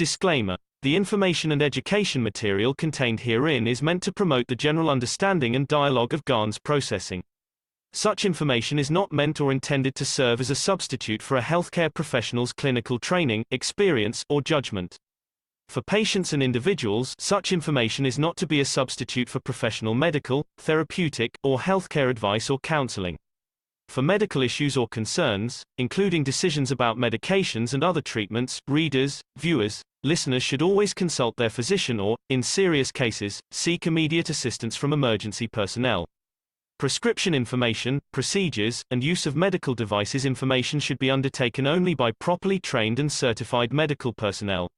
Disclaimer: the information and education material contained herein is meant to promote the general understanding and dialogue of GANs processing. Such information is not meant or intended to serve as a substitute for a healthcare professional's clinical training, experience, or judgment. For patients and individuals, such information is not to be a substitute for professional medical, therapeutic, or healthcare advice or counseling. For medical issues or concerns, including decisions about medications and other treatments, readers, viewers, listeners should always consult their physician or, in serious cases, seek immediate assistance from emergency personnel. Prescription information, procedures, and use of medical devices information should be undertaken only by properly trained and certified medical personnel.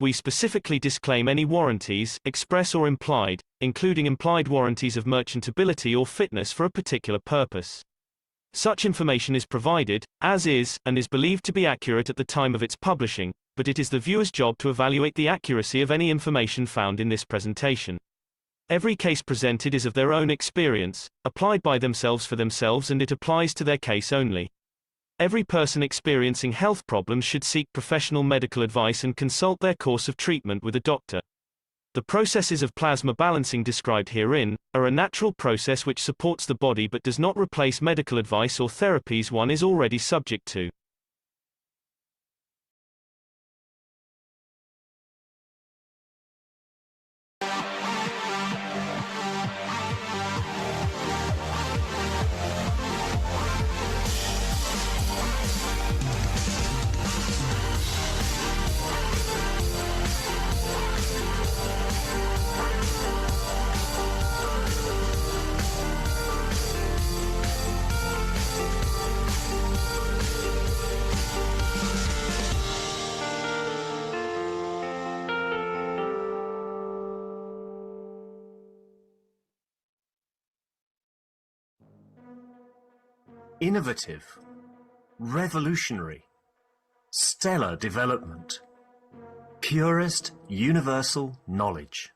We specifically disclaim any warranties, express or implied, including implied warranties of merchantability or fitness for a particular purpose. Such information is provided, as is, and is believed to be accurate at the time of its publishing, but it is the viewer's job to evaluate the accuracy of any information found in this presentation. Every case presented is of their own experience, applied by themselves for themselves, and it applies to their case only. Every person experiencing health problems should seek professional medical advice and consult their course of treatment with a doctor. The processes of plasma balancing described herein are a natural process which supports the body but does not replace medical advice or therapies one is already subject to. Innovative, revolutionary, stellar development, purest universal knowledge.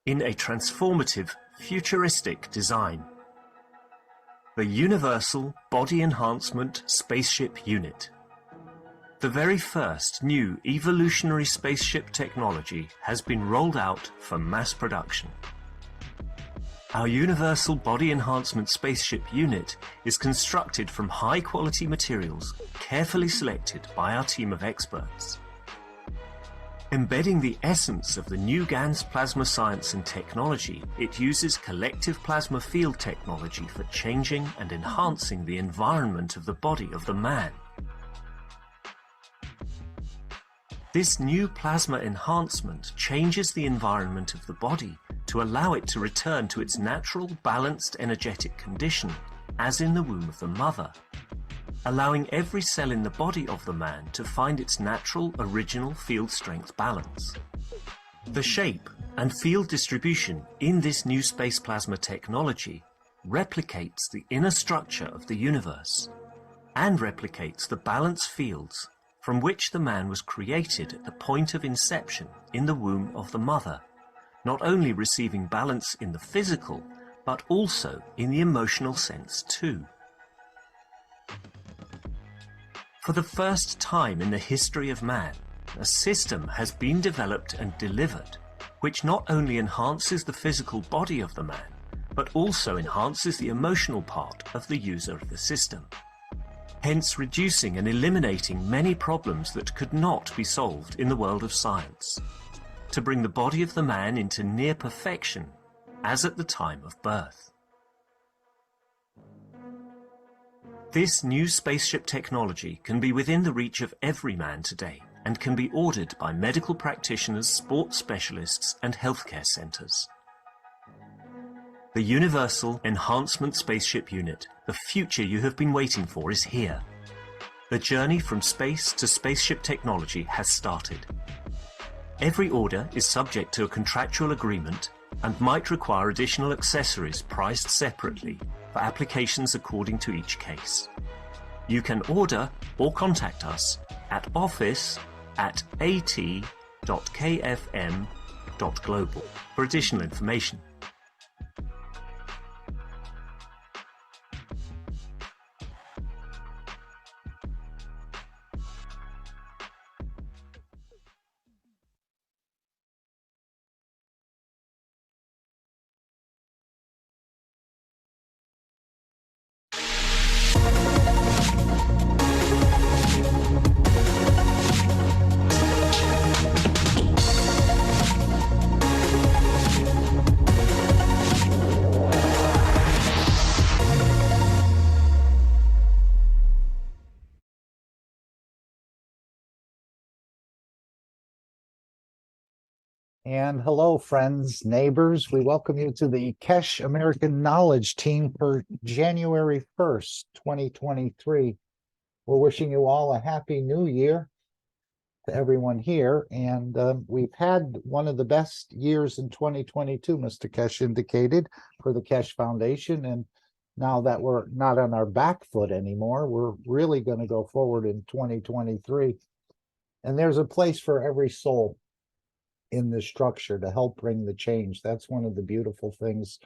In a transformative, futuristic design. The Universal Body Enhancement Spaceship Unit. The very first new evolutionary spaceship technology has been rolled out for mass production. Our Universal Body Enhancement Spaceship Unit is constructed from high-quality materials carefully selected by our team of experts. Embedding the essence of the new GANs plasma science and technology, it uses collective plasma field technology for changing and enhancing the environment of the body of the man. This new plasma enhancement changes the environment of the body to allow it to return to its natural, balanced, energetic condition, as in the womb of the mother, allowing every cell in the body of the man to find its natural, original field strength balance. The shape and field distribution in this new space plasma technology replicates the inner structure of the universe and replicates the balance fields from which the man was created at the point of inception in the womb of the mother, not only receiving balance in the physical, but also in the emotional sense too. For the first time in the history of man, a system has been developed and delivered which not only enhances the physical body of the man, but also enhances the emotional part of the user of the system, hence reducing and eliminating many problems that could not be solved in the world of science, to bring the body of the man into near perfection, as at the time of birth. This new spaceship technology can be within the reach of every man today and can be ordered by medical practitioners, sports specialists, and healthcare centers. The Universal Enhancement Spaceship Unit, the future you have been waiting for, is here. The journey from space to spaceship technology has started. Every order is subject to a contractual agreement and might require additional accessories priced separately for applications according to each case. You can order or contact us at office@at.kfm.global for additional information. And hello, friends, neighbors. We welcome you to the Keshe American Knowledge Team for January 1st, 2023. We're wishing you all a happy new year to everyone here. And we've had one of the best years in 2022, Mr. Keshe indicated, for the Keshe Foundation. And now that we're not on our back foot anymore, we're really going to go forward in 2023. And there's a place for every soul in this structure to help bring the change. That's one of the beautiful things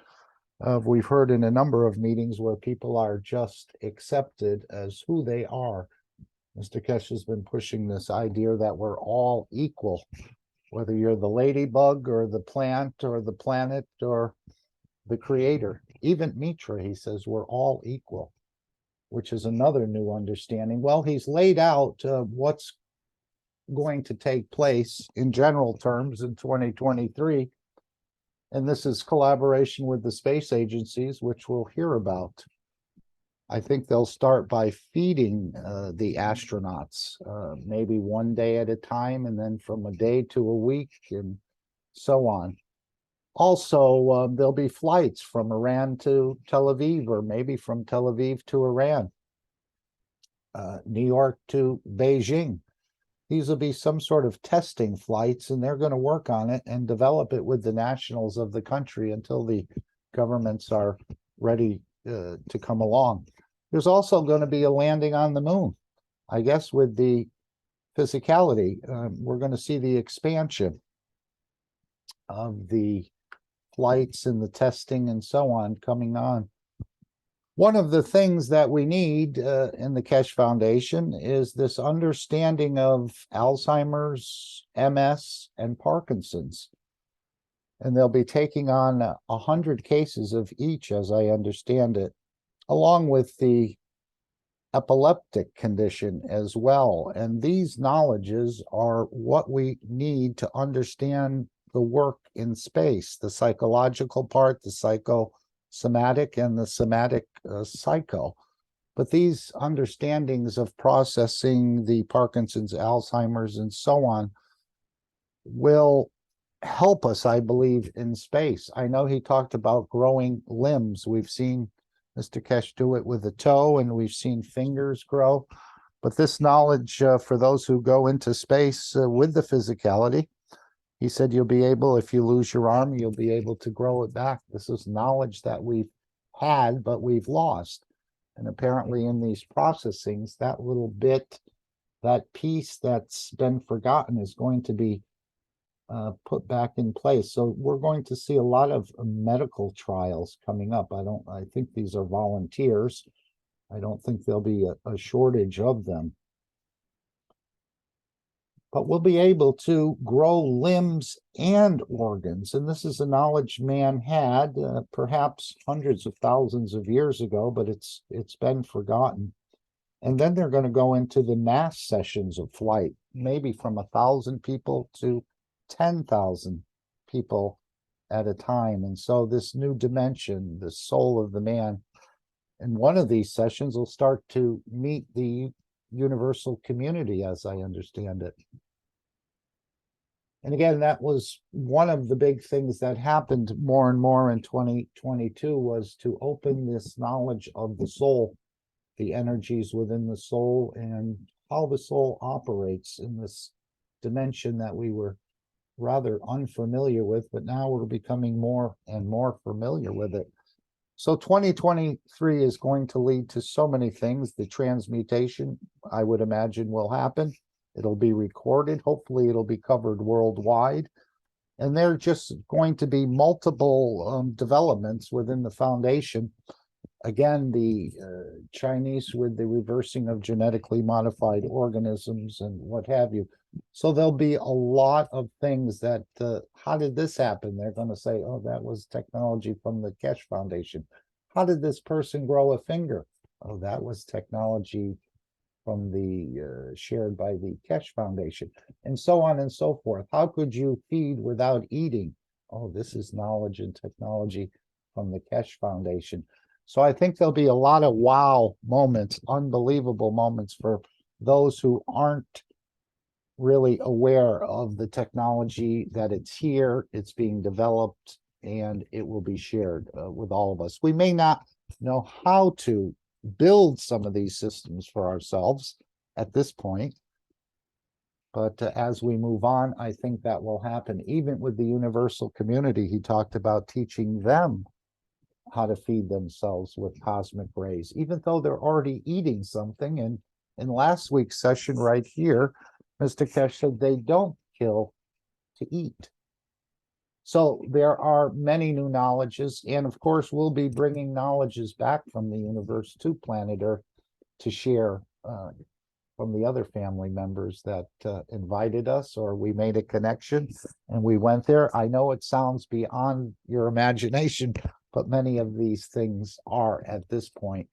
we've heard in a number of meetings where people are just accepted as who they are. Mr. Keshe has been pushing this idea that we're all equal, whether you're the ladybug or the plant or the planet or the creator. Even Mitra, he says, we're all equal, which is another new understanding. Well, he's laid out what's going to take place in general terms in 2023. And this is collaboration with the space agencies, which we'll hear about. I think they'll start by feeding the astronauts, maybe one day at a time, and then from a day to a week, and so on. Also, there'll be flights from Iran to Tel Aviv, or maybe from Tel Aviv to Iran, New York to Beijing. These will be some sort of testing flights, and they're going to work on it and develop it with the nationals of the country until the governments are ready to come along. There's also going to be a landing on the moon, I guess, with the physicality. We're going to see the expansion of the flights and the testing and so on coming on. One of the things that we need in the Keshe Foundation is this understanding of Alzheimer's, MS, and Parkinson's. And they'll be taking on 100 cases of each, as I understand it, along with the epileptic condition as well. And these knowledges are what we need to understand the work in space, the psychological part, the psychosomatic, and the somatic psycho. But these understandings of processing the Parkinson's, Alzheimer's, and so on will help us, I believe, in space. I know he talked about growing limbs. We've seen Mr. Keshe do it with a toe, and we've seen fingers grow. But this knowledge, for those who go into space with the physicality, he said you'll be able, if you lose your arm, you'll be able to grow it back. This is knowledge that we've had, but we've lost. And apparently in these processings, that little bit, that piece that's been forgotten is going to be put back in place. So we're going to see a lot of medical trials coming up. I think these are volunteers. I don't think there'll be a shortage of them. But we'll be able to grow limbs and organs. And this is a knowledge man had perhaps hundreds of thousands of years ago, but it's been forgotten. And then they're going to go into the mass sessions of flight, maybe from 1,000 people to 10,000 people at a time. And so this new dimension, the soul of the man, in one of these sessions will start to meet the universal community, as I understand it. And again, that was one of the big things that happened more and more in 2022 was to open this knowledge of the soul, the energies within the soul, and how the soul operates in this dimension that we were rather unfamiliar with, but now we're becoming more and more familiar with it. So 2023 is going to lead to so many things. The transmutation, I would imagine, will happen. It'll be recorded. Hopefully it'll be covered worldwide. And there are just going to be multiple developments within the foundation. Again, the Chinese with the reversing of genetically modified organisms and what have you. So there'll be a lot of things that, how did this happen? They're going to say, oh, that was technology from the Keshe Foundation. How did this person grow a finger? Oh, that was technology from the shared by the Keshe Foundation, and so on and so forth. How could you feed without eating? Oh, this is knowledge and technology from the Keshe Foundation. So I think there'll be a lot of wow moments, unbelievable moments for those who aren't really aware of the technology, that it's here, it's being developed, and it will be shared with all of us. We may not know how to build some of these systems for ourselves at this point, but as we move on, I think that will happen. Even with the universal community, he talked about teaching them how to feed themselves with cosmic rays, even though they're already eating something. And in last week's session right here, Mr. Keshe said they don't kill to eat. So there are many new knowledges, and of course, we'll be bringing knowledges back from the universe to planet Earth to share from the other family members that invited us, or we made a connection and we went there. I know it sounds beyond your imagination, but many of these things are at this point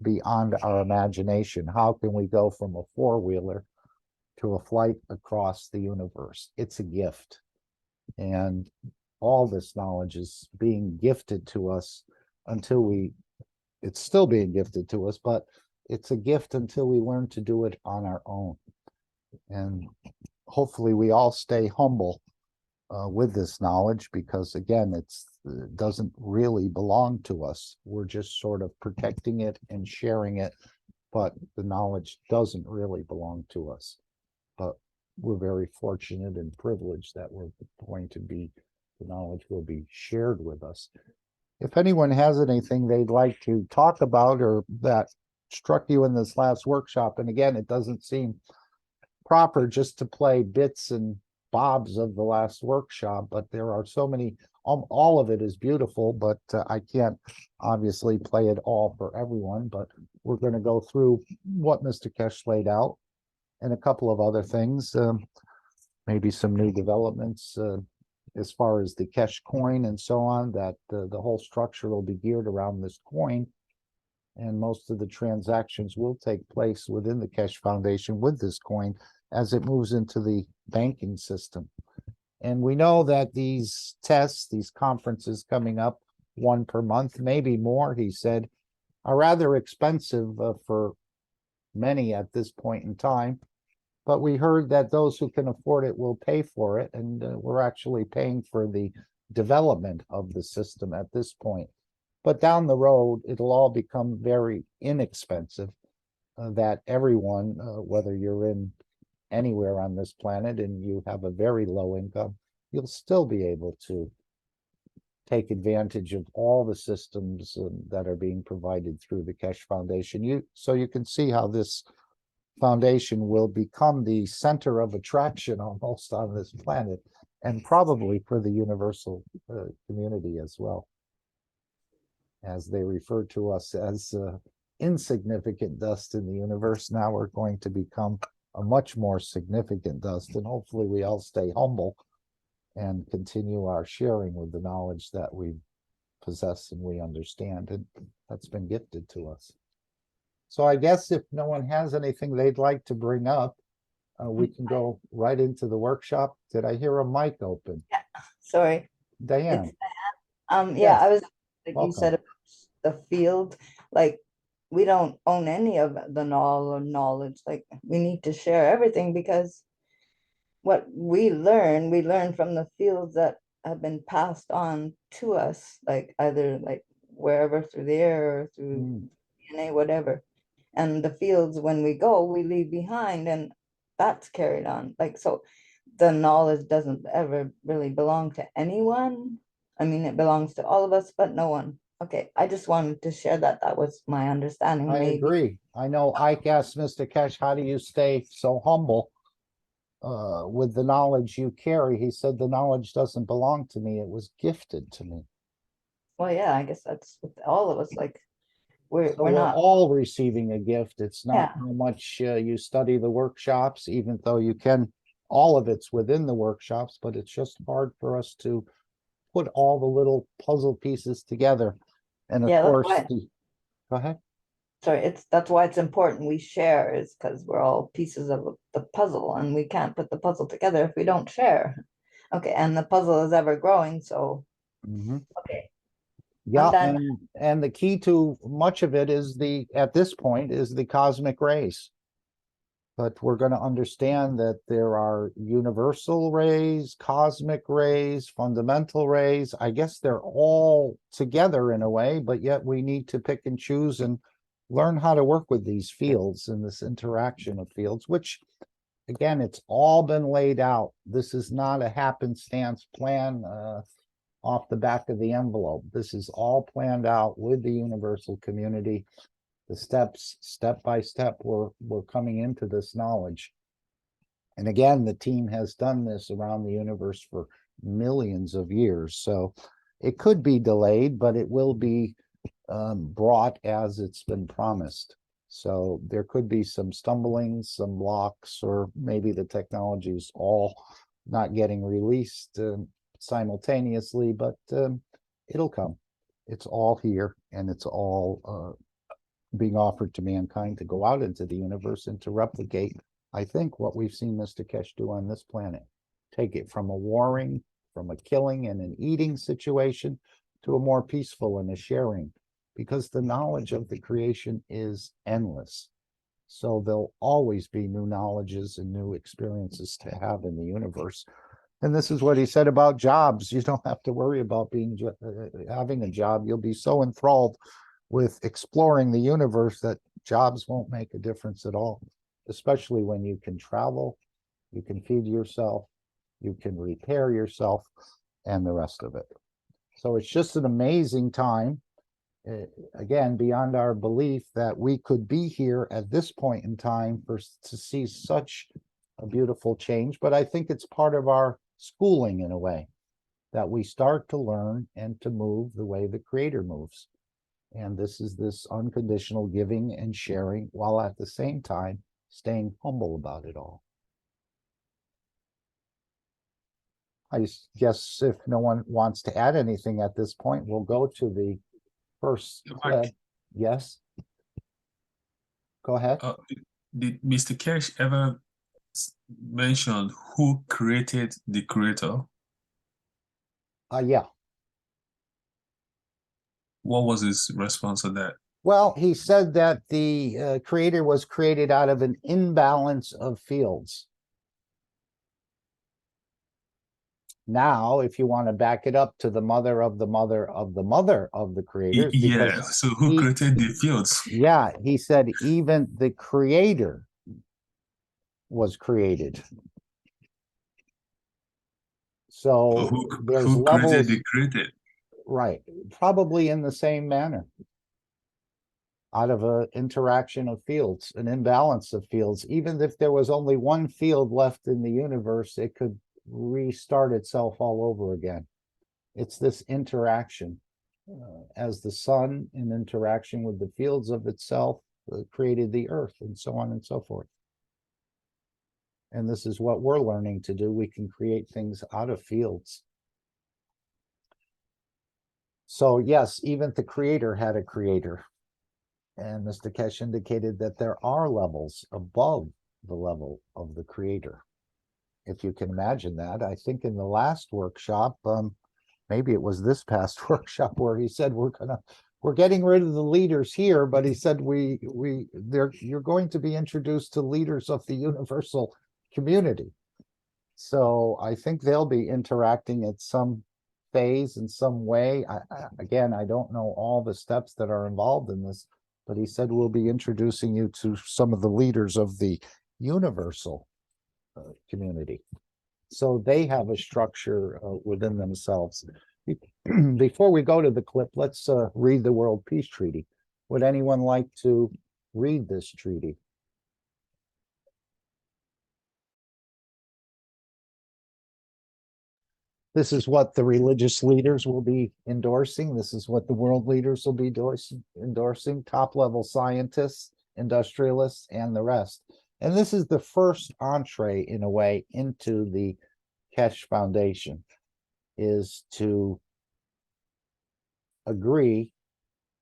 beyond our imagination. How can we go from a four-wheeler to a flight across the universe? It's a gift. And all this knowledge is being gifted to us it's still being gifted to us, but it's a gift until we learn to do it on our own. And hopefully we all stay humble with this knowledge, because again, it doesn't really belong to us. We're just sort of protecting it and sharing it, but the knowledge doesn't really belong to us. But we're very fortunate and privileged that the knowledge will be shared with us. If anyone has anything they'd like to talk about or that struck you in this last workshop, and again, it doesn't seem proper just to play bits and bobs of the last workshop, but there are so many, all of it is beautiful, but I can't obviously play it all for everyone, but we're going to go through what Mr. Keshe laid out and a couple of other things, maybe some new developments as far as the Keshe coin and so on, that the whole structure will be geared around this coin. And most of the transactions will take place within the Keshe Foundation with this coin as it moves into the banking system. And we know that these tests, these conferences coming up, one per month, maybe more, he said, are rather expensive for many at this point in time. But we heard that those who can afford it will pay for it, and we're actually paying for the development of the system at this point. But down the road, it'll all become very inexpensive, that everyone, whether you're in anywhere on this planet and you have a very low income, you'll still be able to take advantage of all the systems that are being provided through the Keshe Foundation. So you can see how this foundation will become the center of attraction almost on this planet, and probably for the universal community as well, as they refer to us as insignificant dust in the universe. Now we're going to become a much more significant dust, and hopefully we all stay humble and continue our sharing with the knowledge that we possess and we understand, and that's been gifted to us. So I guess if no one has anything they'd like to bring up, we can go right into the workshop. Did I hear a mic open? Yeah, sorry. Diane. Yeah, Yes. I was like Welcome. you said about the field, like we don't own any of the knowledge. Like we need to share everything, because what we learn from the fields that have been passed on to us, like either like wherever, through the air or through DNA, whatever. And the fields, when we go, we leave behind, and that's carried on. Like, so the knowledge doesn't ever really belong to anyone. I mean, it belongs to all of us, but no one. Okay, I just wanted to share that. That was my understanding. I Maybe. agree. I know Ike asked Mr. Keshe, how do you stay so humble with the knowledge you carry? He said, the knowledge doesn't belong to me. It was gifted to me. Well, yeah, I guess that's with all of us. Like So we're not all receiving a gift. It's not Yeah. how much you study the workshops, even though you can, all of it's within the workshops, but it's just hard for us to put all the little puzzle pieces together. And of Yeah, that's course, why- go ahead. sorry, that's why it's important we share, is because we're all pieces of the puzzle, and we can't put the puzzle together if we don't share. Okay, and the puzzle is ever growing, so okay. Yeah, done. and the key to much of it is at this point is the cosmic rays. But we're going to understand that there are universal rays, cosmic rays, fundamental rays. I guess they're all together in a way, but yet we need to pick and choose and learn how to work with these fields and this interaction of fields, which, again, it's all been laid out. This is not a happenstance plan off the back of the envelope. This is all planned out with the universal community. The steps, step by step, we're coming into this knowledge. And again, the team has done this around the universe for millions of years. So it could be delayed, but it will be brought as it's been promised. So there could be some stumblings, some blocks, or maybe the technology is all not getting released simultaneously, but it'll come. It's all here, and it's all being offered to mankind to go out into the universe and to replicate, I think, what we've seen Mr. Keshe do on this planet. Take it from a warring, from a killing and an eating situation to a more peaceful and a sharing, because the knowledge of the creation is endless. So there'll always be new knowledges and new experiences to have in the universe. And this is what he said about jobs. You don't have to worry about having a job. You'll be so enthralled with exploring the universe that jobs won't make a difference at all, especially when you can travel, you can feed yourself, you can repair yourself, and the rest of it. So it's just an amazing time, again, beyond our belief that we could be here at this point in time to see such a beautiful change. But I think it's part of our schooling in a way, that we start to learn and to move the way the Creator moves. And this is this unconditional giving and sharing, while at the same time staying humble about it all. I guess if no one wants to add anything at this point, we'll go to the first clip. Yes? Go ahead. Did Mr. Keshe ever mention who created the creator? Yeah. What was his response to that? Well, he said that the creator was created out of an imbalance of fields. Now, if you want to back it up to the mother of the mother of the mother of the creator. Yeah, so who created the fields? Yeah, he said even the creator was created. So there's who levels. created the created? Right, probably in the same manner. Out of an interaction of fields, an imbalance of fields. Even if there was only one field left in the universe, it could restart itself all over again. It's this interaction. As the sun, in interaction with the fields of itself, created the earth, and so on and so forth. And this is what we're learning to do. We can create things out of fields. So yes, even the creator had a creator. And Mr. Keshe indicated that there are levels above the level of the creator. If you can imagine that. I think in the last workshop, maybe it was this past workshop, where he said we're getting rid of the leaders here, but he said you're going to be introduced to leaders of the universal community. So I think they'll be interacting at some phase in some way. Again, I don't know all the steps that are involved in this, but he said we'll be introducing you to some of the leaders of the universal community. So they have a structure within themselves. Before we go to the clip, let's read the World Peace Treaty. Would anyone like to read this treaty? This is what the religious leaders will be endorsing. This is what the world leaders will be endorsing, top-level scientists, industrialists, and the rest. And this is the first entree, in a way, into the Keshe Foundation, is to agree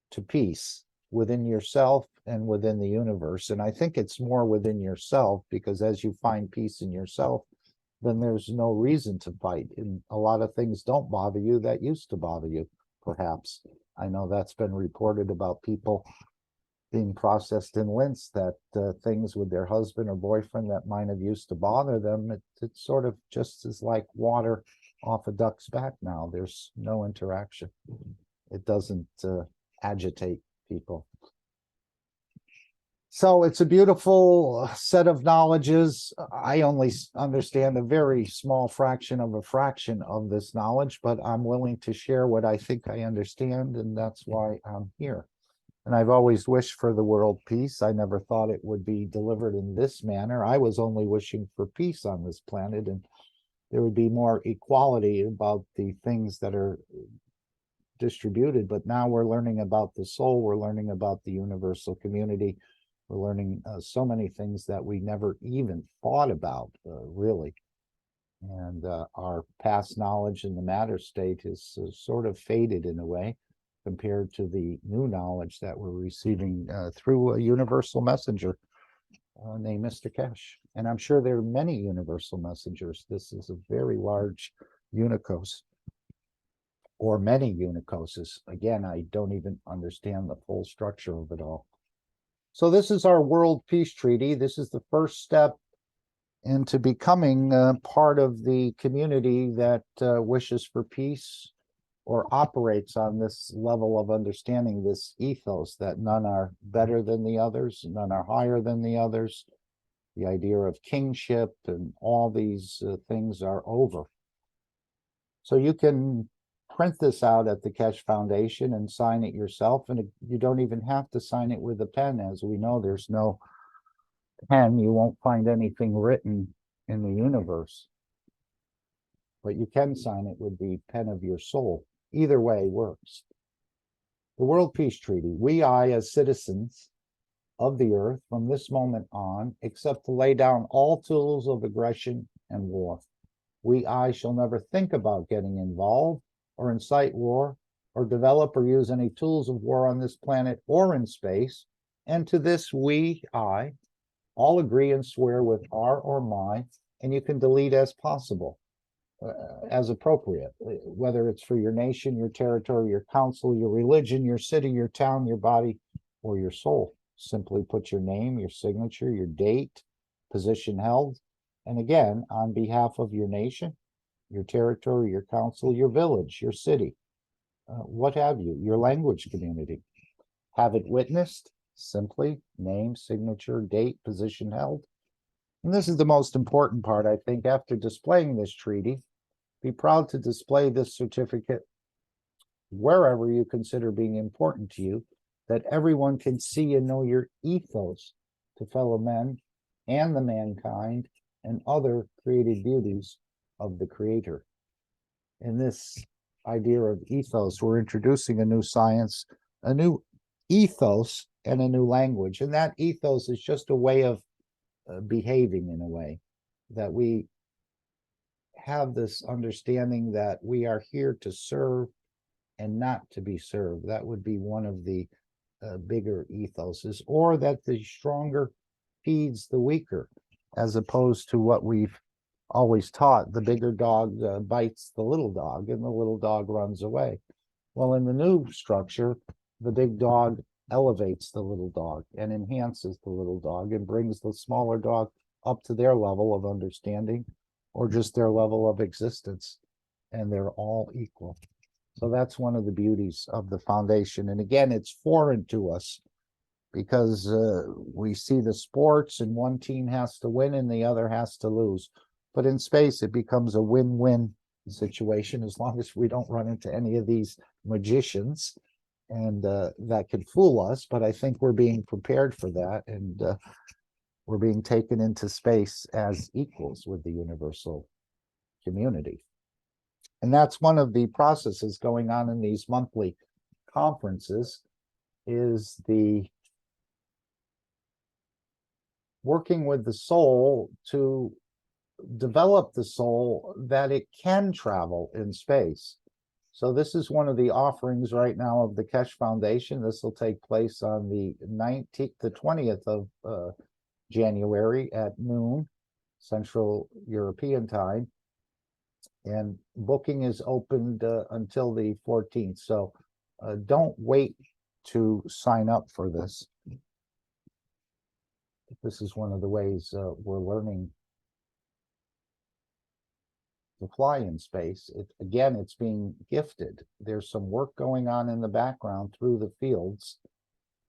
to peace within yourself and within the universe. And I think it's more within yourself, because as you find peace in yourself, then there's no reason to fight. And a lot of things don't bother you that used to bother you, perhaps. I know that's been reported about people being processed in lints, that things with their husband or boyfriend that might have used to bother them, it sort of just is like water off a duck's back now. There's no interaction. It doesn't agitate people. So it's a beautiful set of knowledges. I only understand a very small fraction of a fraction of this knowledge, but I'm willing to share what I think I understand, and that's why I'm here. And I've always wished for the world peace. I never thought it would be delivered in this manner. I was only wishing for peace on this planet, and there would be more equality about the things that are distributed. But now we're learning about the soul. We're learning about the universal community. We're learning so many things that we never even thought about, really. And our past knowledge in the matter state is sort of faded in a way compared to the new knowledge that we're receiving through a universal messenger named Mr. Keshe. And I'm sure there are many universal messengers. This is a very large unicos, or many unicoses. Again, I don't even understand the full structure of it all. So this is our World Peace Treaty. This is the first step into becoming part of the community that wishes for peace, or operates on this level of understanding, this ethos that none are better than the others, none are higher than the others. The idea of kingship and all these things are over. So you can print this out at the Keshe Foundation and sign it yourself, and you don't even have to sign it with a pen. As we know, there's no pen. You won't find anything written in the universe, but you can sign it with the pen of your soul. Either way works. The World Peace Treaty. We, as citizens of the earth, from this moment on, accept to lay down all tools of aggression and war. We, shall never think about getting involved or incite war, or develop or use any tools of war on this planet or in space. And to this we, all agree and swear with our or my, and you can delete as possible, as appropriate, whether it's for your nation, your territory, your council, your religion, your city, your town, your body, or your soul. Simply put your name, your signature, your date, position held, and again, on behalf of your nation, your territory, your council, your village, your city, what have you, your language community. Have it witnessed, simply name, signature, date, position held. And this is the most important part, I think. After displaying this treaty, be proud to display this certificate wherever you consider being important to you, that everyone can see and know your ethos to fellow men and the mankind and other created beauties of the Creator. In this idea of ethos, we're introducing a new science, a new ethos, and a new language. And that ethos is just a way of behaving, in a way, that we have this understanding that we are here to serve and not to be served. That would be one of the bigger ethoses, or that the stronger feeds the weaker, as opposed to what we've always taught: the bigger dog bites the little dog and the little dog runs away. Well, in the new structure, the big dog elevates the little dog and enhances the little dog and brings the smaller dog up to their level of understanding, or just their level of existence, and they're all equal. So that's one of the beauties of the foundation. And again, it's foreign to us because we see the sports and one team has to win and the other has to lose. But in space, it becomes a win-win situation, as long as we don't run into any of these magicians, and that could fool us. But I think we're being prepared for that, and we're being taken into space as equals with the universal community. And that's one of the processes going on in these monthly conferences, is the working with the soul to develop the soul that it can travel in space. So this is one of the offerings right now of the Keshe Foundation. This will take place on the 20th of January at noon, Central European time. And booking is opened until the 14th. So don't wait to sign up for this. this is one of the ways we're learning to fly in space. Again, it's being gifted. There's some work going on in the background through the fields.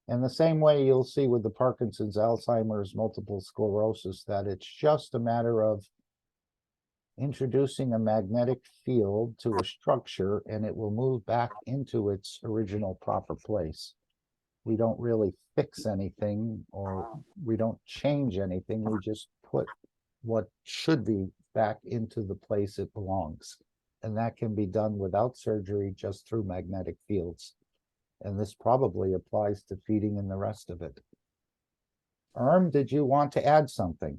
And the same way you'll see with the Parkinson's, Alzheimer's, multiple sclerosis, that it's just a matter of introducing a magnetic field to a structure and it will move back into its original proper place. We don't really fix anything or we don't change anything. We just put what should be back into the place it belongs. And that can be done without surgery, just through magnetic fields. And this probably applies to feeding and the rest of it. Did you want to add something?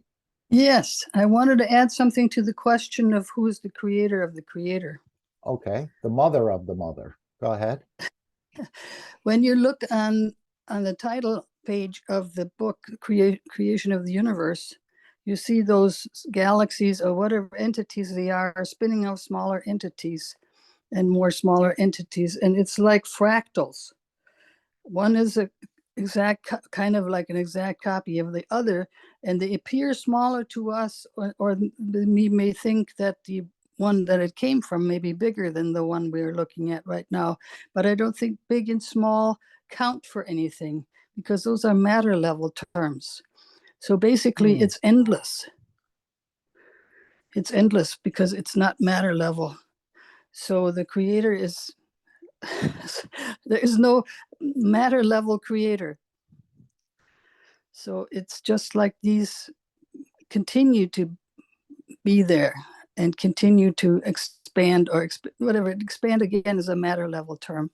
Yes, I wanted to add something to the question of who is the creator of the creator. Okay, the mother of the mother. Go ahead. When you look on the title page of the book, Creation of the Universe, you see those galaxies or whatever entities they are spinning out smaller entities and more smaller entities. And it's like fractals. One is a kind of like an exact copy of the other, and they appear smaller to us, or we may think that the one that it came from may be bigger than the one we're looking at right now. But I don't think big and small count for anything, because those are matter level terms. So basically it's endless. It's endless because it's not matter level. So the creator is, there is no matter level creator. So it's just like these continue to be there and continue to expand or whatever. Expand again is a matter level term.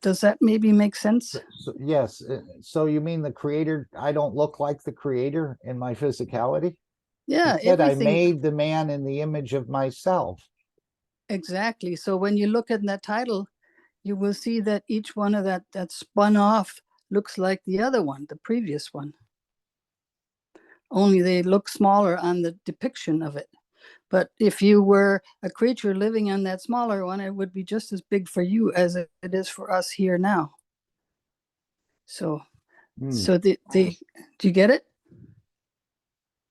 Does that maybe make sense? So, yes. So you mean the creator, I don't look like the creator in my physicality? Yeah, You said I everything. made the man in the image of myself. Exactly. So when you look at that title, you will see that each one of that spun off looks like the other one, the previous one. Only they look smaller on the depiction of it. But if you were a creature living on that smaller one, it would be just as big for you as it is for us here now. So, so do you get it?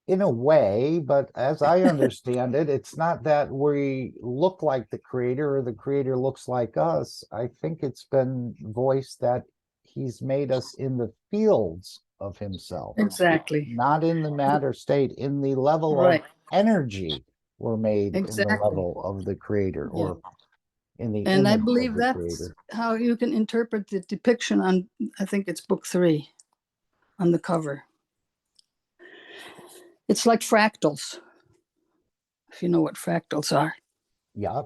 In a way, but as I understand it, it's not that we look like the creator or the creator looks like us. I think it's been voiced that he's made us in the fields of himself. Exactly. Not in the matter state, in the level Right. of energy we're made in the Exactly. level of the creator, or in the And I image believe of the that's creator. how you can interpret the depiction on, I think it's book 3 on the cover. It's like fractals, if you know what fractals are. Yeah.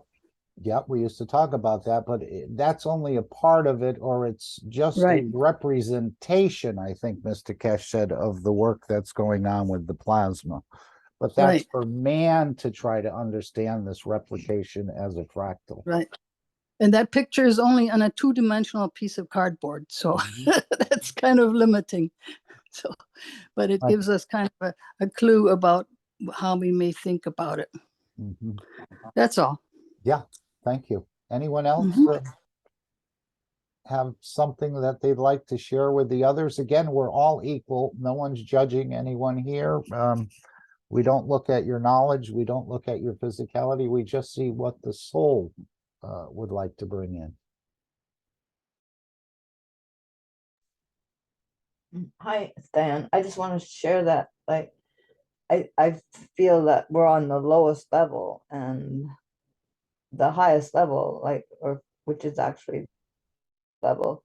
Yeah, we used to talk about that, but that's only a part of it, or it's just Right. a representation, I think Mr. Keshe said, of the work that's going on with the plasma. But that's Right. for man to try to understand this replication as a fractal. Right. And that picture is only on a 2-dimensional piece of cardboard. So that's kind of limiting. So, but it gives us kind of a clue about how we may think about it. That's all. Yeah, thank you. Anyone else have something that they'd like to share with the others? Again, we're all equal. No one's judging anyone here. We don't look at your knowledge. We don't look at your physicality. We just see what the soul would like to bring in. Hi, Stan. I just want to share that, like, I feel that we're on the lowest level, and the highest level, like, or which is actually level,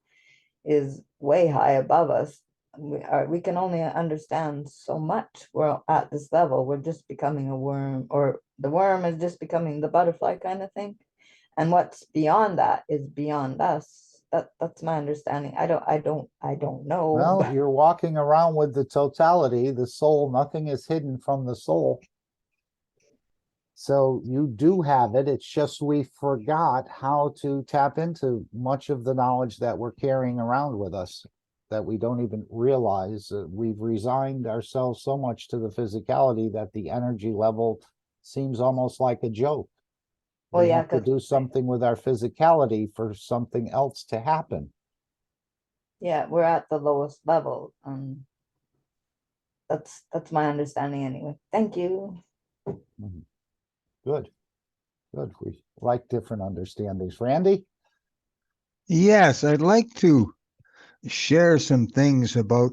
is way high above us. We can only understand so much. We're at this level. We're just becoming a worm, or the worm is just becoming the butterfly kind of thing. And what's beyond that is beyond us. That's my understanding. I don't know. Well, you're walking around with the totality, the soul. Nothing is hidden from the soul. So you do have it. It's just we forgot how to tap into much of the knowledge that we're carrying around with us, that we don't even realize. We've resigned ourselves so much to the physicality that the energy level seems almost like a joke. Well, We yeah, have to do something with our physicality for something else to happen. yeah, we're at the lowest level. That's my understanding anyway. Thank you. Mhm. Good, good. We like different understandings. Randy? Yes, I'd like to share some things about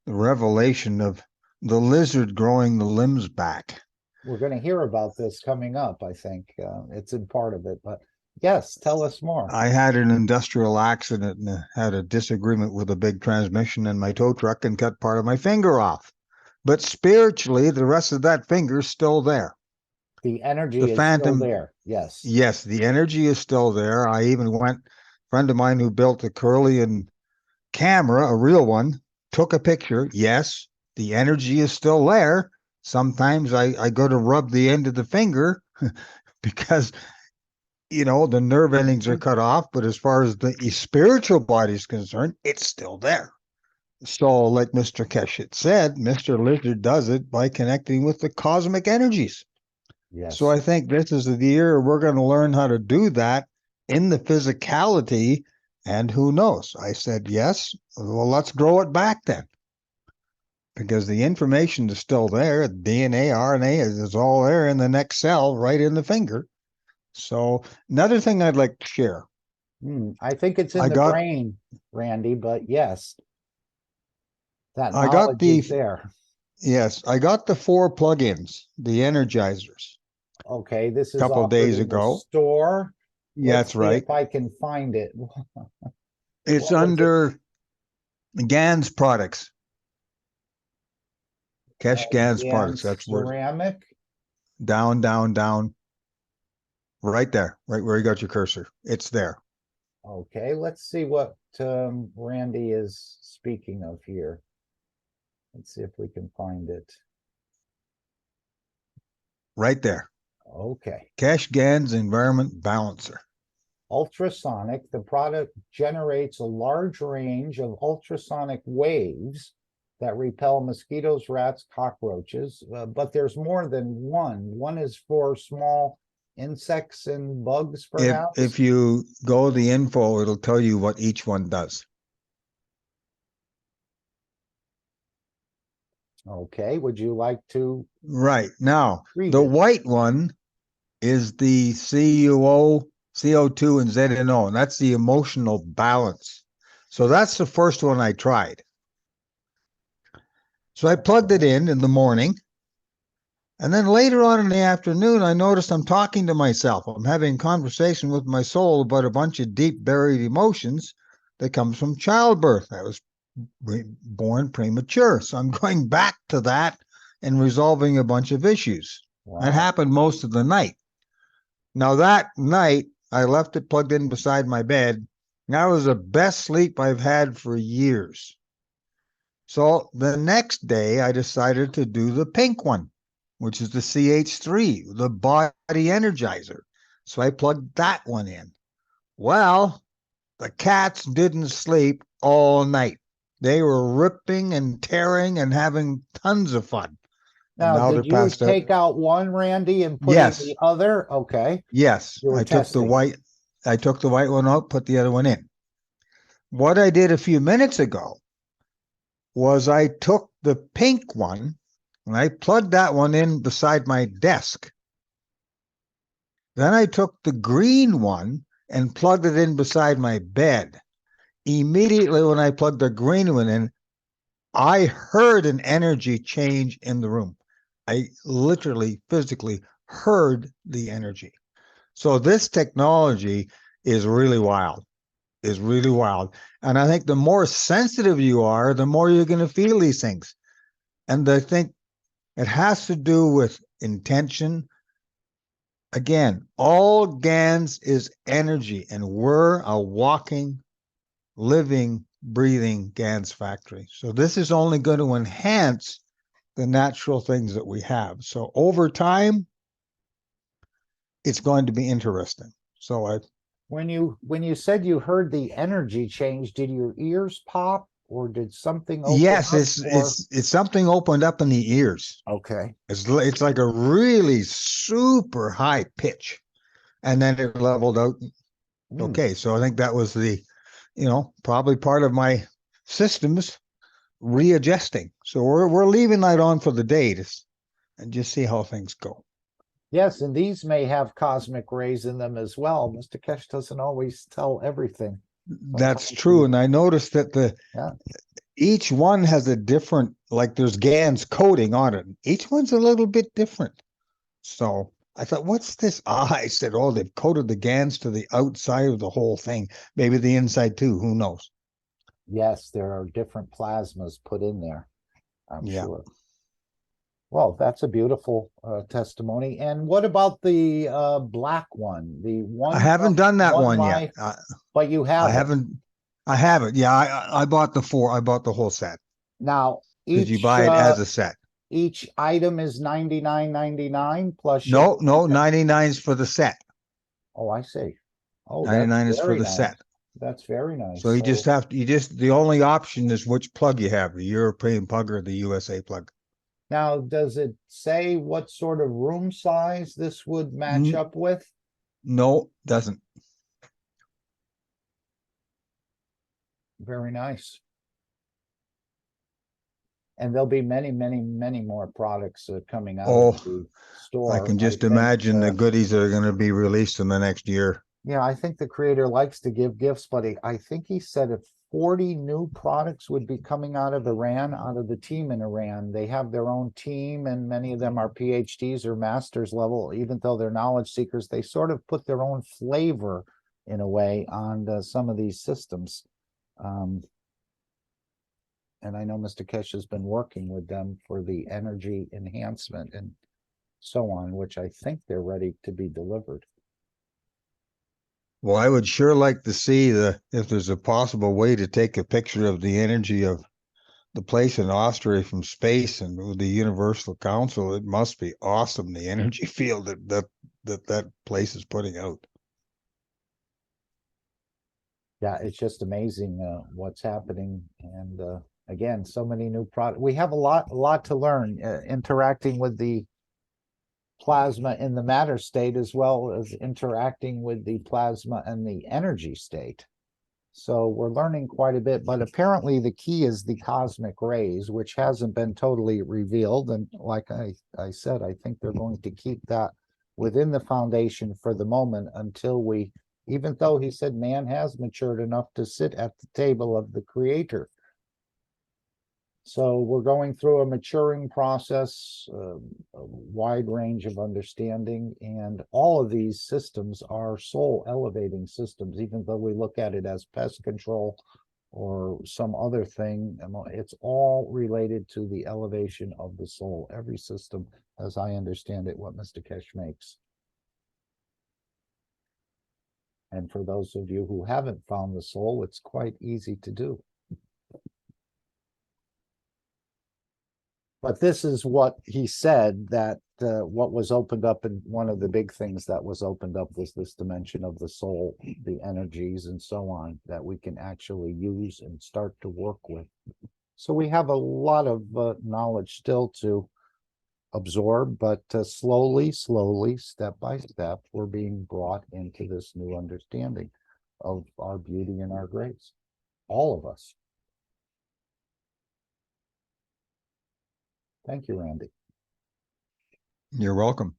the revelation of the lizard growing the limbs back. We're going to hear about this coming up, I think. It's in part of it, but yes, tell us more. I had an industrial accident and had a disagreement with a big transmission in my tow truck and cut part of my finger off. But spiritually, the rest of that finger's still there. The energy The is still phantom, there. Yes. yes, the energy is still there. I even went, a friend of mine who built a Curlian camera, a real one, took a picture. Yes, the energy is still there. Sometimes I go to rub the end of the finger because, you know, the nerve endings are cut off. But as far as the spiritual body is concerned, it's still there. So, like Mr. Keshe said, Mr. Lizard does it by connecting with the cosmic energies. Yes. So I think this is the year we're going to learn how to do that in the physicality. And who knows? I said, yes, well, let's grow it back then. Because the information is still there. DNA, RNA is all there in the next cell, right in the finger. So another thing I'd like to share. I think it's in I the got- brain, Randy, but yes, that I got knowledge the- is there. Yes, I got the 4 plugins, the energizers. Okay, this is Couple offered days in the ago. store. Yeah, Let's that's see right. if I can find it. It's What was it? under GAN's products. Keshe GAN's products. That's where ceramic. down, down, down. Right there, right where you got your cursor. It's there. Okay, let's see what Randy is speaking of here. Let's see if we can find it. Right there. Okay. Keshe GAN's Environment Balancer. Ultrasonic, the product generates a large range of ultrasonic waves that repel mosquitoes, rats, cockroaches, but there's more than one. One is for small insects and bugs, perhaps. If you go to the info, it'll tell you what each one does. Okay, would you like to Right. Now, read the it? white one is the CuO, CO2, and ZNO, and that's the emotional balance. So that's the first one I tried. So I plugged it in the morning. And then later on in the afternoon, I noticed I'm talking to myself. I'm having a conversation with my soul about a bunch of deep buried emotions that comes from childbirth. I was born premature. So I'm going back to that and resolving a bunch of issues. Wow. That happened most of the night. Now that night, I left it plugged in beside my bed. That was the best sleep I've had for years. So the next day, I decided to do the pink one, which is the CH3, the body energizer. So I plugged that one in. Well, the cats didn't sleep all night. They were ripping and tearing and having tons of fun. Now, they're did you passed out. take out one, Randy, and put Yes. in the other? Okay. Yes, You were I took the testing. white. I took the white one out, put the other one in. What I did a few minutes ago was I took the pink one and I plugged that one in beside my desk. Then I took the green one and plugged it in beside my bed. Immediately when I plugged the green one in, I heard an energy change in the room. I literally, physically heard the energy. So this technology is really wild, And I think the more sensitive you are, the more you're going to feel these things. And I think it has to do with intention. Again, all GANs is energy, and we're a walking, living, breathing GANs factory. So this is only going to enhance the natural things that we have. So over time, it's going to be interesting. So When you said you heard the energy change, did your ears pop or did something open yes, up? it's something opened up in the ears. Okay. It's like a really super high pitch, and then it leveled out. Okay, so I think that was the, probably part of my systems readjusting. So we're leaving that on for the day and just see how things go. Yes, and these may have cosmic rays in them as well. Mr. Keshe doesn't always tell everything. That's Sometimes true. we- And I noticed that Yeah. each one has a different, like there's GAN's coating on it. Each one's a little bit different. So I thought, what's this? I said, oh, they've coated the GANs to the outside of the whole thing. Maybe the inside too. Who knows? Yes, there are different plasmas put in there, I'm Yeah. sure. Well, that's a beautiful testimony. And what about the black one? The one I haven't from done that One one Life, yet. but you have I it. haven't. I haven't. Yeah, I bought I bought the whole set. Now, Because you buy it as a set. each item is $99.99 plus No, shipping. no, 99 is for the set. Oh, I see. Oh, 99 that's is for very the nice. set. That's very nice. So you just have to, the only option is which plug you have, the European plug or the USA plug. Now, does it say what sort of room size this would match up with? No, doesn't. Very nice. And there'll be many, many, many more products coming out of the store. I can just think, imagine the goodies that are going to be released in the next year. Yeah, I think the creator likes to give gifts, but I think he said if 40 new products would be coming out of Iran, out of the team in Iran. They have their own team, and many of them are PhDs or master's level. Even though they're knowledge seekers, they sort of put their own flavor, in a way, on some of these systems. And I know Mr. Keshe has been working with them for the energy enhancement and so on, which I think they're ready to be delivered. Well, I would sure like to see if there's a possible way to take a picture of the energy of the place in Austria from space and with the Universal Council. It must be awesome, the energy field that place is putting out. Yeah, it's just amazing what's happening. And again, so many new products. We have a lot to learn interacting with the plasma in the matter state as well as interacting with the plasma and the energy state. So we're learning quite a bit, but apparently the key is the cosmic rays, which hasn't been totally revealed. And like I said, I think they're going to keep that within the foundation for the moment until we, even though he said man has matured enough to sit at the table of the creator. So we're going through a maturing process, a wide range of understanding, and all of these systems are soul elevating systems, even though we look at it as pest control or some other thing. It's all related to the elevation of the soul. Every system, as I understand it, what Mr. Keshe makes. And for those of you who haven't found the soul, it's quite easy to do. But this is what he said, that what was opened up, and one of the big things that was opened up was this dimension of the soul, the energies and so on, that we can actually use and start to work with. So we have a lot of knowledge still to absorb, but slowly, step by step, we're being brought into this new understanding of our beauty and our grace. All of us. Thank you, Randy. You're welcome.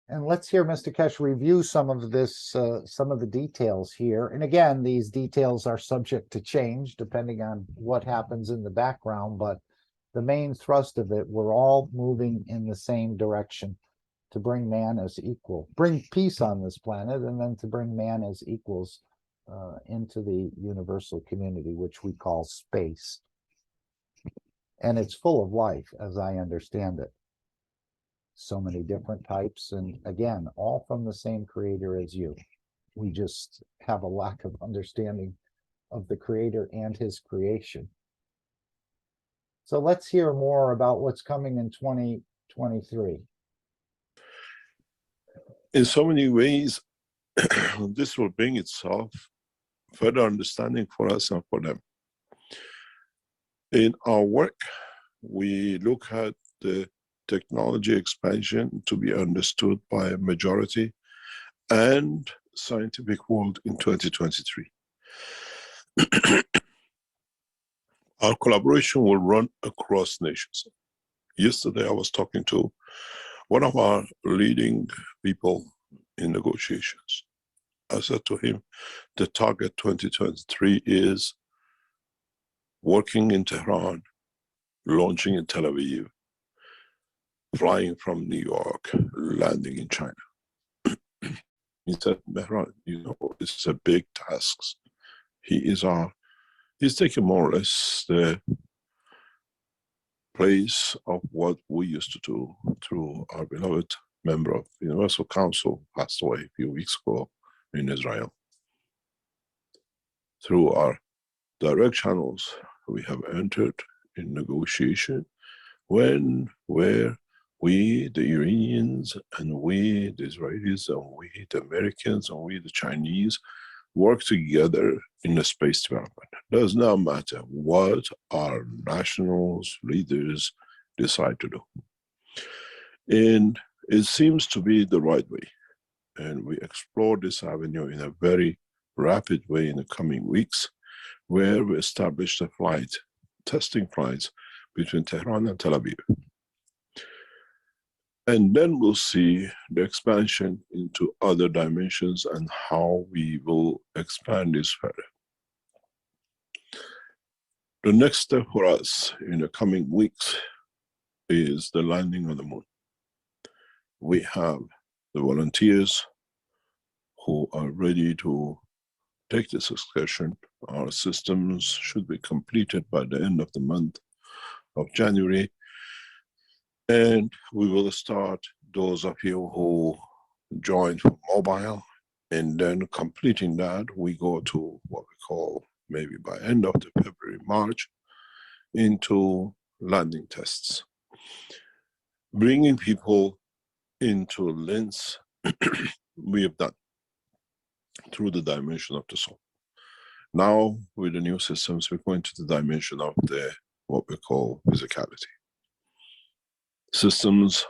And let's hear Mr. Keshe review some of this, some of the details here. And again, these details are subject to change depending on what happens in the background, but the main thrust of it, we're all moving in the same direction to bring man as equal, bring peace on this planet, and then to bring man as equals into the universal community, which we call space. And it's full of life, as I understand it. So many different types, and again, all from the same creator as you. We just have a lack of understanding of the creator and his creation. So let's hear more about what's coming in 2023. In so many ways, this will bring itself further understanding for us and for them. In our work, we look at the technology expansion to be understood by a majority and scientific world in 2023. Our collaboration will run across nations. Yesterday, I was talking to one of our leading people in negotiations. I said to him, the target 2023 is working in Tehran, launching in Tel Aviv, flying from New York, landing in China. He said, Mehran, you know, it's a big task. He's taking more or less the place of what we used to do through our beloved member of the Universal Council, passed away a few weeks ago in Israel. Through our direct channels, we have entered in negotiation where we, the Iranians, and we, the Israelis, and we, the Americans, and we, the Chinese, work together in the space development. It does not matter what our nationals, leaders decide to do. And it seems to be the right way. And we explore this avenue in a very rapid way in the coming weeks, where we establish the flight, testing flights between Tehran and Tel Aviv. And then we'll see the expansion into other dimensions and how we will expand this further. The next step for us in the coming weeks is the landing on the moon. We have the volunteers who are ready to take this excursion. Our systems should be completed by the end of the month of January. And we will start, those of you who joined for mobile, and then completing that, we go to what we call, maybe by end of the February, March, into landing tests. Bringing people into lens, we have done through the dimension of the soul. Now, with the new systems, we're going to the dimension of the, what we call physicality. Systems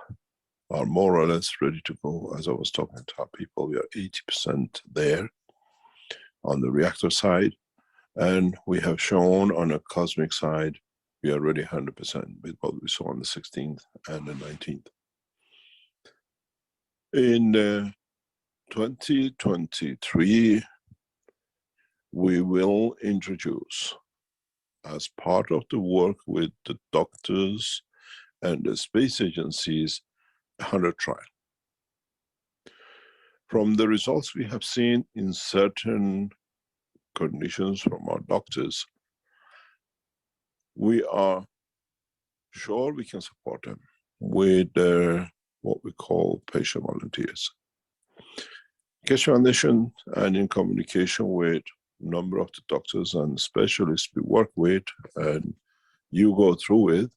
are more or less ready to go. As I was talking to our people, we are 80% there on the reactor side, and we have shown on a cosmic side, we are ready 100% with what we saw on the 16th and the 19th. In 2023, we will introduce, as part of the work with the doctors and the space agencies, 100 trial. From the results we have seen in certain conditions from our doctors, we are sure we can support them with what we call patient volunteers. Keshe Foundation, and in communication with a number of the doctors and specialists we work with, and you go through it,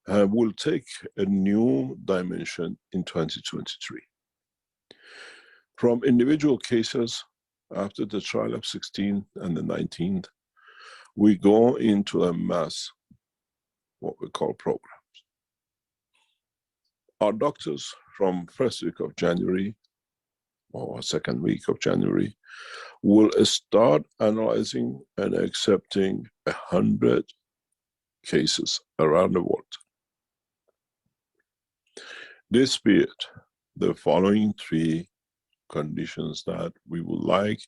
will take a new dimension in 2023. From individual cases, after the trial of 16th and the 19th, we go into a mass, what we call programs. Our doctors from first week of January, or second week of January, will start analyzing and accepting 100 cases around the world. This be it, the following 3 conditions that we would like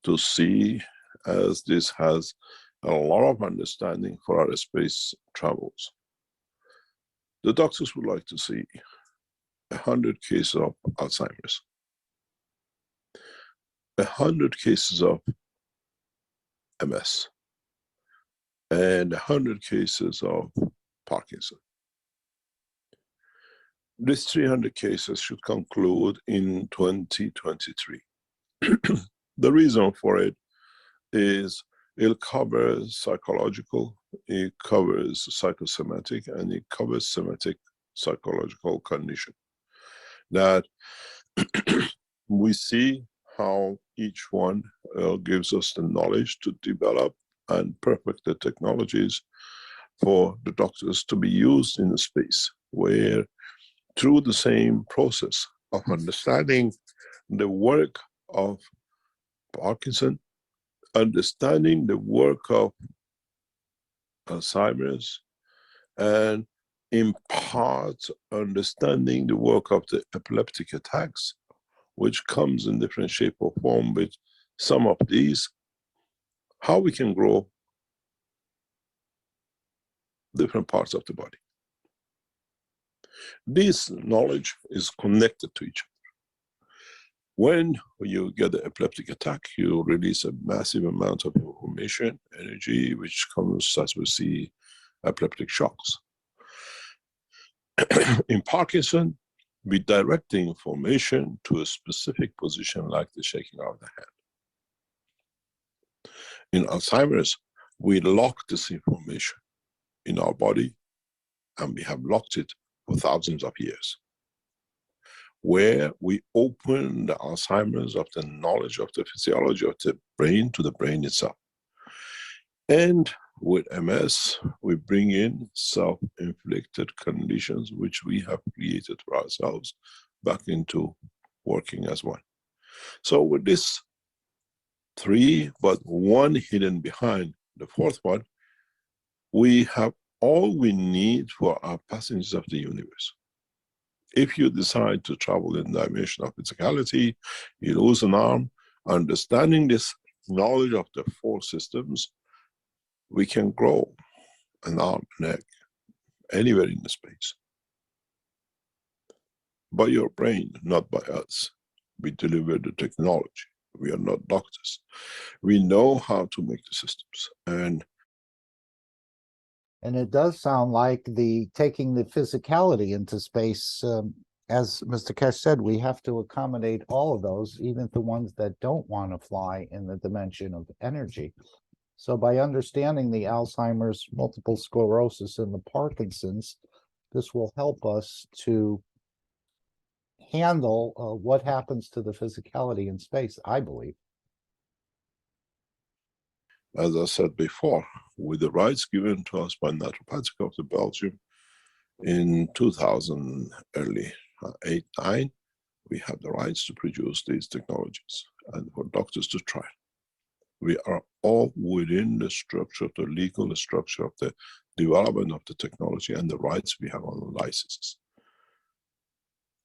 to see, as this has a lot of understanding for our space travels. The doctors would like to see 100 cases of Alzheimer's, 100 cases of MS, and 100 cases of Parkinson. These 300 cases should conclude in 2023. The reason for it is it covers psychological, it covers psychosomatic, and it covers somatic psychological condition. That we see how each one gives us the knowledge to develop and perfect the technologies for the doctors to be used in the space. where through the same process of understanding the work of Parkinson, understanding the work of Alzheimer's, and in part understanding the work of the epileptic attacks, which comes in different shape or form with some of these, how we can grow different parts of the body. This knowledge is connected to each other. When you get the epileptic attack, you release a massive amount of information, energy, which comes as we see epileptic shocks. In Parkinson, we direct the information to a specific position like the shaking of the hand. In Alzheimer's, we lock this information in our body, and we have locked it for thousands of years, where we open the Alzheimer's of the knowledge of the physiology of the brain to the brain itself. And with MS, we bring in self-inflicted conditions which we have created for ourselves back into working as one. So with this three, but one hidden behind the fourth one, we have all we need for our passengers of the universe. If you decide to travel in the dimension of physicality, you lose an arm, understanding this knowledge of the four systems, we can grow an arm, an leg, anywhere in the space. By your brain, not by us. We deliver the technology. We are not doctors. We know how to make the systems. And it does sound like taking the physicality into space, as Mr. Keshe said, we have to accommodate all of those, even the ones that don't want to fly in the dimension of energy. So by understanding the Alzheimer's, multiple sclerosis, and the Parkinson's, this will help us to handle what happens to the physicality in space, I believe. as I said before, with the rights given to us by Naturopathic of the Belgium in 2000, early 8, 9, we have the rights to produce these technologies and for doctors to try. We are all within the structure, the legal structure of the development of the technology and the rights we have on the licenses.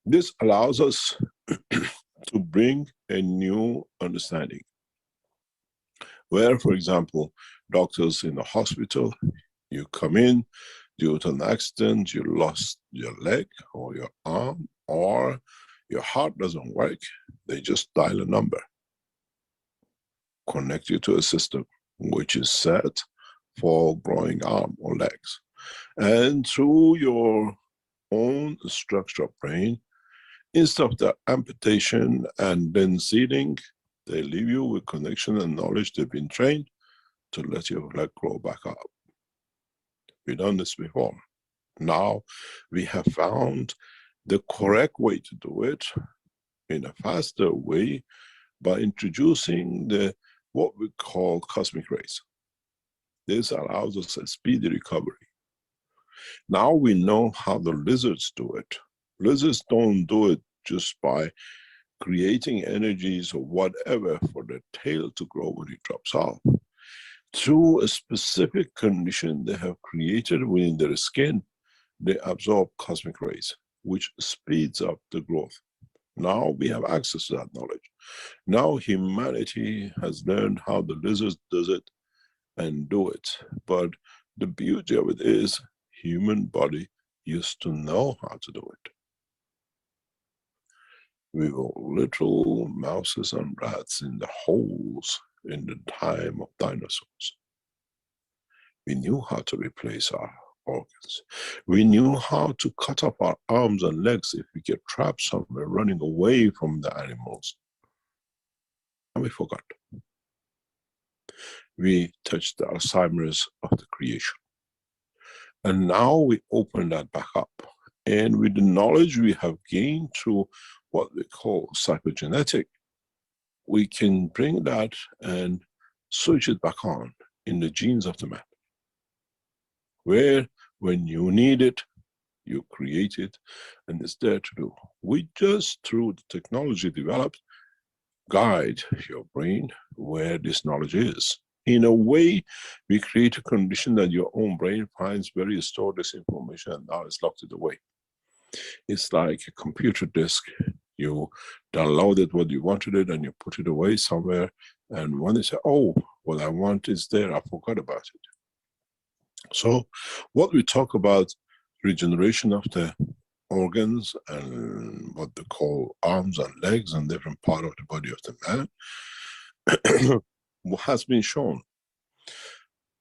This allows us to bring a new understanding. Where, for example, doctors in a hospital, you come in due to an accident, you lost your leg or your arm, or your heart doesn't work, they just dial a number, connect you to a system which is set for growing arm or legs. And through your own structure of brain, instead of the amputation and then sealing, they leave you with connection and knowledge. They've been trained to let your leg grow back up. We've done this before. Now we have found the correct way to do it in a faster way by introducing what we call cosmic rays. This allows us a speedy recovery. Now we know how the lizards do it. Lizards don't do it just by creating energies or whatever for the tail to grow when it drops off. Through a specific condition they have created within their skin, they absorb cosmic rays, which speeds up the growth. Now we have access to that knowledge. Now humanity has learned how the lizards does it and do it. But the beauty of it is human body used to know how to do it. We were little mouses and rats in the holes in the time of dinosaurs. We knew how to replace our organs. We knew how to cut off our arms and legs if we get trapped somewhere running away from the animals. And we forgot. We touched the Alzheimer's of the creation. And now we open that back up. And with the knowledge we have gained through what we call psychogenetic, we can bring that and switch it back on in the genes of the man. Where when you need it, You create it, and it's there to do. We just, through the technology developed, guide your brain where this knowledge is. In a way, we create a condition that your own brain finds where you store this information, and now it's locked it away. It's like a computer disk. You downloaded what you wanted it and you put it away somewhere, and when you say, oh, what I want is there, I forgot about it. So what we talk about, regeneration of the organs and what they call arms and legs and different part of the body of the man, has been shown.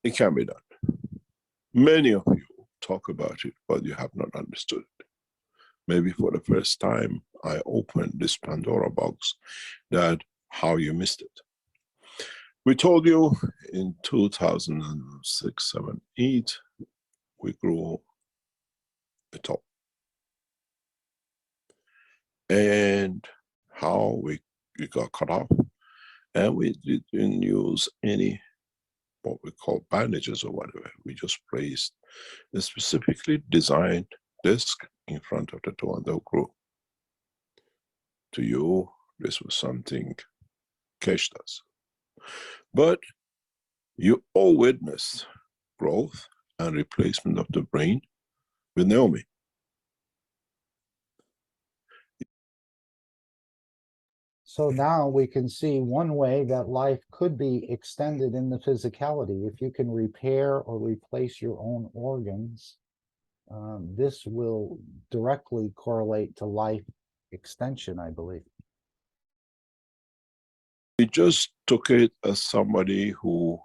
It can be done. Many of you talk about it, but you have not understood it. Maybe for the first time, I opened this Pandora box, that how you missed it. We told you in 2006, 7, 8, we grew the top. And how we got cut off, and we didn't use any what we call bandages or whatever. We just placed a specifically designed disc in front of the toe, and they'll grow. To you, this was something Keshe does. But you all witnessed growth and replacement of the brain with Naomi. So now we can see one way that life could be extended in the physicality. If you can repair or replace your own organs, this will directly correlate to life extension, I believe. We just took it as somebody who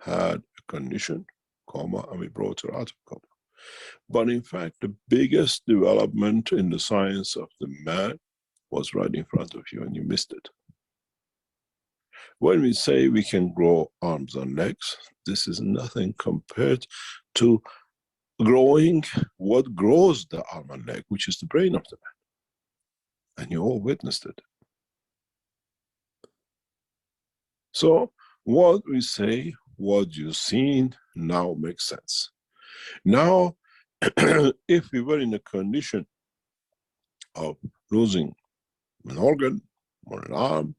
had a condition, coma, and we brought her out of coma. But in fact, the biggest development in the science of the man was right in front of you, and you missed it. When we say we can grow arms and legs, this is nothing compared to growing what grows the arm and leg, which is the brain of the man. And you all witnessed it. So what we say, what you've seen now makes sense. Now, if we were in a condition of losing an organ or an arm,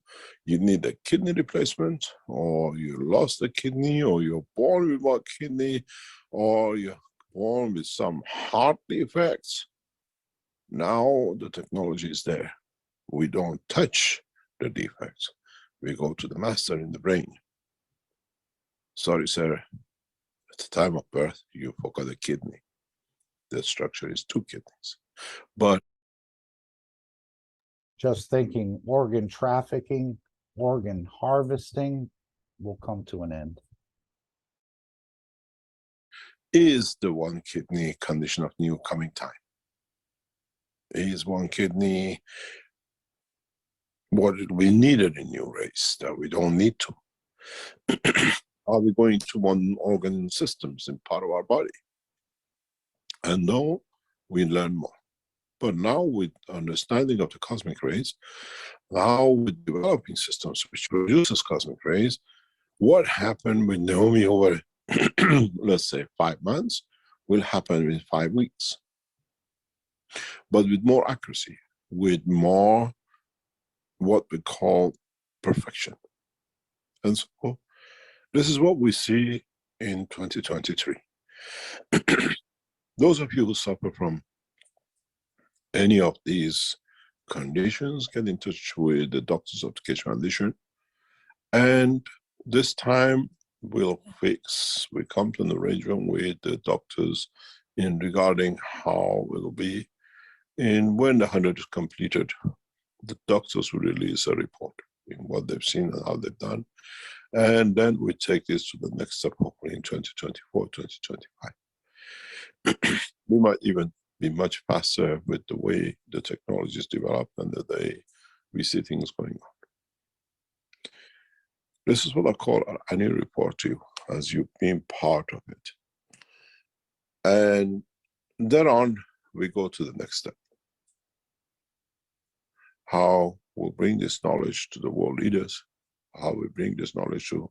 you need a kidney replacement, or you lost a kidney, or you're born with one kidney, or you're born with some heart defects. Now the technology is there. We don't touch the defects. We go to the master in the brain. Sorry, sir, at the time of birth, you forgot a kidney. The structure is 2 kidneys. But just thinking organ trafficking, organ harvesting will come to an end. Is the 1 kidney condition of new coming time? Is 1 kidney what we needed in new race that we don't need to? Are we going to 1 organ systems in part of our body? And now we learn more. But now with understanding of the cosmic rays, now with developing systems which produces cosmic rays, what happened with Naomi over, let's say 5 months, will happen in 5 weeks. But with more accuracy, with more what we call perfection. And so this is what we see in 2023. Those of you who suffer from any of these conditions, get in touch with the doctors of the Keshe Foundation, and this time we'll fix, we come to an arrangement with the doctors in regarding how it will be. And when the 100 is completed, the doctors will release a report in what they've seen and how they've done. And then we take this to the next step, hopefully in 2024, 2025. We might even be much faster with the way the technology is developed and the way we see things going on. This is what I call an annual report to you, as you've been part of it. And then on, we go to the next step. How we'll bring this knowledge to the world leaders, how we bring this knowledge to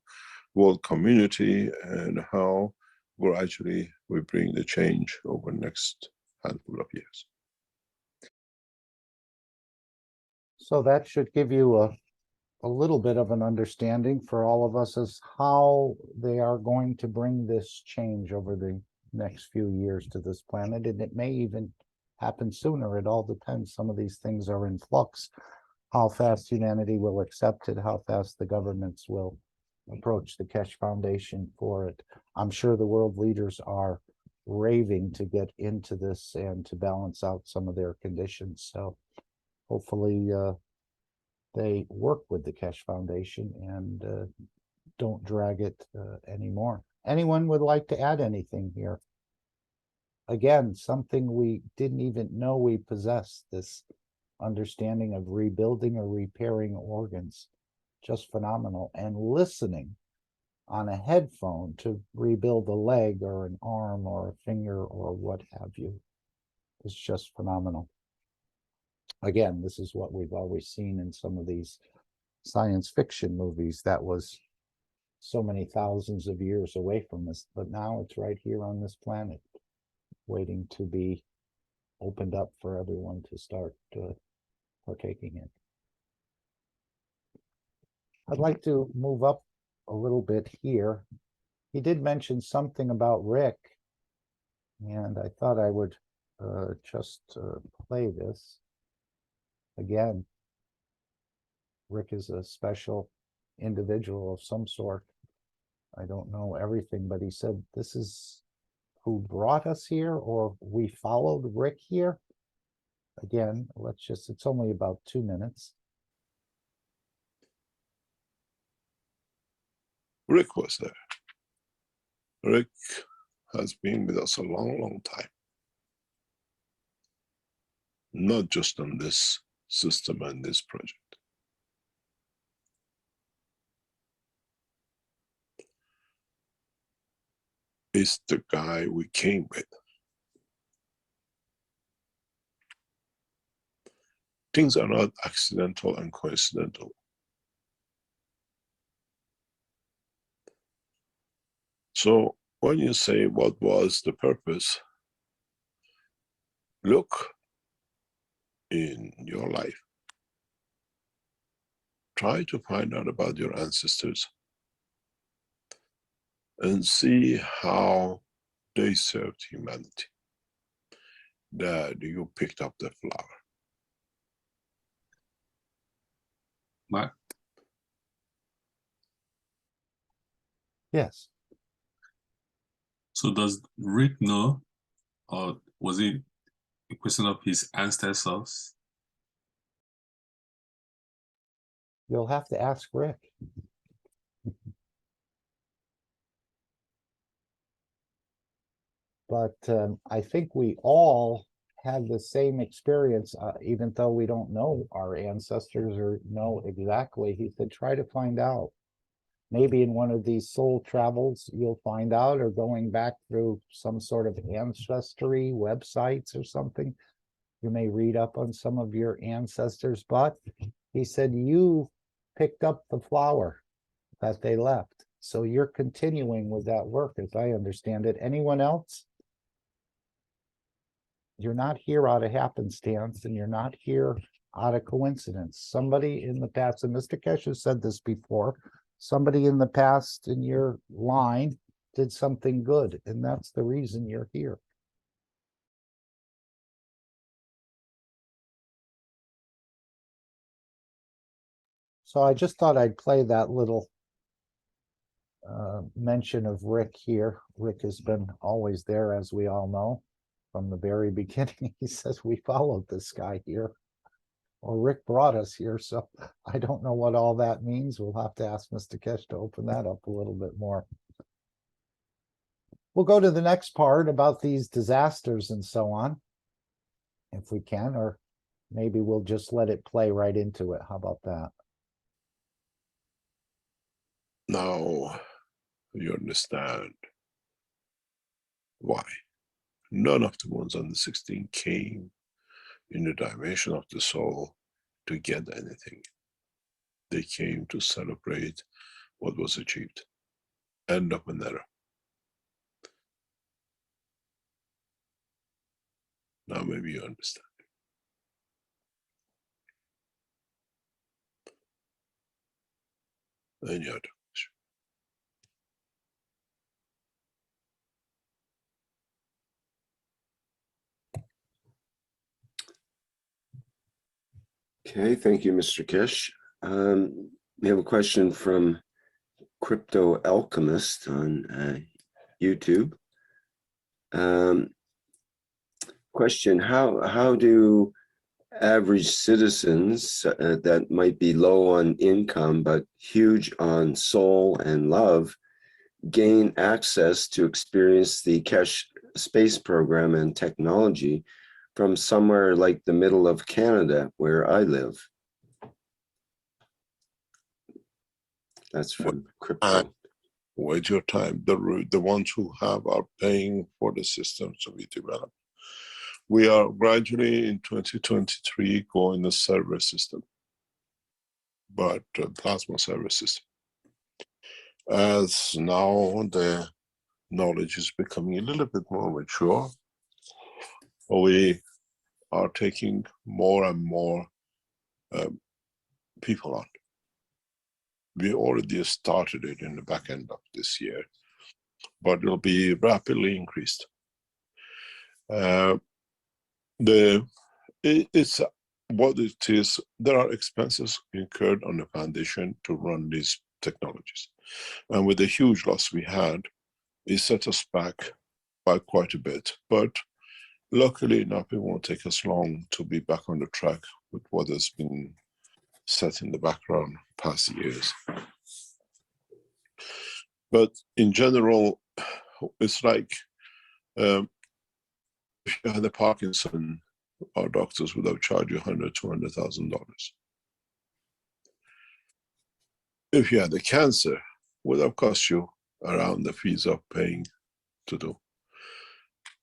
world community, and how gradually we bring the change over the next handful of years. So that should give you a little bit of an understanding for all of us as how they are going to bring this change over the next few years to this planet. And it may even happen sooner. It all depends. Some of these things are in flux. How fast humanity will accept it, how fast the governments will approach the Keshe Foundation for it. I'm sure the world leaders are raving to get into this and to balance out some of their conditions. So hopefully they work with the Keshe Foundation and don't drag it anymore. Anyone would like to add anything here? Again, something we didn't even know we possessed, this understanding of rebuilding or repairing organs. Just phenomenal. And listening on a headphone to rebuild a leg or an arm or a finger or what have you is just phenomenal. Again, this is what we've always seen in some of these science fiction movies that was so many thousands of years away from us, but now it's right here on this planet, waiting to be opened up for everyone to start partaking in. I'd like to move up a little bit here. He did mention something about Rick, and I thought I would just play this. Again, Rick is a special individual of some sort. I don't know everything, but he said this is who brought us here, or we followed Rick here. Again, it's only about 2 minutes. Rick was there. Rick has been with us a long, long time. Not just on this system and this project. It's the guy we came with. Things are not accidental and coincidental. So when you say what was the purpose, look in your life. Try to find out about your ancestors and see how they served humanity. That you picked up the flower. Mark, Yes. so does Rick know, or was it a question of his ancestors? You'll have to ask Rick. But I think we all have the same experience, even though we don't know our ancestors or know exactly. He said, try to find out. Maybe in one of these soul travels, you'll find out, or going back through some sort of ancestry websites or something. You may read up on some of your ancestors, but he said you picked up the flower that they left. So you're continuing with that work, as I understand it. Anyone else? You're not here out of happenstance, and you're not here out of coincidence. Somebody in the past, and Mr. Keshe said this before, somebody in the past in your line did something good, and that's the reason you're here. So I just thought I'd play that little mention of Rick here. Rick has been always there, as we all know, from the very beginning. He says we followed this guy here, or Rick brought us here. So I don't know what all that means. We'll have to ask Mr. Keshe to open that up a little bit more. We'll go to the next part about these disasters and so on, if we can, or maybe we'll just let it play right into it. How about that? Now you understand why none of the ones on the 16 came in the dimension of the soul to get anything. They came to celebrate what was achieved. End of an era. Now maybe you understand. Any other question? Okay, thank you, Mr. Keshe. We have a question from Crypto Alchemist on YouTube. Question: How do average citizens that might be low on income but huge on soul and love gain access to experience the Keshe space program and technology from somewhere like the middle of Canada, where I live? That's from Crypto. Wait your time. The ones who have are paying for the systems to be developed. We are gradually in 2023 going the server system, but plasma server system. As now the knowledge is becoming a little bit more mature, we are taking more and more people on. We already started it in the back end of this year, but it'll be rapidly increased. It's what it is. There are expenses incurred on the foundation to run these technologies, and with the huge loss we had, it set us back by quite a bit. But luckily enough, it won't take us long to be back on the track with what has been set in the background past years. But in general, it's like if you had a Parkinson, our doctors would have charged you $100,000 to $200,000. If you had a cancer, would have cost you around the fees of paying to do.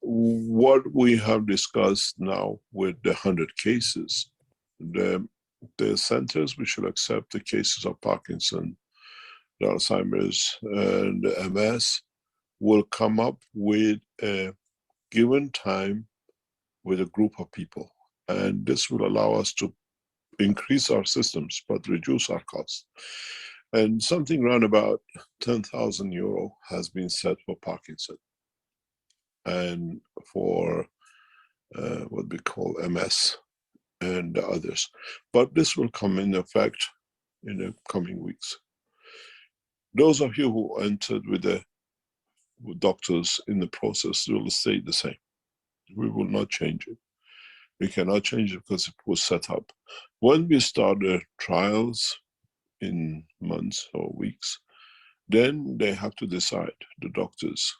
What we have discussed now with the 100 cases, the centers which will accept the cases of Parkinson, the Alzheimer's, and the MS will come up with a given time with a group of people. And this will allow us to increase our systems, but reduce our costs. And something around about 10,000 euro has been set for Parkinson and for what we call MS and the others. But this will come in effect in the coming weeks. Those of you who entered with the doctors in the process will stay the same. We will not change it. We cannot change it because it was set up. When we start the trials in months or weeks, then they have to decide, the doctors,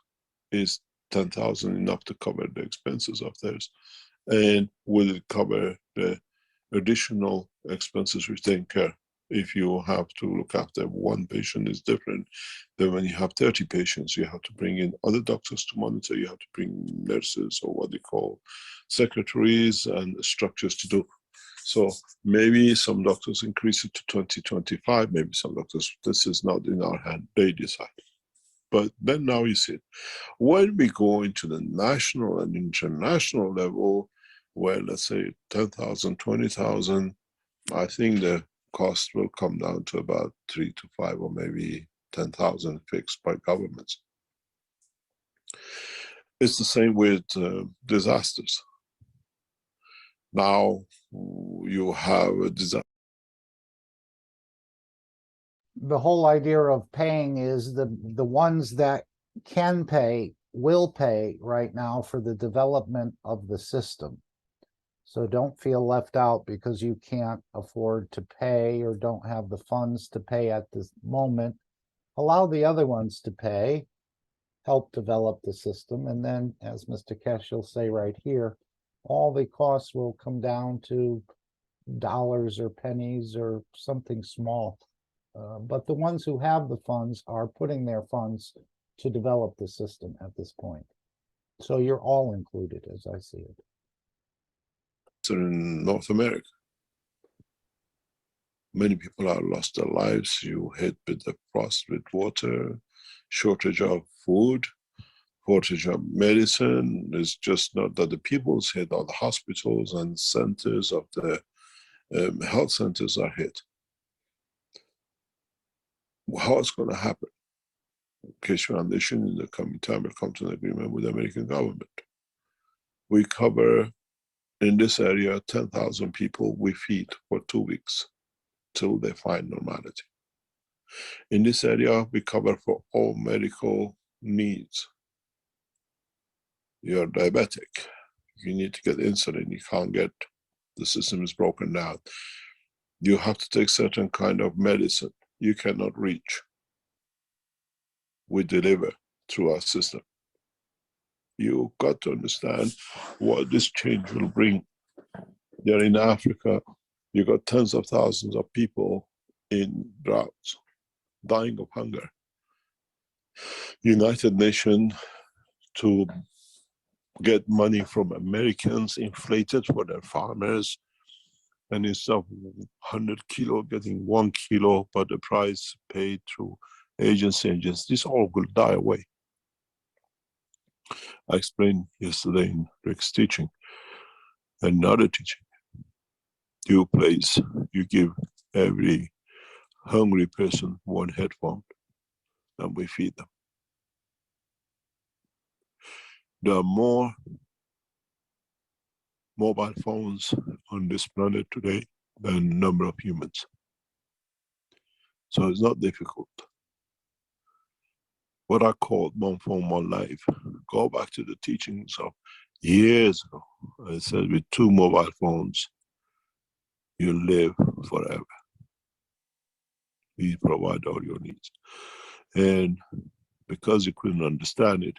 is 10,000 enough to cover the expenses of theirs? And will it cover the additional expenses which they incur? If you have to look after one patient is different than when you have 30 patients. You have to bring in other doctors to monitor, you have to bring nurses or what they call secretaries and structures to do. So maybe some doctors increase it to 2025, maybe some doctors, this is not in our hand, they decide. But then now you see it. When we go into the national and international level, where let's say 10,000, 20,000, I think the cost will come down to about 3 to 5 or maybe 10,000 fixed by governments. It's the same with disasters. Now you have a disaster. The whole idea of paying is the ones that can pay will pay right now for the development of the system. So don't feel left out because you can't afford to pay or don't have the funds to pay at this moment. Allow the other ones to pay, help develop the system, and then, as Mr. Keshe will say right here, all the costs will come down to dollars or pennies or something small. But the ones who have the funds are putting their funds to develop the system at this point. So you're all included, as I see it. In North America, many people have lost their lives. You hit with the frost, with water, shortage of food, shortage of medicine. It's just not that the people's hit, or the hospitals and centers of the health centers are hit. How it's going to happen? Keshe Foundation in the coming time will come to an agreement with the American government. We cover in this area 10,000 people we feed for 2 weeks till they find normality. In this area, we cover for all medical needs. You're diabetic, you need to get insulin, you can't get, the system is broken down. You have to take certain kind of medicine you cannot reach. We deliver through our system. You've got to understand what this change will bring. There in Africa, you got tens of thousands of people in droughts, dying of hunger. United Nations to get money from Americans inflated for their farmers, and instead of 100 kilo getting 1 kilo, but the price paid through agents, this all will die away. I explained yesterday in Rick's teaching, another teaching. You give every hungry person 1 headphone, and we feed them. There are more mobile phones on this planet today than number of humans. So it's not difficult. What I call one phone, one life. Go back to the teachings of years ago. I said with 2 mobile phones, you live forever. We provide all your needs. And because you couldn't understand it,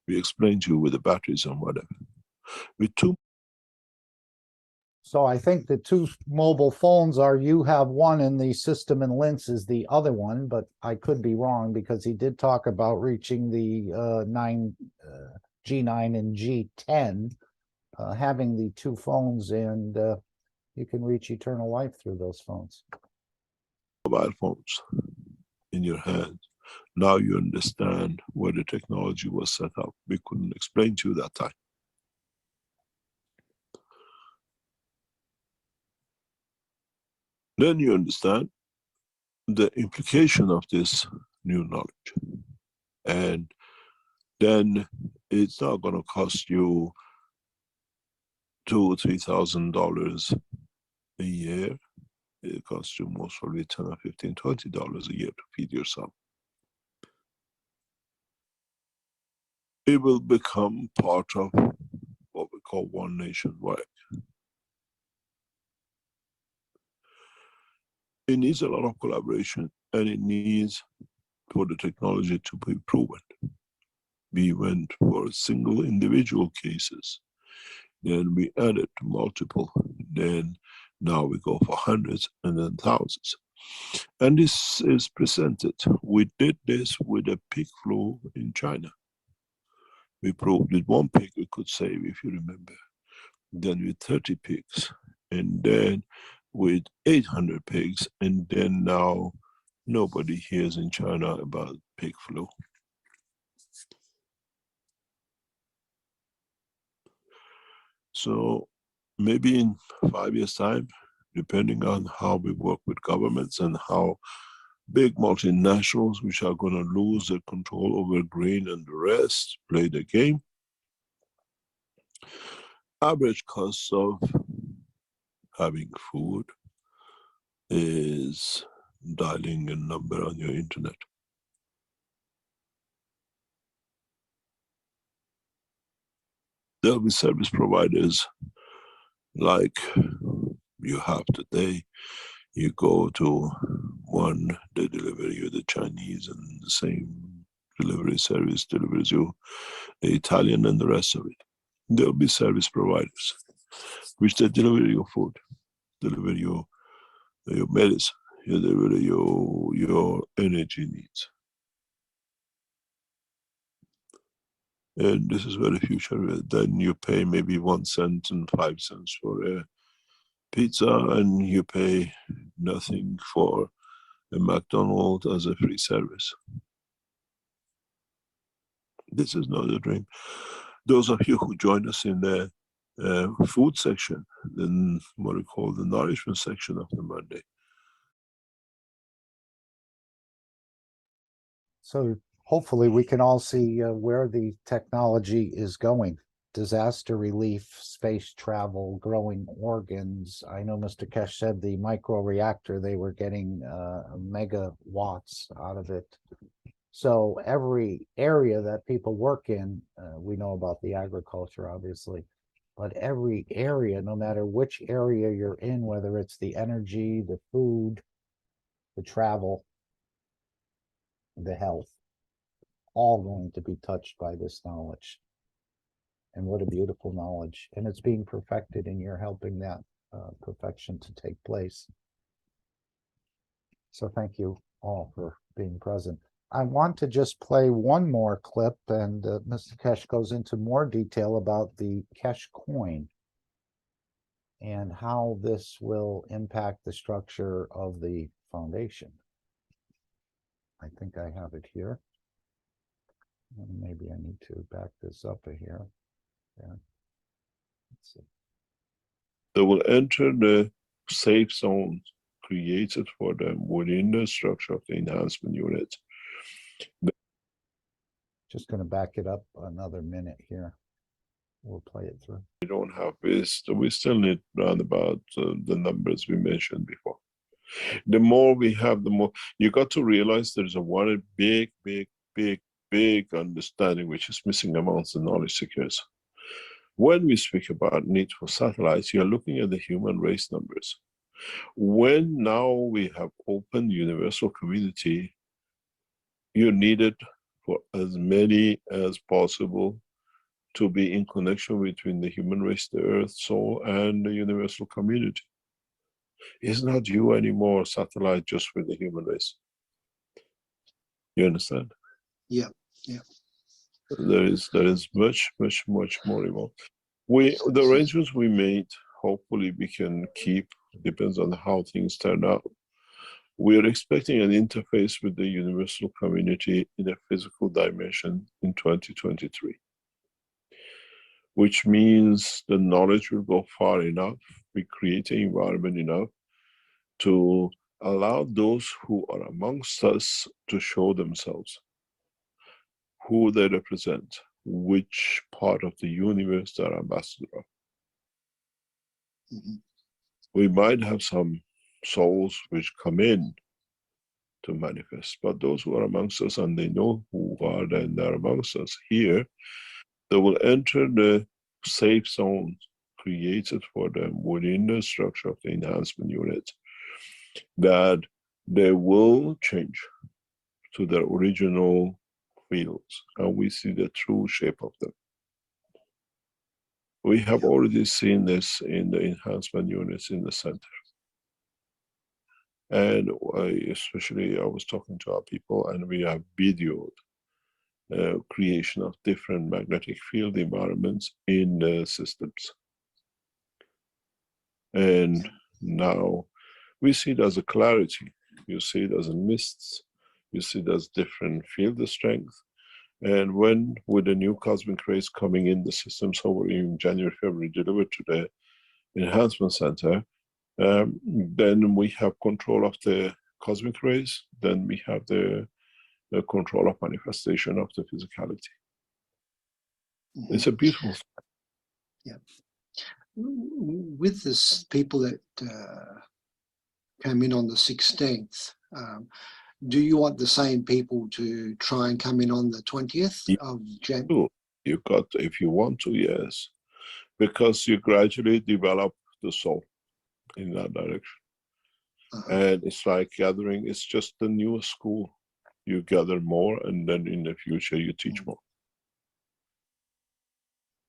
we explained to you with the batteries and whatever. With 2. So I think the 2 mobile phones are, you have one and the system in Linz is the other one, but I could be wrong because he did talk about reaching the G9 and G10, having the 2 phones, and you can reach eternal life through those phones. Mobile phones in your hands. Now you understand where the technology was set up. We couldn't explain to you that time. Then you understand the implication of this new knowledge. And then it's not going to cost you $2,000 or $3,000 a year. It costs you most probably $10 or $15, $20 a year to feed yourself. It will become part of what we call one nation work. It needs a lot of collaboration, and it needs for the technology to be proven. We went for single individual cases, then we added multiple, then now we go for hundreds and then thousands. And this is presented. We did this with a pig flu in China. We proved with 1 pig we could save, if you remember. Then with 30 pigs, and then with 800 pigs, and then now nobody hears in China about pig flu. So maybe in 5 years' time, depending on how we work with governments and how big multinationals, which are going to lose their control over grain and the rest, play the game, average cost of having food is dialing a number on your internet. There'll be service providers like you have today. You go to one, they deliver you the Chinese, and the same delivery service delivers you the Italian and the rest of it. There'll be service providers which they deliver your food, deliver your medicine, deliver your energy needs. And this is where the future is. Then you pay maybe 1 cent and 5 cents for a pizza, and you pay nothing for a McDonald's as a free service. This is not a dream. Those of you who join us in the food section, then what we call the nourishment section of the Monday. So hopefully we can all see where the technology is going. Disaster relief, space travel, growing organs. I know Mr. Keshe said the microreactor, they were getting megawatts out of it. So every area that people work in, we know about the agriculture, obviously, but every area, no matter which area you're in, whether it's the energy, the food, the travel, the health, all going to be touched by this knowledge. And what a beautiful knowledge. And it's being perfected, and you're helping that perfection to take place. So thank you all for being present. I want to just play one more clip, and Mr. Keshe goes into more detail about the Keshe coin and how this will impact the structure of the foundation. I think I have it here. And maybe I need to back this up here. Yeah. Let's see. They will enter the safe zone created for them within the structure of the enhancement unit. Just going to back it up another minute here. We'll play it through. We don't have this. We still need round about the numbers we mentioned before. The more we have, the more you got to realize there's a one big understanding which is missing amongst the knowledge seekers. When we speak about need for satellites, you're looking at the human race numbers. When now we have open universal community, you need it for as many as possible to be in connection between the human race, the earth, soul, and the universal community. It's not you anymore, satellite, just with the human race. You understand? Yeah, yeah. There is much more involved. The arrangements we made, hopefully we can keep, depends on how things turn out. We are expecting an interface with the universal community in a physical dimension in 2023. Which means the knowledge will go far enough, we create an environment enough to allow those who are amongst us to show themselves, who they represent, which part of the universe they're ambassador of. Mm-hmm. We might have some souls which come in to manifest, but those who are amongst us and they know who are then they're amongst us here, they will enter the safe zone created for them within the structure of the enhancement unit, that they will change to their original fields, and we see the true shape of them. We have already seen this in the enhancement units in the center. And especially I was talking to our people, and we have videoed creation of different magnetic field environments in the systems. And now we see it as a clarity, you see it as a mist, you see it as different field strength. And when with the new cosmic rays coming in the system, so we're in January, February, delivered to the enhancement center, then we have control of the cosmic rays, then we have the control of manifestation of the physicality. Mm-hmm. It's a beautiful thing. Yeah. With this people that came in on the 16th, do you want the same people to try and come in on the 20th of January? You got, if you want to, yes. Because you gradually develop the soul in that direction. And it's like gathering, it's just the newest school. You gather more, and then in the future you teach more.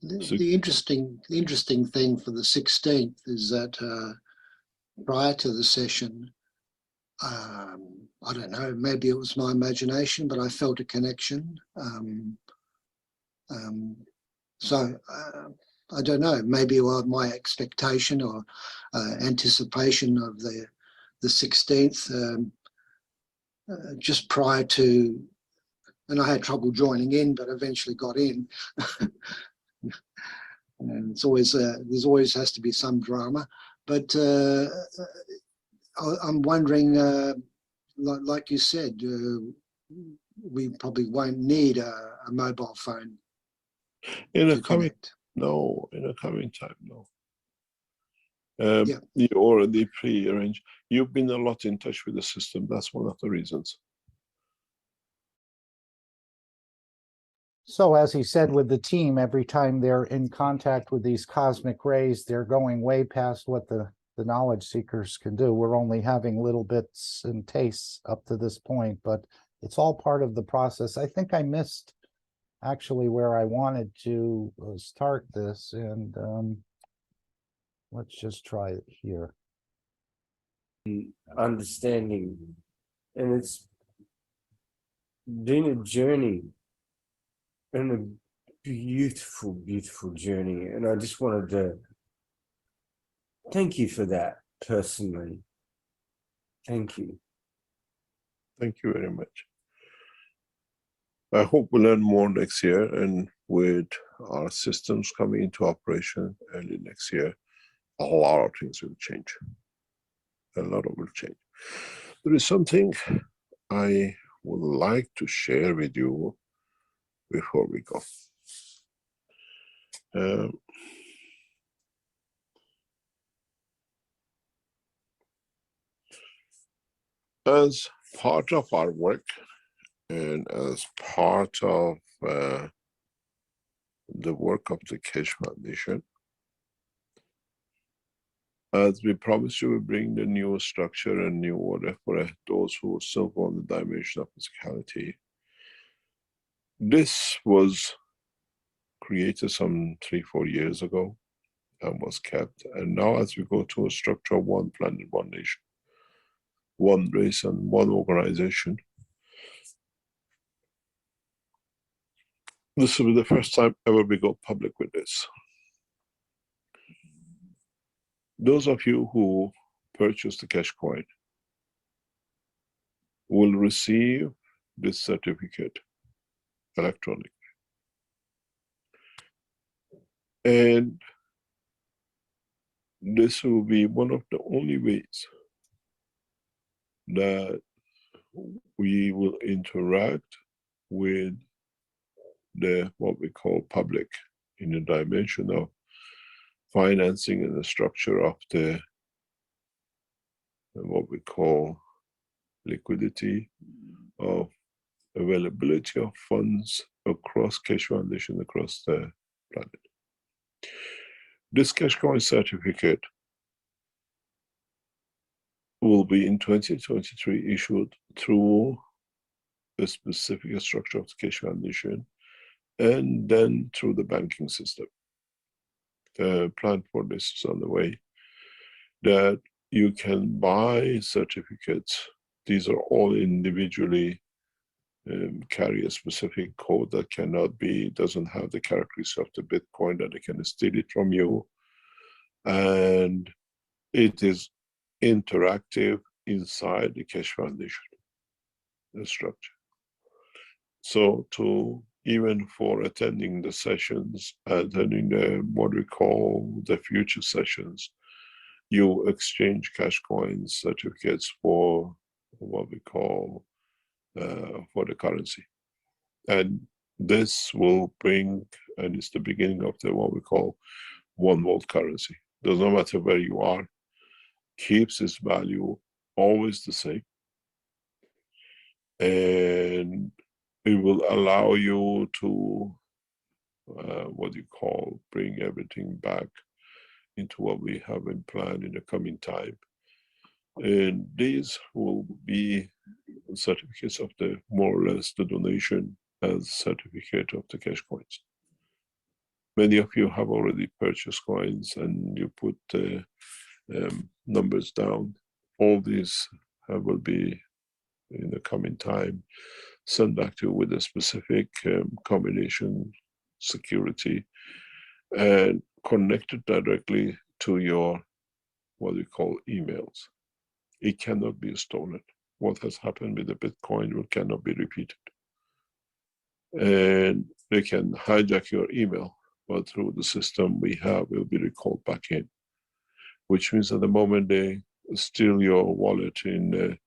The interesting thing for the 16th is that prior to the session, I don't know, maybe it was my imagination, but I felt a connection. So I don't know, maybe my expectation or anticipation of the 16th, just prior to and I had trouble joining in, but eventually got in. And it's always there's always has to be some drama, but I'm wondering, like you said, we probably won't need a mobile phone In a to coming, connect. no, in a coming time, no. Yeah. You already pre-arranged. You've been a lot in touch with the system. That's one of the reasons. So as he said with the team, every time they're in contact with these cosmic rays, they're going way past what the knowledge seekers can do. We're only having little bits and tastes up to this point, but it's all part of the process. I think I missed actually where I wanted to start this, and let's just try it here. Understanding, and it's been a journey, and a beautiful, beautiful journey. And I just wanted to thank you for that personally. Thank you. Thank you very much. I hope we'll learn more next year, and with our systems coming into operation early next year, a lot of things will change. A lot of will change. There is something I would like to share with you before we go. As part of our work and as part of the work of the Keshe Foundation, as we promised you, we bring the new structure and new order for those who still want the dimension of physicality. This was created some 3-4 years ago and was kept. And now as we go to a structure of one planet, one nation, one race and one organization, this will be the first time ever we go public with this. Those of you who purchase the Keshe coin will receive this certificate electronically. And this will be one of the only ways that we will interact with the what we call public in the dimension of financing and the structure of the what we call liquidity, of availability of funds across Keshe Foundation, across the planet. This Keshe coin certificate will be in 2023 issued through the specific structure of the Keshe Foundation and then through the banking system. The plan for this is on the way, that you can buy certificates. These are all individually carry a specific code that cannot be, doesn't have the characteristics of the Bitcoin, that they can steal it from you. And it is interactive inside the Keshe Foundation, the structure. So to even for attending the sessions, attending the what we call the future sessions, you exchange Keshe coins certificates for what we call for the currency. And this will bring, and it's the beginning of the what we call one world currency. Does not matter where you are, keeps its value always the same. And it will allow you to what you call bring everything back into what we have in plan in the coming time. And these will be certificates of the more or less the donation as certificate of the Keshe coins. Many of you have already purchased coins and you put the numbers down. All these will be in the coming time sent back to you with a specific combination security and connected directly to your what we call emails. It cannot be stolen. What has happened with the Bitcoin cannot be repeated. and they can hijack your email, but through the system we have, it will be recalled back in, which means at the moment they steal your wallet in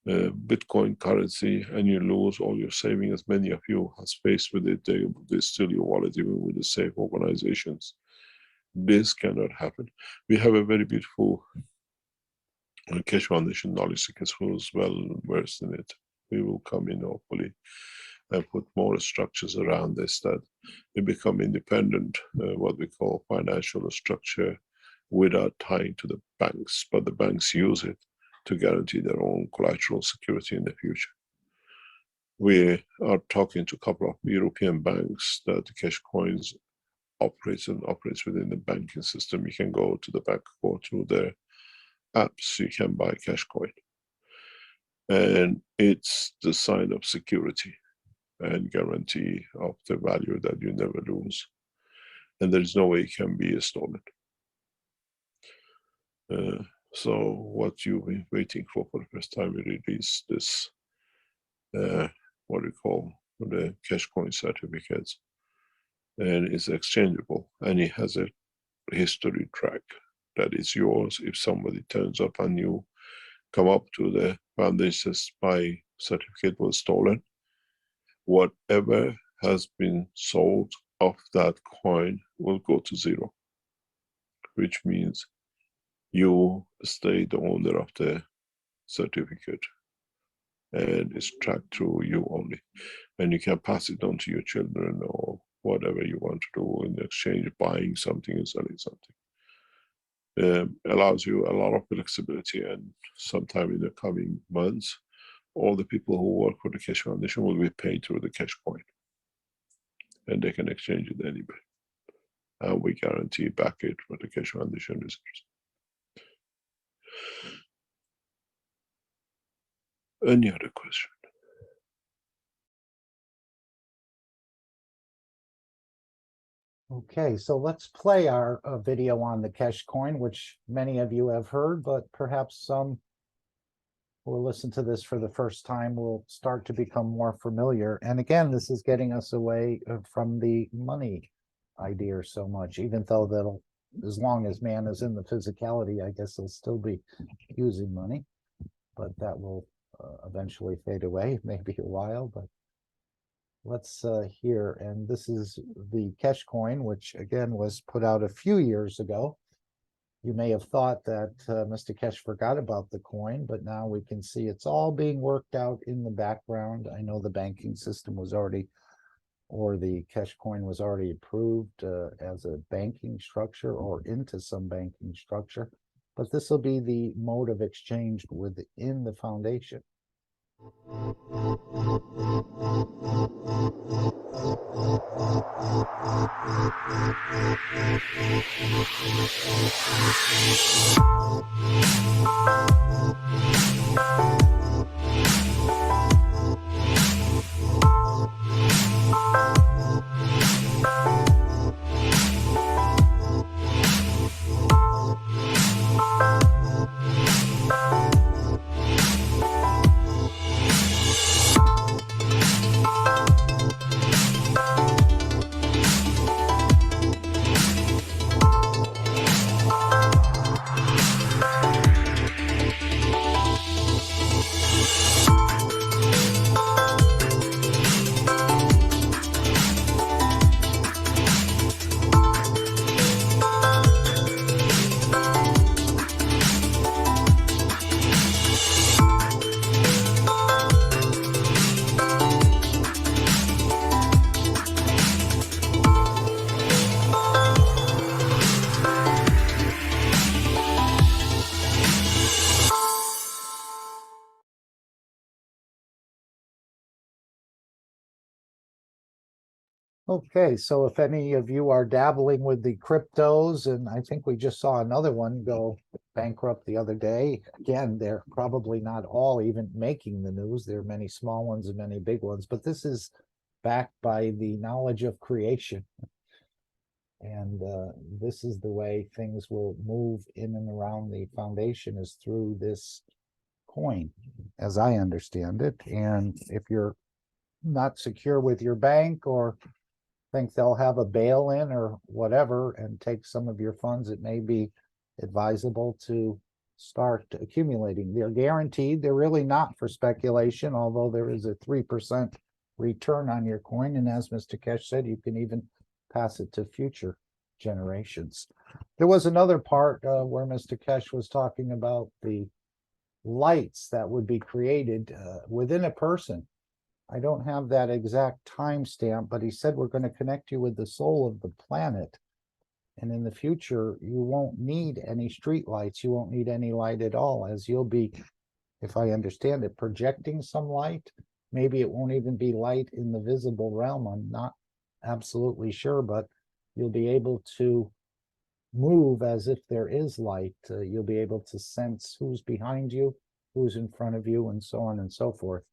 Bitcoin currency and you lose all your savings, as many of you have faced with it, they steal your wallet even with the safe organizations. This cannot happen. We have a very beautiful Keshe Foundation knowledge seekers who's well versed in it. We will come in hopefully and put more structures around this, that they become independent, what we call financial structure, without tying to the banks, but the banks use it to guarantee their own collateral security in the future. We are talking to a couple of European banks that the Keshe Coins operates within the banking system. You can go to the bank, go through their apps, you can buy Keshe Coin. And it's the sign of security and guarantee of the value that you never lose. And there is no way it can be stolen. So what you've been waiting for the first time we release this, what we call the Keshe Coin certificates, and it's exchangeable, and it has a history track that is yours. If somebody turns up and you come up to the foundation, says my certificate was stolen, whatever has been sold of that coin will go to zero, which means you stay the owner of the certificate and it's tracked through you only, and you can pass it on to your children or whatever you want to do in exchange, buying something and selling something. Allows you a lot of flexibility, and sometime in the coming months all the people who work for the Keshe Foundation will be paid through the Keshe Coin, and they can exchange it anywhere, and we guarantee back it for the Keshe Foundation reserves. Any other question? Okay, so let's play our video on the Keshe Coin, which many of you have heard, but perhaps some who will listen to this for the first time will start to become more familiar. And again, this is getting us away from the money idea so much, even though that'll, as long as man is in the physicality, I guess they'll still be using money, but that will eventually fade away, maybe a while, but let's hear. And this is the Keshe Coin, which again was put out a few years ago. You may have thought that Mr. Keshe forgot about the coin, but now we can see it's all being worked out in the background. I know the banking system was already, or the Keshe Coin was already approved as a banking structure or into some banking structure, but this will be the mode of exchange within the foundation. Okay, so if any of you are dabbling with the cryptos, and I think we just saw another one go bankrupt the other day. Again, they're probably not all even making the news. There are many small ones and many big ones, but this is backed by the knowledge of creation. And this is the way things will move in and around the foundation, is through this coin, as I understand it. And if you're not secure with your bank, or think they'll have a bail-in or whatever and take some of your funds, it may be advisable to start accumulating. They're guaranteed. They're really not for speculation, although there is a 3% return on your coin. And as Mr. Keshe said, you can even pass it to future generations. There was another part where Mr. Keshe was talking about the lights that would be created within a person. I don't have that exact timestamp, but he said we're going to connect you with the soul of the planet. And in the future, you won't need any street lights. You won't need any light at all, as you'll be, if I understand it, projecting some light. Maybe it won't even be light in the visible realm. I'm not absolutely sure, but you'll be able to move as if there is light. You'll be able to sense who's behind you, who's in front of you, and so on and so forth.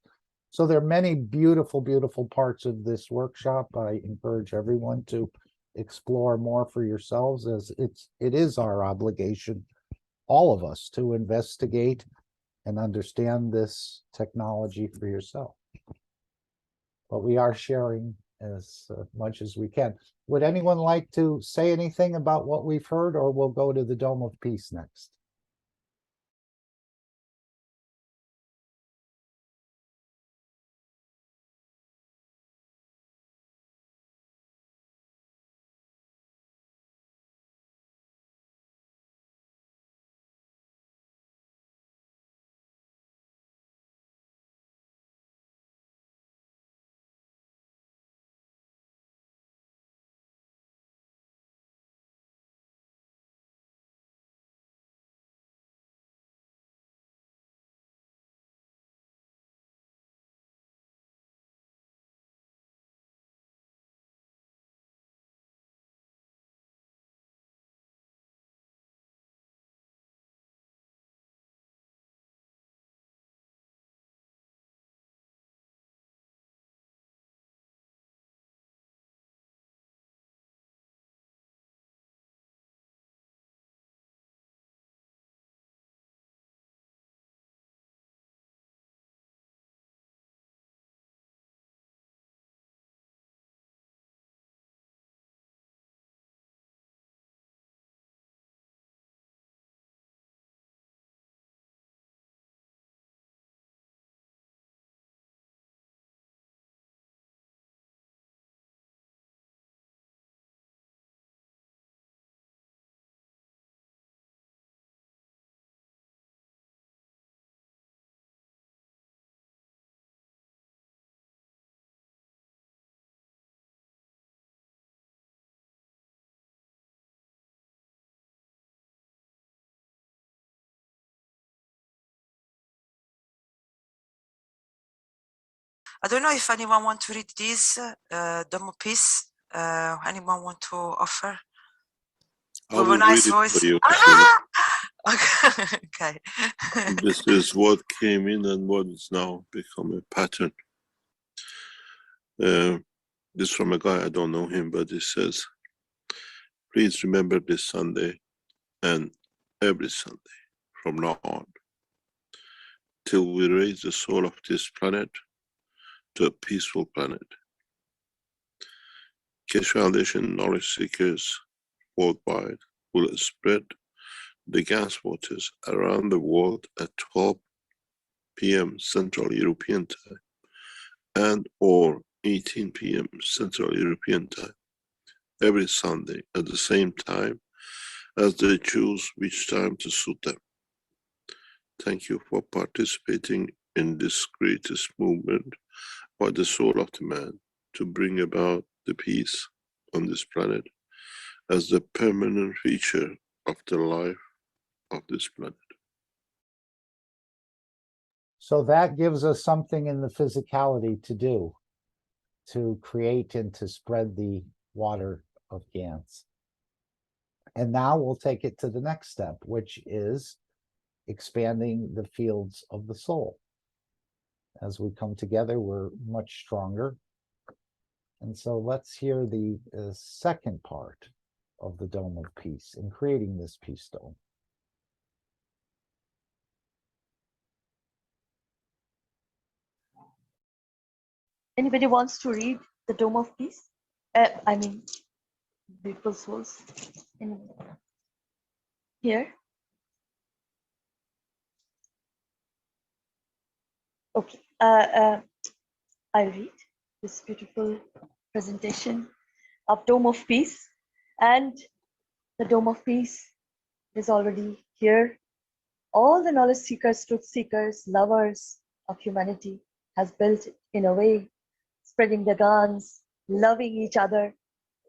So there are many beautiful, beautiful parts of this workshop. I encourage everyone to explore more for yourselves, as it is our obligation, all of us, to investigate and understand this technology for yourself. But we are sharing as much as we can. Would anyone like to say anything about what we've heard, or we'll go to the Dome of Peace next? I don't know if anyone want to read this, Dome of Peace. Anyone want to offer? I With a will nice read it voice. for you. Okay. This is what came in and what is now become a pattern. This from a guy, I don't know him, but he says, please remember this Sunday and every Sunday from now on, till we raise the soul of this planet to a peaceful planet. Keshe Foundation knowledge seekers worldwide will spread the gas waters around the world at 12 p.m. Central European Time and or 18 p.m. Central European Time every Sunday at the same time as they choose which time to suit them. Thank you for participating in this greatest movement by the soul of the man to bring about the peace on this planet as the permanent feature of the life of this planet. So that gives us something in the physicality to do, to create and to spread the water of Gans. And now we'll take it to the next step, which is expanding the fields of the soul. As we come together, we're much stronger. And so let's hear the second part of the Dome of Peace in creating this peace dome. Anybody wants to read the Dome of Peace? I mean, beautiful souls in here. Okay, I'll read this beautiful presentation of Dome of Peace. And the Dome of Peace is already here. All the knowledge seekers, truth seekers, lovers of humanity has built it in a way, spreading the guns, loving each other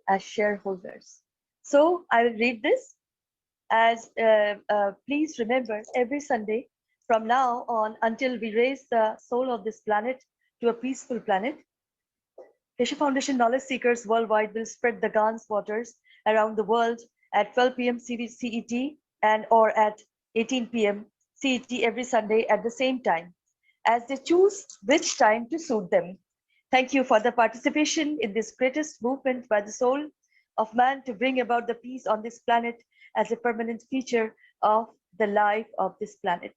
as shareholders. So I will read this as please remember, every Sunday from now on until we raise the soul of this planet to a peaceful planet, Keshe Foundation knowledge seekers worldwide will spread the Gans waters around the world at 12 p.m. CET and or at 18 p.m. CET every Sunday at the same time, as they choose which time to suit them. Thank you for the participation in this greatest movement by the soul of man to bring about the peace on this planet as a permanent feature of the life of this planet.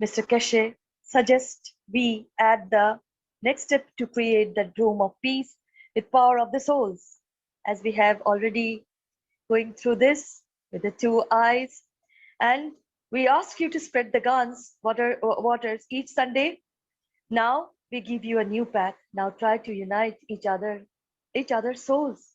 Mr. Keshe suggests we add the next step to create the Dome of Peace with power of the souls, as we have already going through this with the 2 eyes. And we ask you to spread the Gans waters each Sunday. Now we give you a new path. Now try to unite each other's souls.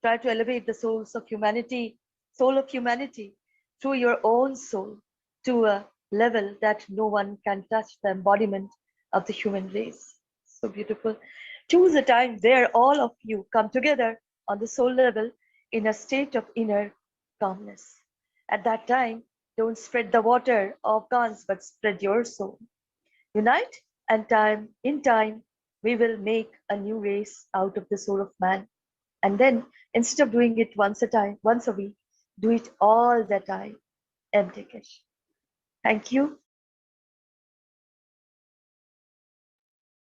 Try to elevate the souls of humanity, soul of humanity, through your own soul to a level that no one can touch, the embodiment of the human race. So beautiful. Choose a time where all of you come together on the soul level in a state of inner calmness. At that time, don't spread the water of Gans, but spread your soul. Unite, and in time, we will make a new race out of the soul of man. And then, instead of doing it once a week, do it all the time. M.T. Keshe. Thank you.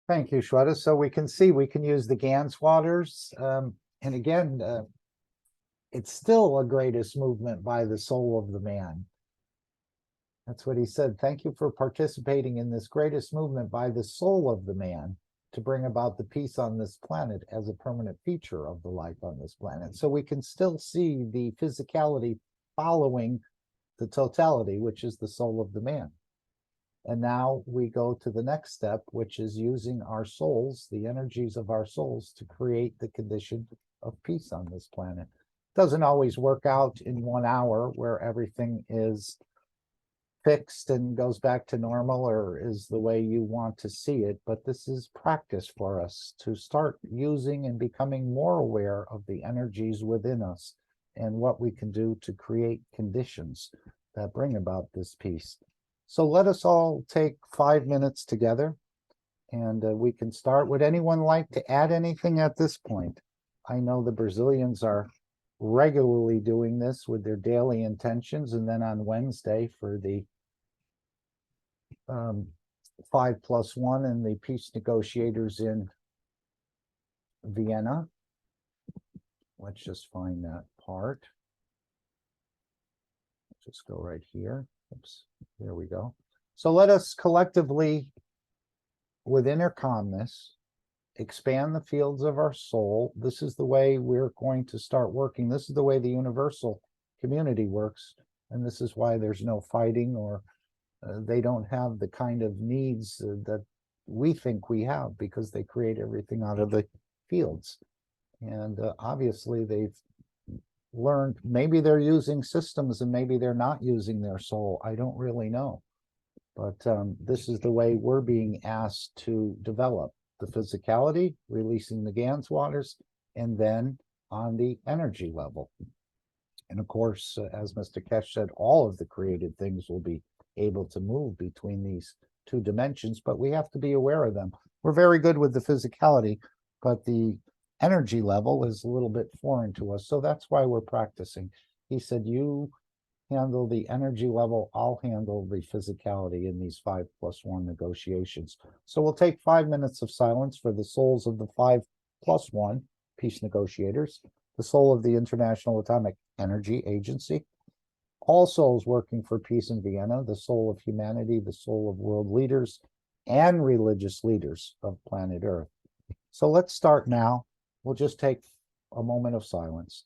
Thank you, Shweta. So we can see we can use the Gans waters. And again, it's still a greatest movement by the soul of the man. That's what he said. Thank you for participating in this greatest movement by the soul of the man to bring about the peace on this planet as a permanent feature of the life on this planet. So we can still see the physicality following the totality, which is the soul of the man. And now we go to the next step, which is using our souls, the energies of our souls, to create the condition of peace on this planet. Doesn't always work out in 1 hour where everything is fixed and goes back to normal or is the way you want to see it, but this is practice for us to start using and becoming more aware of the energies within us and what we can do to create conditions that bring about this peace. So let us all take 5 minutes together and we can start. Would anyone like to add anything at this point? I know the Brazilians are regularly doing this with their daily intentions, and then on Wednesday for the 5+1 and the peace negotiators in Vienna. Let's just find that part. Just go right here. Oops, there we go. So let us collectively, with inner calmness, expand the fields of our soul. This is the way we're going to start working. This is the way the universal community works. And this is why there's no fighting, or they don't have the kind of needs that we think we have, because they create everything out of the fields. And obviously they've learned, maybe they're using systems and maybe they're not using their soul. I don't really know. But this is the way we're being asked to develop the physicality, releasing the Gans waters, and then on the energy level. And of course, as Mr. Keshe said, all of the created things will be able to move between these 2 dimensions, but we have to be aware of them. We're very good with the physicality, but the energy level is a little bit foreign to us. So that's why we're practicing. He said, you handle the energy level, I'll handle the physicality in these 5+1 negotiations. So we'll take 5 minutes of silence for the souls of the 5+1 peace negotiators, the soul of the International Atomic Energy Agency, all souls working for peace in Vienna, the soul of humanity, the soul of world leaders and religious leaders of planet Earth. So let's start now. We'll just take a moment of silence.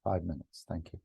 5 minutes. Thank you.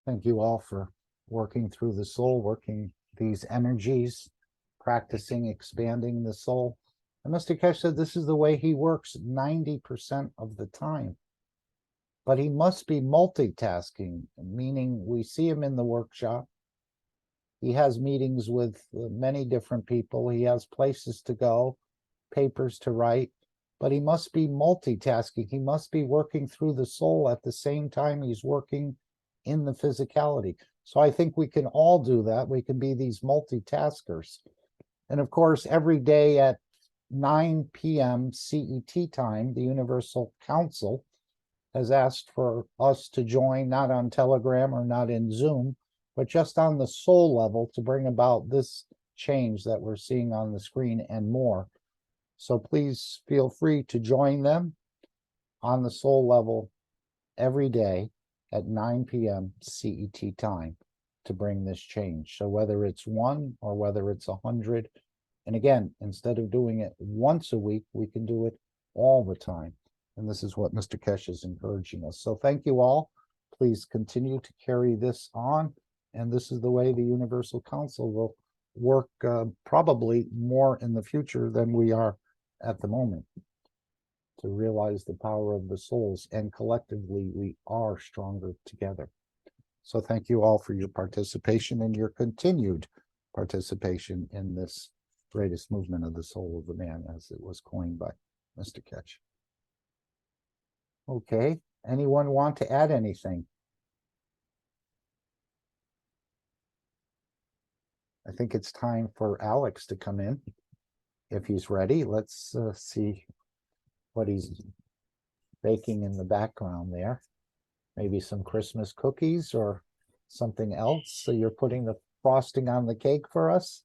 Thank you all for working through the soul, working these energies, practicing expanding the soul. And Mr. Keshe said this is the way he works 90% of the time. But he must be multitasking, meaning we see him in the workshop. He has meetings with many different people. He has places to go, papers to write, but he must be multitasking. He must be working through the soul at the same time he's working in the physicality. So I think we can all do that. We can be these multitaskers. And of course, every day at 9 p.m. CET time, the Universal Council has asked for us to join, not on Telegram or not in Zoom, but just on the soul level to bring about this change that we're seeing on the screen and more. So please feel free to join them on the soul level every day at 9 p.m. CET time to bring this change. So whether it's 1 or whether it's 100, and again, instead of doing it once a week, we can do it all the time. And this is what Mr. Keshe is encouraging us. So thank you all. Please continue to carry this on. And this is the way the Universal Council will work probably more in the future than we are at the moment, to realize the power of the souls. And collectively, we are stronger together. So thank you all for your participation and your continued participation in this greatest movement of the soul of the man, as it was coined by Mr. Keshe. Okay, anyone want to add anything? I think it's time for Alex to come in. If he's ready, let's see what he's baking in the background there. Maybe some Christmas cookies or something else. So you're putting the frosting on the cake for us,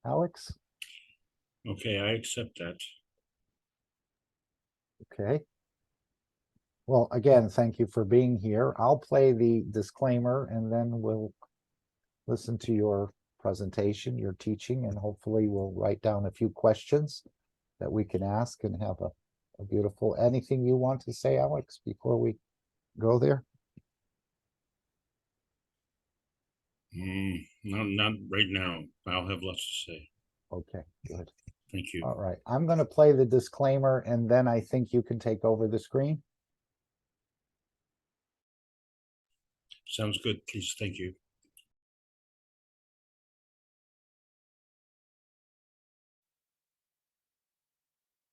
Alex? Okay, I accept that. Okay. Well, again, thank you for being here. I'll play the disclaimer and then we'll listen to your presentation, your teaching, and hopefully we'll write down a few questions that we can ask and have a beautiful, anything you want to say, Alex, before we go there? Not right now. I'll have lots to say. Okay, good. Thank you. All right, I'm going to play the disclaimer and then I think you can take over the screen. Sounds good, please. Thank you.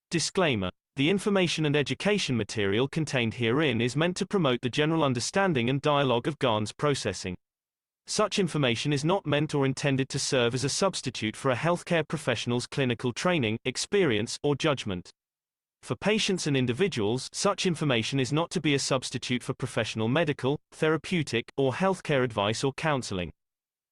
Disclaimer. The information and education material contained herein is meant to promote the general understanding and dialogue of GAN's processing. Such information is not meant or intended to serve as a substitute for a healthcare professional's clinical training, experience, or judgment. For patients and individuals, such information is not to be a substitute for professional medical, therapeutic, or healthcare advice or counseling.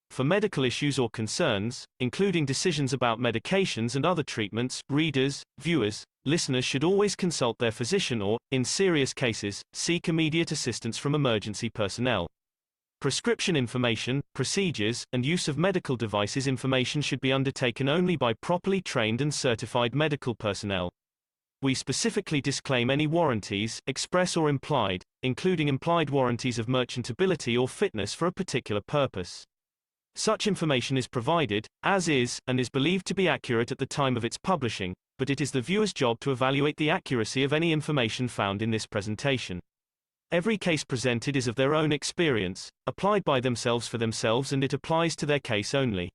For medical issues or concerns, including decisions about medications and other treatments, readers, viewers, listeners should always consult their physician or, in serious cases, seek immediate assistance from emergency personnel. Prescription information, procedures, and use of medical devices information should be undertaken only by properly trained and certified medical personnel. We specifically disclaim any warranties, express or implied, including implied warranties of merchantability or fitness for a particular purpose. Such information is provided, as is, and is believed to be accurate at the time of its publishing, but it is the viewer's job to evaluate the accuracy of any information found in this presentation. Every case presented is of their own experience, applied by themselves for themselves, and it applies to their case only.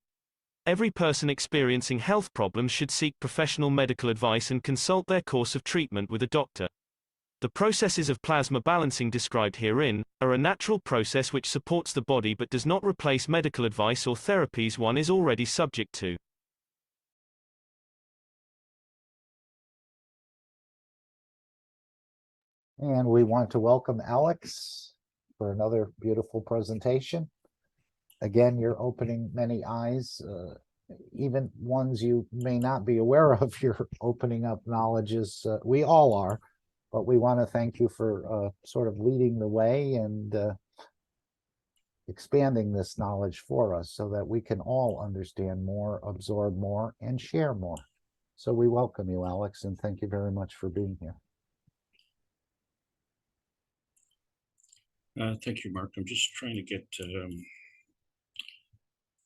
Every person experiencing health problems should seek professional medical advice and consult their course of treatment with a doctor. The processes of plasma balancing described herein are a natural process which supports the body but does not replace medical advice or therapies one is already subject to. And we want to welcome Alex for another beautiful presentation. Again, you're opening many eyes, even ones you may not be aware of. You're opening up knowledges. We all are, but we want to thank you for sort of leading the way and expanding this knowledge for us so that we can all understand more, absorb more, and share more. So we welcome you, Alex, and thank you very much for being here. Thank you, Mark. I'm just trying to get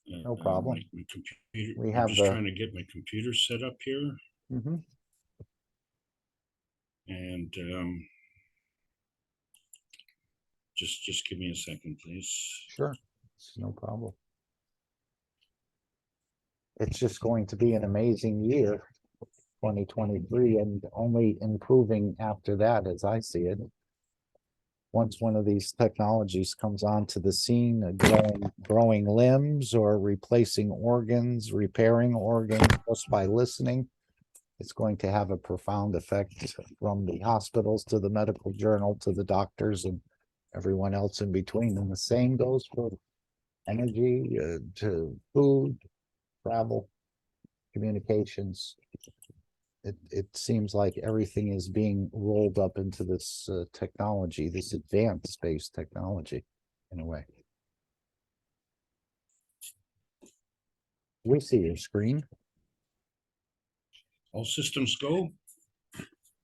No problem. my computer. We I'm have just the- trying to get my computer set up here, Mhm. and just give me a second, please. Sure, it's no problem. It's just going to be an amazing year, 2023, and only improving after that, as I see it. Once one of these technologies comes onto the scene, growing limbs or replacing organs, repairing organs just by listening, it's going to have a profound effect from the hospitals to the medical journal to the doctors and everyone else in between. And the same goes for energy, to food, travel, communications. It seems like everything is being rolled up into this technology, this advanced space technology, in a way. We see your screen. All systems go.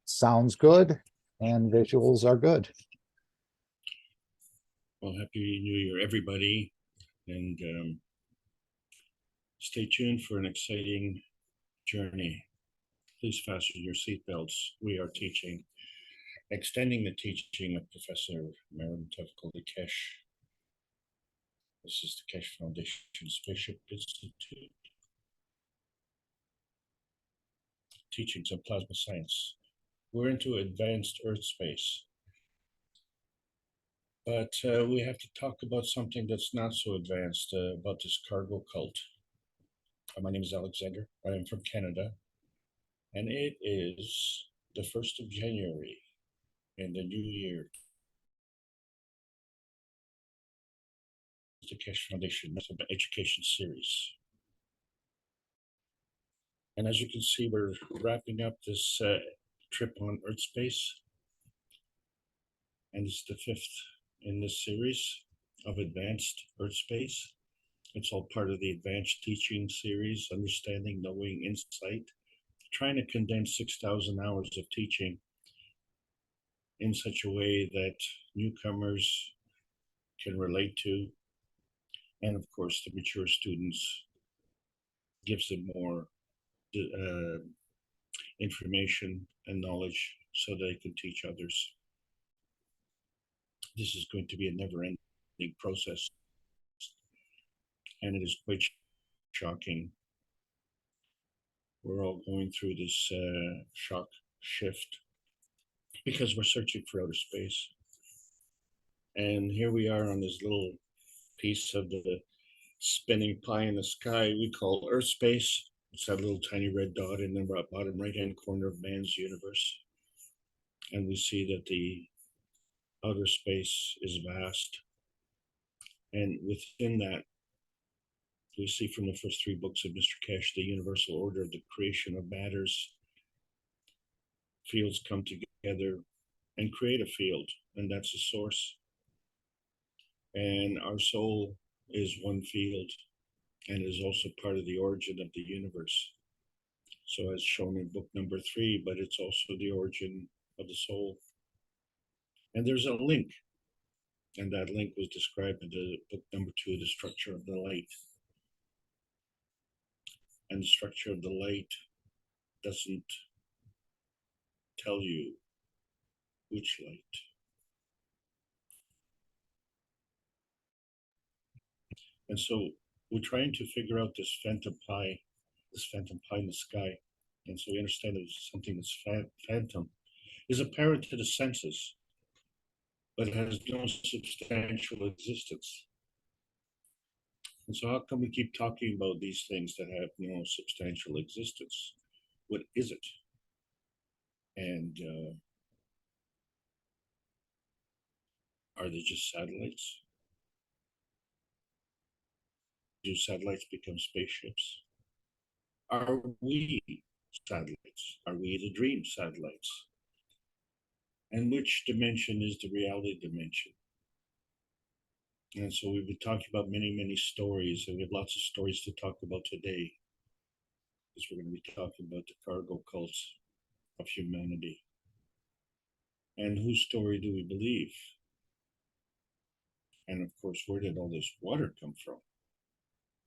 Sounds good, and visuals are good. Well, happy New Year, everybody, and stay tuned for an exciting journey. Please fasten your seatbelts. We are extending the teaching of Professor American Keshe. This is the Keshe Foundation Spaceship Institute. Teachings of plasma science. We're into advanced Earth space. But we have to talk about something that's not so advanced, about this cargo cult. My name is Alexander. I am from Canada. And it is the 1st of January in the new year. The Keshe Foundation Education Series. And as you can see, we're wrapping up this trip on Earth space. And it's the 5th in this series of advanced Earth space. It's all part of the advanced teaching series, understanding, knowing, insight, trying to condense 6,000 hours of teaching in such a way that newcomers can relate to, and of course the mature students gives them more information and knowledge so they can teach others. This is going to be a never-ending process, and it is quite shocking. We're all going through this shock shift because we're searching for outer space. And here we are on this little piece of the spinning pie in the sky we call Earth space. It's that little tiny red dot in the bottom right-hand corner of man's universe. And we see that the outer space is vast. And within that, we see from the first 3 books of Mr. Keshe, the universal order of the creation of matters. Fields come together and create a field, and that's a source. And our soul is one field and is also part of the origin of the universe. So as shown in book number 3, but it's also the origin of the soul. And there's a link, and that link was described in the book number 2, the structure of the light. And the structure of the light doesn't tell you which light. And so we're trying to figure out this phantom pie in the sky. And so we understand it's something that's phantom, is apparent to the senses, but has no substantial existence. And so how come we keep talking about these things that have no substantial existence? What is it? And are they just satellites? Do satellites become spaceships? Are we satellites? Are we the dream satellites? And which dimension is the reality dimension? And so we've been talking about many, many stories, and we have lots of stories to talk about today, because we're going to be talking about the cargo cults of humanity. And whose story do we believe? And of course, where did all this water come from?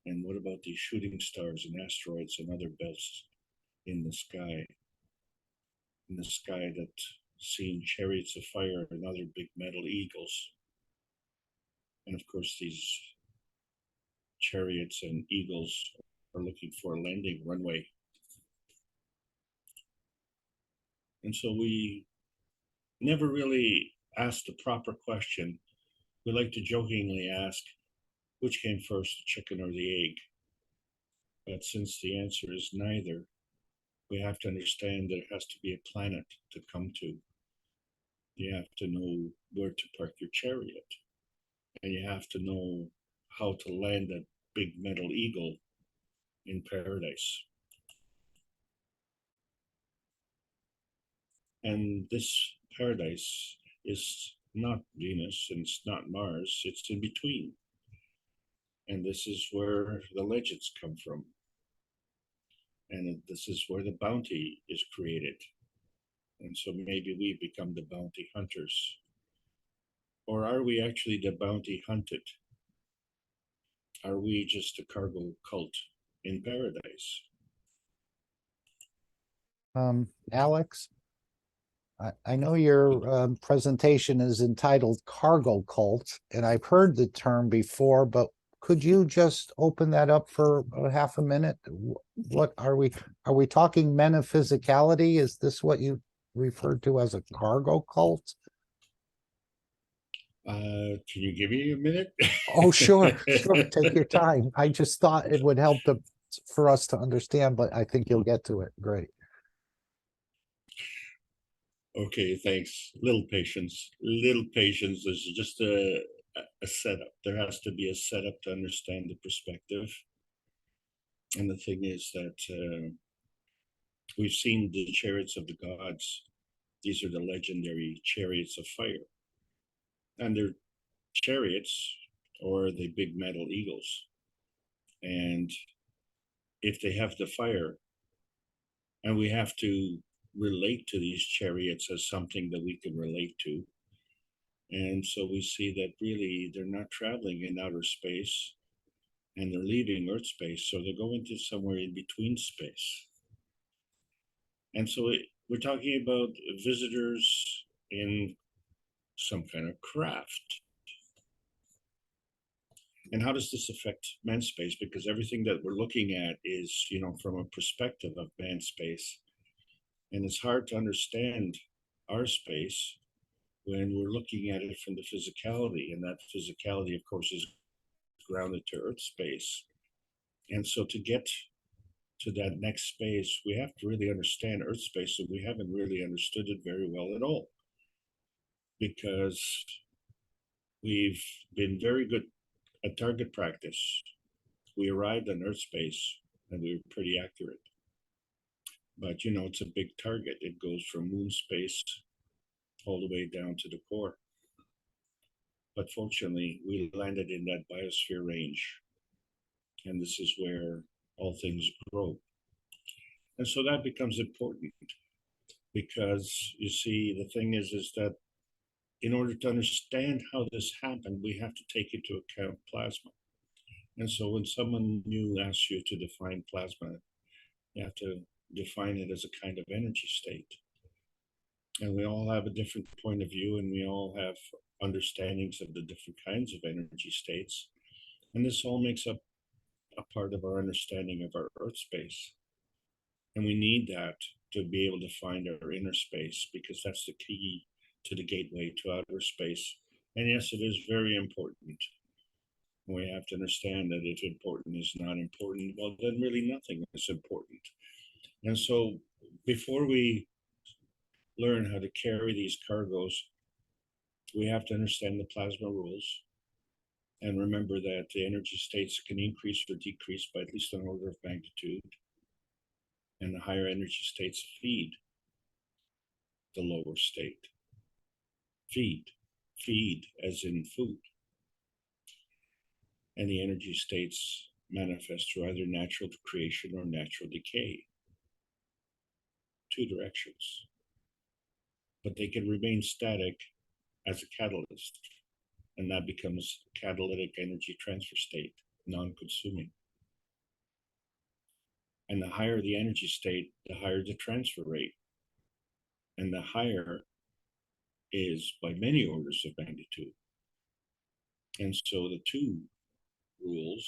And what about these shooting stars and asteroids and other belts in the sky? In the sky that seen chariots of fire and other big metal eagles. And of course, these chariots and eagles are looking for a landing runway. And so we never really asked the proper question. We like to jokingly ask, which came first, the chicken or the egg? But since the answer is neither, we have to understand there has to be a planet to come to. You have to know where to park your chariot, and you have to know how to land that big metal eagle in paradise. And this paradise is not Venus and it's not Mars, it's in between. And this is where the legends come from. And this is where the bounty is created. And so maybe we become the bounty hunters. Or are we actually the bounty hunted? Are we just a cargo cult in paradise? Alex, I know your presentation is entitled Cargo Cult, and I've heard the term before, but could you just open that up for half a minute? What are we talking metaphysicality? Is this what you referred to as a cargo cult? Can you give me a minute? Oh, sure. Take your time. I just thought it would help for us to understand, but I think you'll get to it. Great. Okay, thanks. Little patience. Little patience. There's just a setup. There has to be a setup to understand the perspective. And the thing is that we've seen the chariots of the gods. These are the legendary chariots of fire. And they're chariots, or the big metal eagles. And if they have the fire, and we have to relate to these chariots as something that we can relate to. And so we see that really they're not traveling in outer space and they're leaving Earth space. So they're going to somewhere in between space. And so we're talking about visitors in some kind of craft. And how does this affect man's space? Because everything that we're looking at is, from a perspective of man's space. And it's hard to understand our space when we're looking at it from the physicality. And that physicality, of course, is grounded to Earth space. And so to get to that next space, we have to really understand Earth space. So we haven't really understood it very well at all, because we've been very good at target practice. We arrived on Earth space and we were pretty accurate. But it's a big target. It goes from moon space all the way down to the core. But fortunately, we landed in that biosphere range. And this is where all things grow. And so that becomes important, because you see, the thing is that in order to understand how this happened, we have to take into account plasma. And so when someone new asks you to define plasma, you have to define it as a kind of energy state. And we all have a different point of view, and we all have understandings of the different kinds of energy states. And this all makes up a part of our understanding of our Earth space. And we need that to be able to find our inner space, because that's the key to the gateway to outer space. And yes, it is very important. We have to understand that if important is not important, well, then really nothing is important. And so before we learn how to carry these cargoes, we have to understand the plasma rules and remember that the energy states can increase or decrease by at least an order of magnitude. And the higher energy states feed the lower state. Feed as in food. And the energy states manifest through either natural creation or natural decay. Two directions. But they can remain static as a catalyst. and that becomes catalytic energy transfer state, non-consuming. And the higher the energy state, the higher the transfer rate. And the higher is by many orders of magnitude. And so the two rules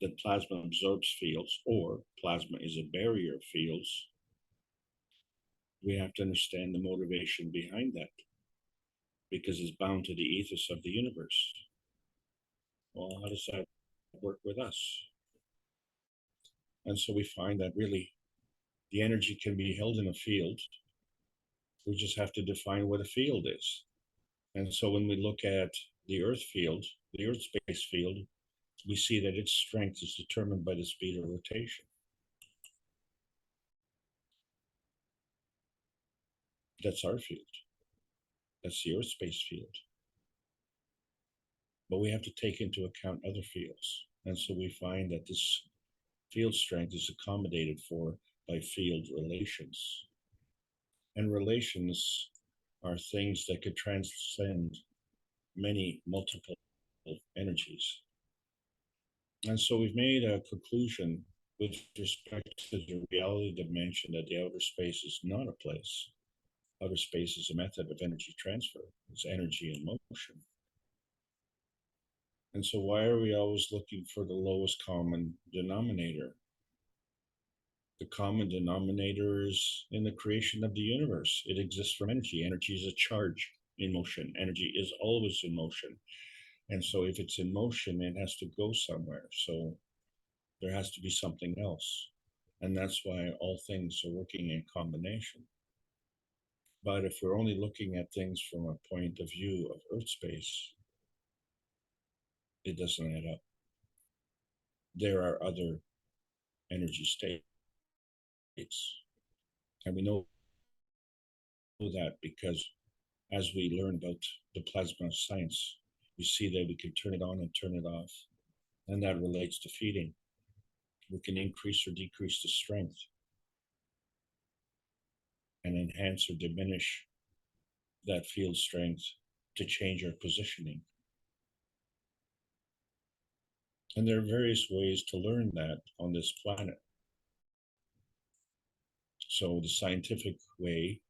that plasma absorbs fields, or plasma is a barrier of fields, we have to understand the motivation behind that, because it's bound to the ethos of the universe. Well, how does that work with us? And so we find that really the energy can be held in a field. We just have to define what a field is. And so when we look at the Earth field, the Earth space field, we see that its strength is determined by the speed of rotation. That's our field. That's the Earth space field. But we have to take into account other fields. And so we find that this field strength is accommodated for by field relations. And relations are things that could transcend many multiple energies. And so we've made a conclusion with respect to the reality dimension that the outer space is not a place. Outer space is a method of energy transfer. It's energy in motion. And so why are we always looking for the lowest common denominator? The common denominator is in the creation of the universe. It exists from energy. Energy is a charge in motion. Energy is always in motion. And so if it's in motion, it has to go somewhere. So there has to be something else. And that's why all things are working in combination. But if we're only looking at things from a point of view of Earth space, it doesn't add up. There are other energy states. And we know that because as we learn about the plasma science, we see that we can turn it on and turn it off. And that relates to feeding. We can increase or decrease the strength and enhance or diminish that field strength to change our positioning. And there are various ways to learn that on this planet. So the scientific way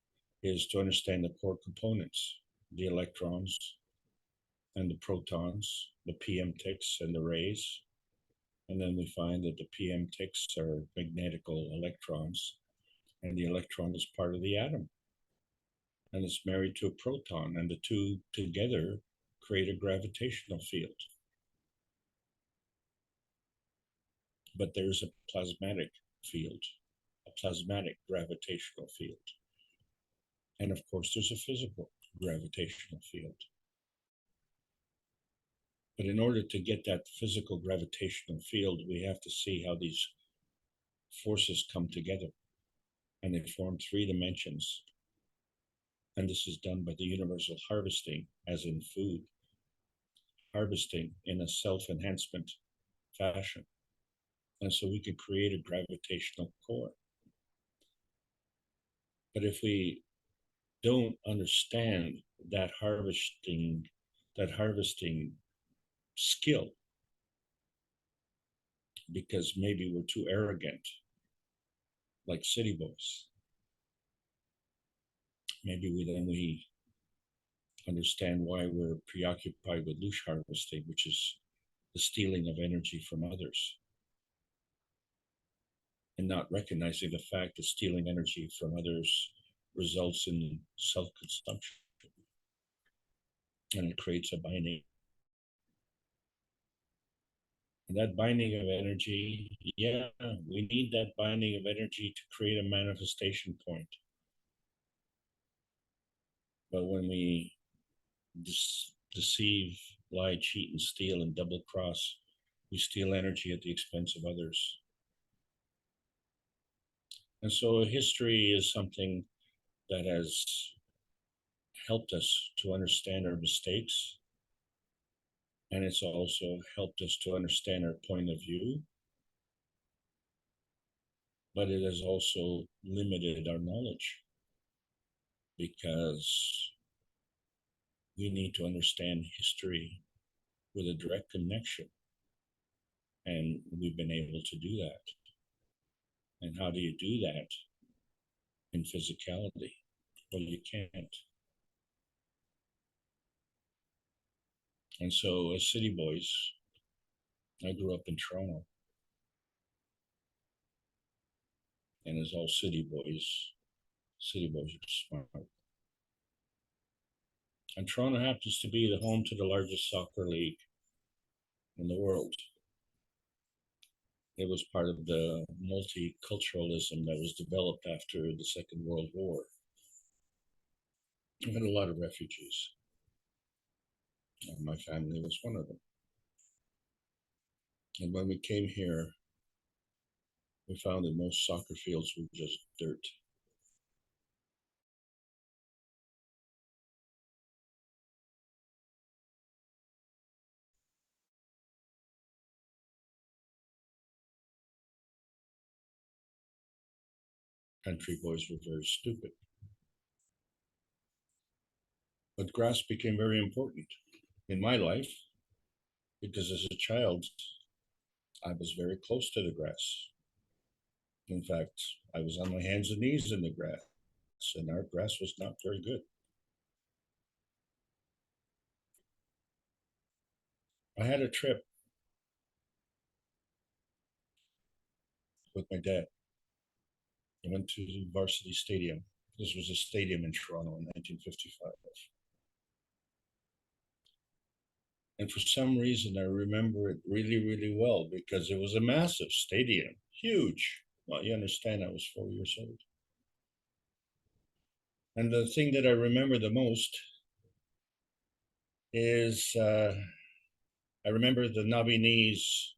is to understand the core components, the electrons and the protons, the PM ticks and the rays. And then we find that the PM ticks are magnetical electrons, and the electron is part of the atom. And it's married to a proton, and the two together create a gravitational field. But there's a plasmatic field, a plasmatic gravitational field. And of course, there's a physical gravitational field. But in order to get that physical gravitational field, we have to see how these forces come together. And they form three dimensions. And this is done by the universal harvesting, as in food. Harvesting in a self-enhancement fashion. And so we can create a gravitational core. But if we don't understand that harvesting skill, because maybe we're too arrogant, like city boys, maybe we understand why we're preoccupied with loosh harvesting, which is the stealing of energy from others, and not recognizing the fact that stealing energy from others results in self-consumption, and it creates a binding. And that binding of energy, yeah, we need that binding of energy to create a manifestation point. But when we deceive, lie, cheat, and steal, and double cross, we steal energy at the expense of others. And so history is something that has helped us to understand our mistakes. And it's also helped us to understand our point of view. But it has also limited our knowledge, because we need to understand history with a direct connection. And we've been able to do that. And how do you do that in physicality? Well, you can't. And so, as city boys, I grew up in Toronto. And as all city boys are smart. And Toronto happens to be the home to the largest soccer league in the world. It was part of the multiculturalism that was developed after the Second World War. We had a lot of refugees. And my family was one of them. And when we came here, we found that most soccer fields were just dirt. Country boys were very stupid. But grass became very important in my life because as a child, I was very close to the grass. In fact, I was on my hands and knees in the grass, and our grass was not very good. I had a trip with my dad. I went to the Varsity Stadium. This was a stadium in Toronto in 1955. And for some reason, I remember it really, really well because it was a massive stadium, huge. Well, you understand, I was 4 years old. And the thing that I remember the most is I remember the knobby knees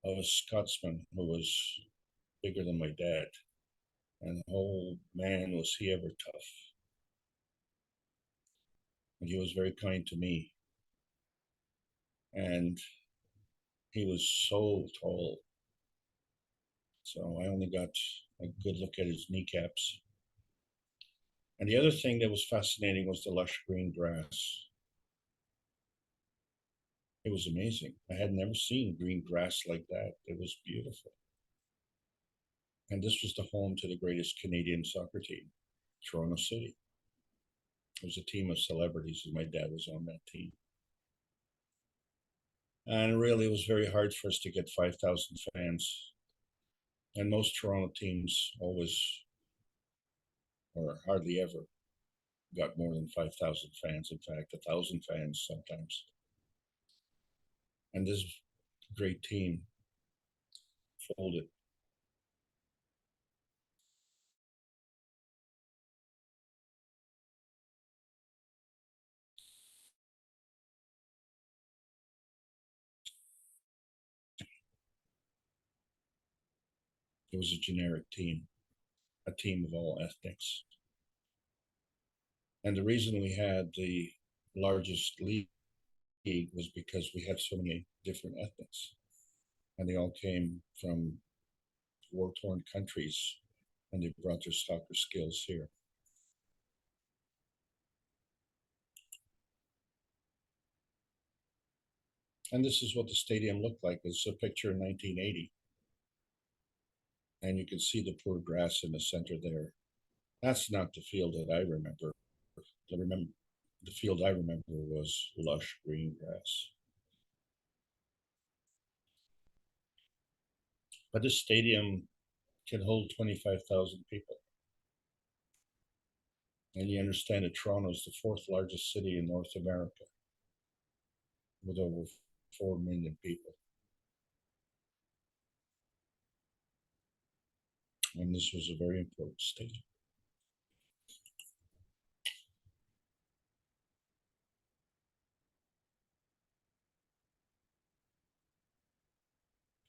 of a Scotsman who was bigger than my dad. And oh man, was he ever tough. And he was very kind to me. And he was so tall. So I only got a good look at his kneecaps. And the other thing that was fascinating was the lush green grass. It was amazing. I had never seen green grass like that. It was beautiful. And this was the home to the greatest Canadian soccer team, Toronto City. It was a team of celebrities, and my dad was on that team. And really, it was very hard for us to get 5,000 fans. And most Toronto teams always, or hardly ever, got more than 5,000 fans. In fact, 1,000 fans sometimes. And this great team folded. It was a generic team, a team of all ethnics. And the reason we had the largest league was because we had so many different ethnics. And they all came from war-torn countries, and they brought their soccer skills here. And this is what the stadium looked like. It's a picture in 1980. And you can see the poor grass in the center there. That's not the field that I remember. The field I remember was lush green grass. But this stadium can hold 25,000 people. And you understand that Toronto is the fourth largest city in North America with over 4 million people. And this was a very important stadium.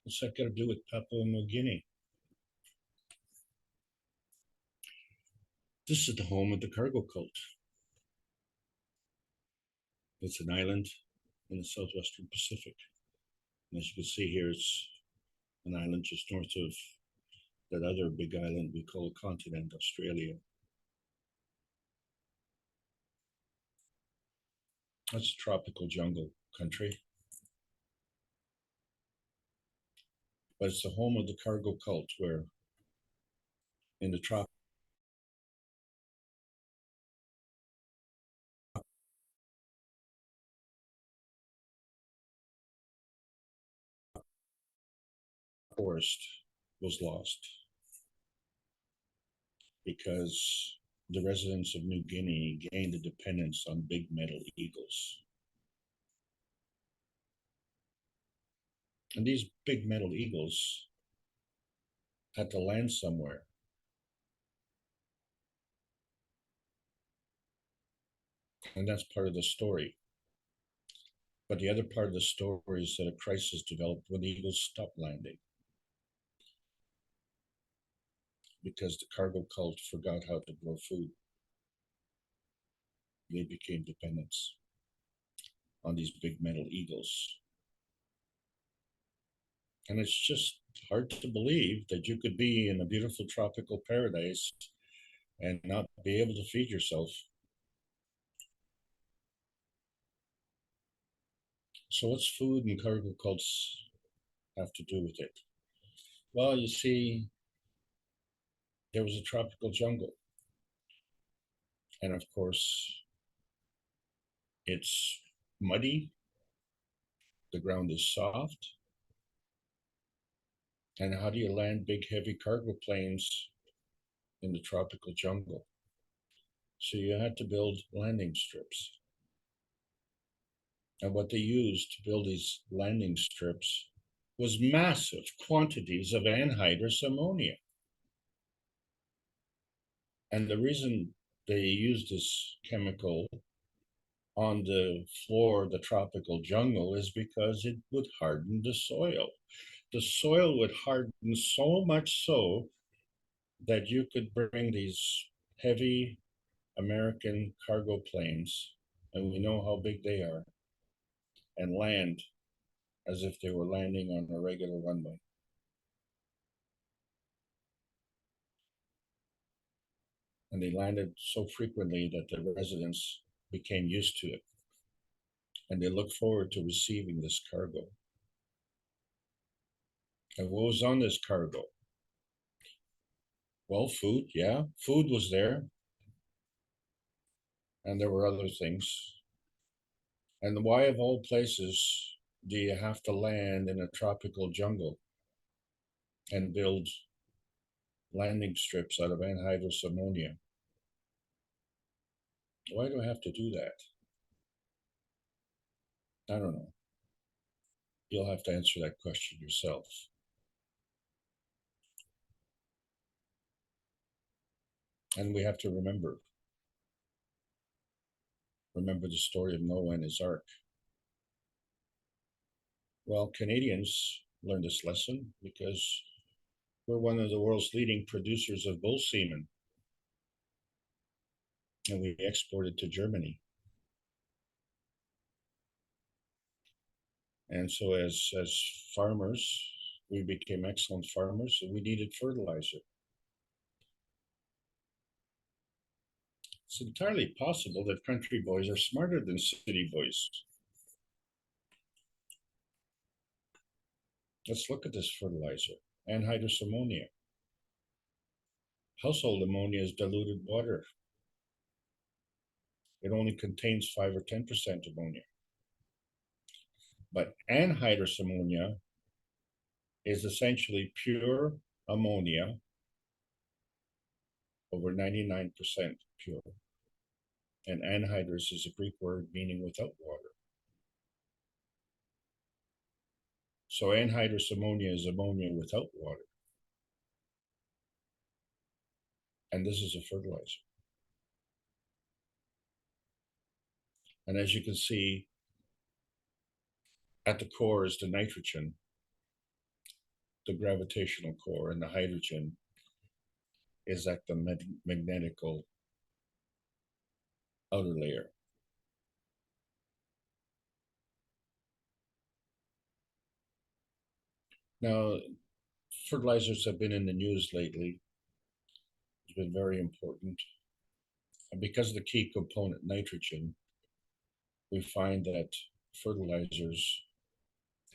What's that got to do with Papua New Guinea? This is the home of the cargo cult. It's an island in the southwestern Pacific. And as you can see here, it's an island just north of that other big island we call continent, Australia. That's a tropical jungle country. But it's the home of the cargo cult, where in the tropics, forest was lost because the residents of New Guinea gained a dependence on big metal eagles. And these big metal eagles had to land somewhere. And that's part of the story. But the other part of the story is that a crisis developed when the eagles stopped landing, because the cargo cult forgot how to grow food. They became dependents on these big metal eagles. And it's just hard to believe that you could be in a beautiful tropical paradise and not be able to feed yourself. So what's food and cargo cults have to do with it? Well, you see, there was a tropical jungle. And of course, it's muddy, the ground is soft. And how do you land big, heavy cargo planes in the tropical jungle? So you had to build landing strips. And what they used to build these landing strips was massive quantities of anhydrous ammonia. And the reason they used this chemical on the floor of the tropical jungle is because it would harden the soil. The soil would harden so much so that you could bring these heavy American cargo planes, and we know how big they are, and land as if they were landing on a regular runway. And they landed so frequently that the residents became used to it. And they looked forward to receiving this cargo. And what was on this cargo? Well, food, yeah, food was there. And there were other things. And why, of all places, do you have to land in a tropical jungle and build landing strips out of anhydrous ammonia? Why do I have to do that? I don't know. You'll have to answer that question yourself. And we have to remember the story of Noah and his ark. Well, Canadians learned this lesson because we're one of the world's leading producers of bull semen. And we exported to Germany. And so as farmers, we became excellent farmers, and we needed fertilizer. It's entirely possible that country boys are smarter than city boys. Let's look at this fertilizer, anhydrous ammonia. Household ammonia is diluted water. It only contains 5 or 10% ammonia. But anhydrous ammonia is essentially pure ammonia, over 99% pure. And anhydrous is a Greek word meaning without water. So anhydrous ammonia is ammonia without water. And this is a fertilizer. And as you can see, at the core is the nitrogen, the gravitational core, and the hydrogen is at the magnetical outer layer. Now, fertilizers have been in the news lately. It's been very important. And because of the key component, nitrogen, we find that fertilizers,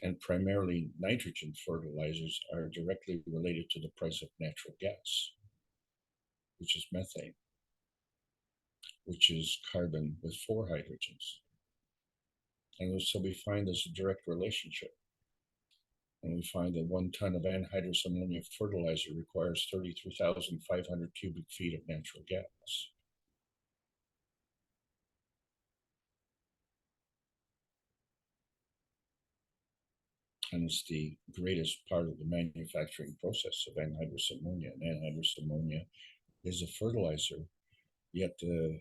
and primarily nitrogen fertilizers, are directly related to the price of natural gas, which is methane, which is carbon with 4 hydrogens. And so we find there's a direct relationship. And we find that 1 ton of anhydrous ammonia fertilizer requires 33,500 cubic feet of natural gas. And it's the greatest part of the manufacturing process of anhydrous ammonia. And anhydrous ammonia is a fertilizer, yet the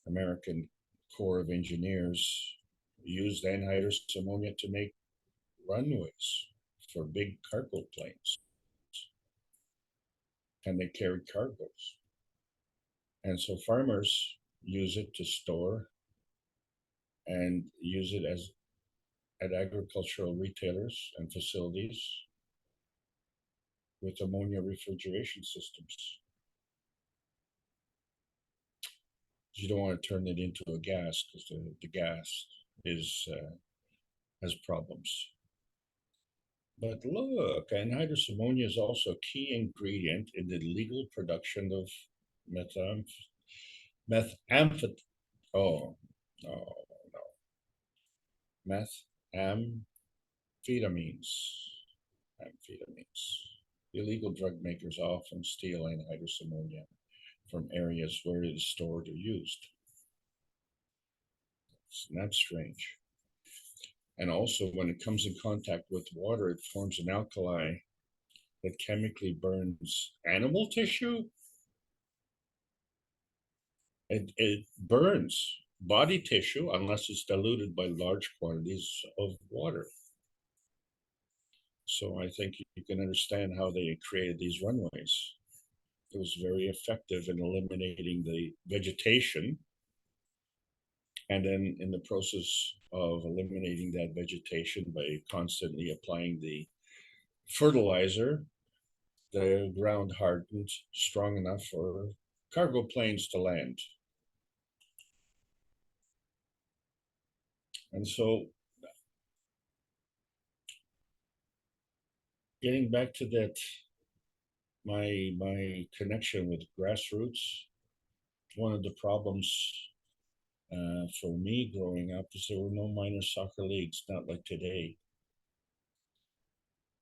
American Corps of Engineers used anhydrous ammonia to make runways for big cargo planes. And they carried cargoes. And so farmers use it to store and use it as at agricultural retailers and facilities with ammonia refrigeration systems. You don't want to turn it into a gas because the gas has problems. But look, anhydrous ammonia is also a key ingredient in the legal production of methamphetamines. Illegal drug makers often steal anhydrous ammonia from areas where it is stored or used. Isn't that strange? And also, when it comes in contact with water, it forms an alkali that chemically burns animal tissue. It burns body tissue unless it's diluted by large quantities of water. So I think you can understand how they created these runways. It was very effective in eliminating the vegetation. And then in the process of eliminating that vegetation by constantly applying the fertilizer, the ground hardened strong enough for cargo planes to land. And so getting back to that, my connection with grassroots, one of the problems for me growing up is there were no minor soccer leagues, not like today.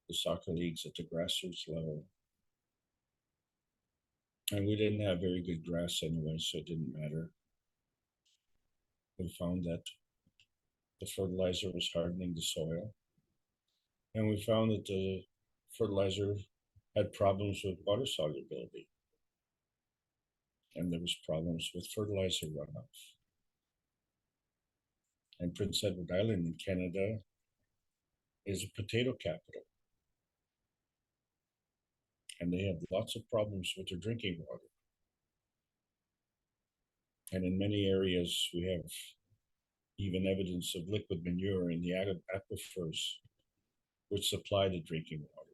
The soccer leagues at the grassroots level. And we didn't have very good grass anyway, so it didn't matter. We found that the fertilizer was hardening the soil. And we found that the fertilizer had problems with water solubility. And there was problems with fertilizer runoff. And Prince Edward Island in Canada is a potato capital. And they have lots of problems with their drinking water. And in many areas, we have even evidence of liquid manure in the aquifers which supply the drinking water.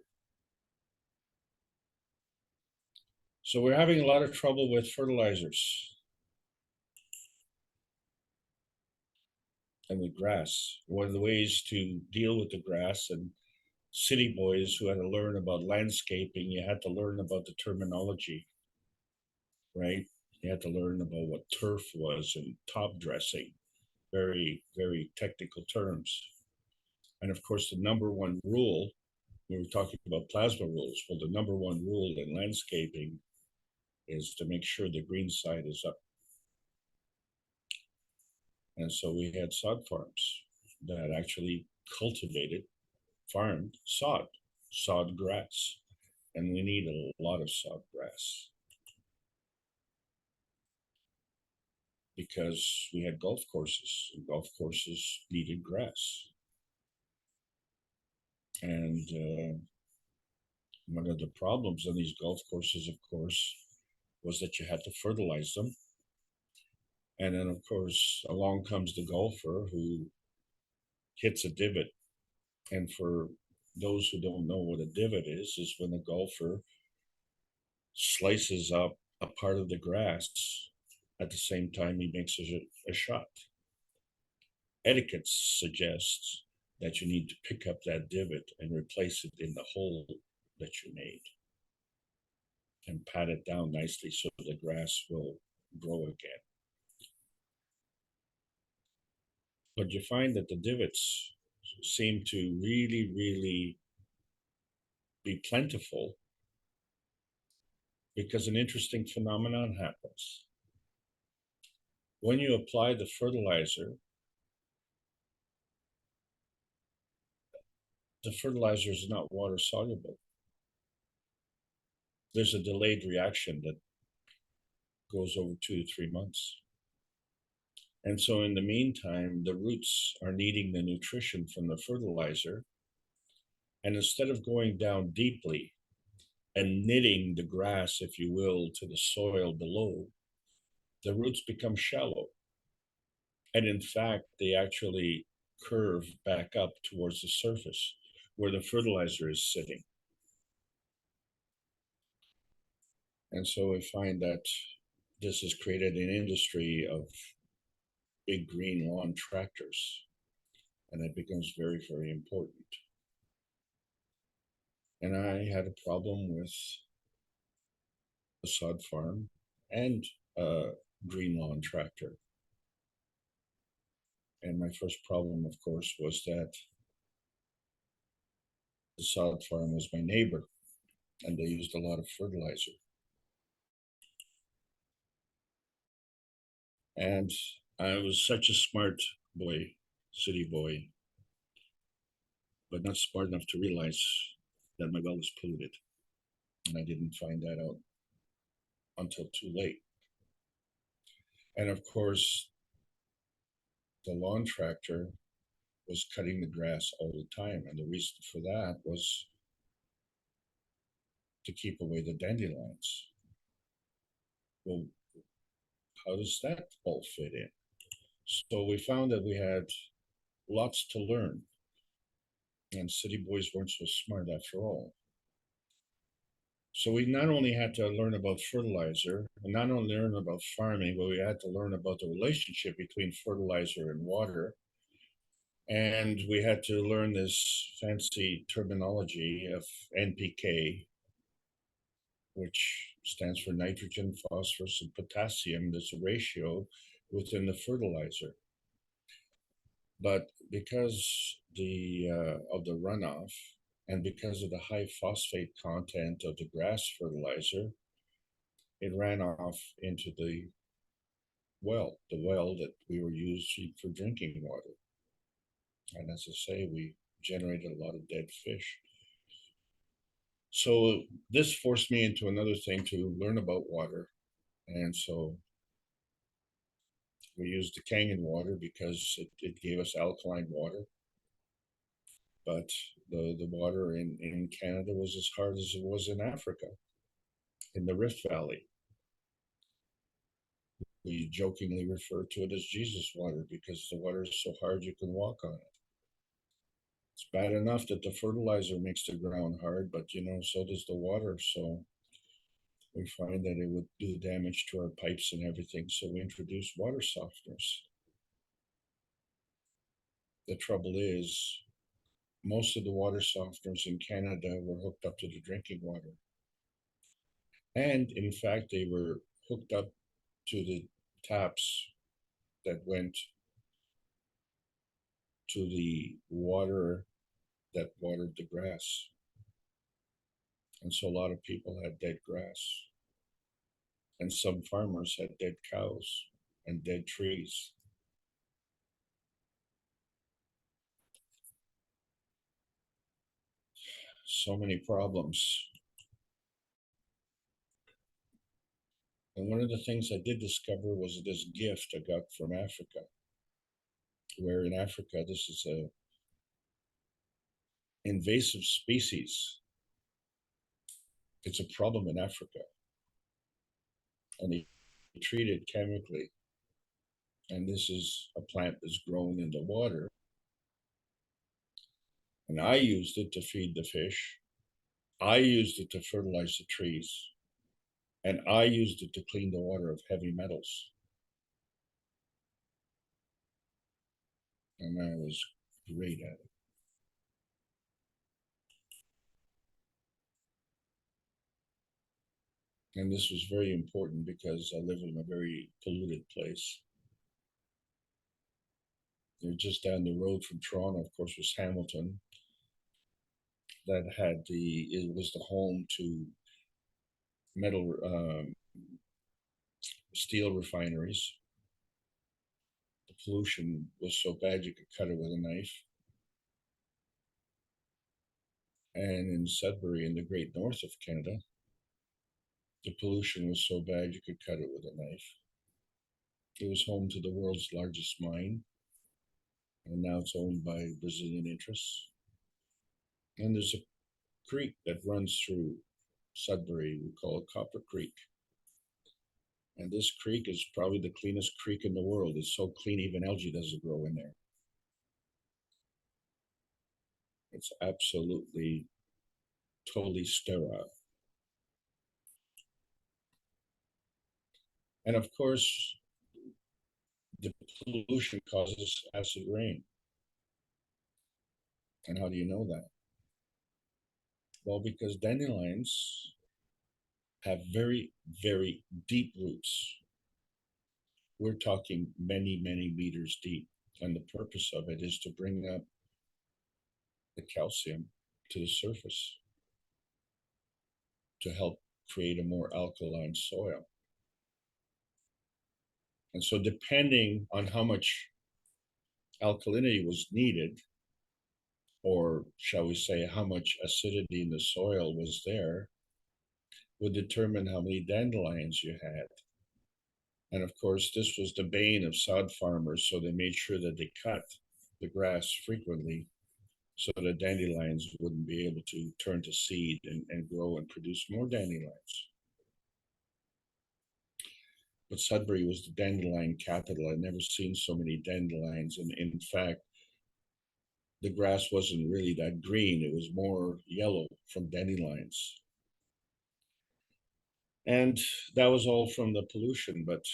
So we're having a lot of trouble with fertilizers and with grass. One of the ways to deal with the grass, and city boys who had to learn about landscaping, you had to learn about the terminology, right? You had to learn about what turf was and top dressing, very, very technical terms. And of course, the number one rule, we were talking about plasma rules, well, the number one rule in landscaping is to make sure the green side is up. And so we had sod farms that actually cultivated, farmed sod grass. And we need a lot of sod grass because we had golf courses, and golf courses needed grass. And one of the problems on these golf courses, of course, was that you had to fertilize them. And then, of course, along comes the golfer who hits a divot. And for those who don't know what a divot is when a golfer slices up a part of the grass At the same time, he makes a shot. Etiquette suggests that you need to pick up that divot and replace it in the hole that you made and pat it down nicely so the grass will grow again. But you find that the divots seem to really be plentiful because an interesting phenomenon happens. When you apply the fertilizer is not water soluble. There's a delayed reaction that goes over 2 to 3 months. And so in the meantime, the roots are needing the nutrition from the fertilizer. And instead of going down deeply and knitting the grass, if you will, to the soil below, the roots become shallow. And in fact, they actually curve back up towards the surface where the fertilizer is sitting. And so we find that this has created an industry of big green lawn tractors, and it becomes very important. And I had a problem with a sod farm and a green lawn tractor. And my first problem, of course, was that the sod farm was my neighbor, and they used a lot of fertilizer. And I was such a smart boy, city boy, but not smart enough to realize that my well was polluted. And I didn't find that out until too late. And of course, the lawn tractor was cutting the grass all the time. And the reason for that was to keep away the dandelions. Well, how does that all fit in? So we found that we had lots to learn. And city boys weren't so smart after all. So we not only had to learn about fertilizer, and not only learn about farming, but we had to learn about the relationship between fertilizer and water. And we had to learn this fancy terminology of NPK, which stands for nitrogen, phosphorus, and potassium. There's a ratio within the fertilizer. But because of the runoff, and because of the high phosphate content of the grass fertilizer, it ran off into the well that we were using for drinking water. And as I say, we generated a lot of dead fish. So this forced me into another thing to learn about water. And so we used the Kangen water because it gave us alkaline water. But the water in Canada was as hard as it was in Africa, in the Rift Valley. We jokingly refer to it as Jesus water because the water is so hard you can walk on it. It's bad enough that the fertilizer makes the ground hard, but so does the water. So we find that it would do damage to our pipes and everything. So we introduced water softeners. The trouble is, most of the water softeners in Canada were hooked up to the drinking water. And in fact, they were hooked up to the taps that went to the water that watered the grass. And so a lot of people had dead grass. And some farmers had dead cows and dead trees. So many problems. And one of the things I did discover was this gift I got from Africa, where in Africa, this is a invasive species. It's a problem in Africa. And they treat it chemically. And this is a plant that's grown in the water. And I used it to feed the fish. I used it to fertilize the trees. And I used it to clean the water of heavy metals. and I was great at it. And this was very important because I live in a very polluted place. They're just down the road from Toronto, of course, was Hamilton. That had it was the home to steel refineries. The pollution was so bad you could cut it with a knife. And in Sudbury, in the great north of Canada, the pollution was so bad you could cut it with a knife. It was home to the world's largest mine, and now it's owned by Brazilian interests. And there's a creek that runs through Sudbury. We call it Copper Creek. And this creek is probably the cleanest creek in the world. It's so clean, even algae doesn't grow in there. It's absolutely, totally sterile. And of course, the pollution causes acid rain. And how do you know that? Well, because dandelions have very, very deep roots. We're talking many, many meters deep. And the purpose of it is to bring up the calcium to the surface to help create a more alkaline soil. And so depending on how much alkalinity was needed, or shall we say how much acidity in the soil was there, would determine how many dandelions you had. And of course, this was the bane of sod farmers, so they made sure that they cut the grass frequently so that dandelions wouldn't be able to turn to seed and grow and produce more dandelions. But Sudbury was the dandelion capital. I'd never seen so many dandelions. And in fact, the grass wasn't really that green. It was more yellow from dandelions. And that was all from the pollution. But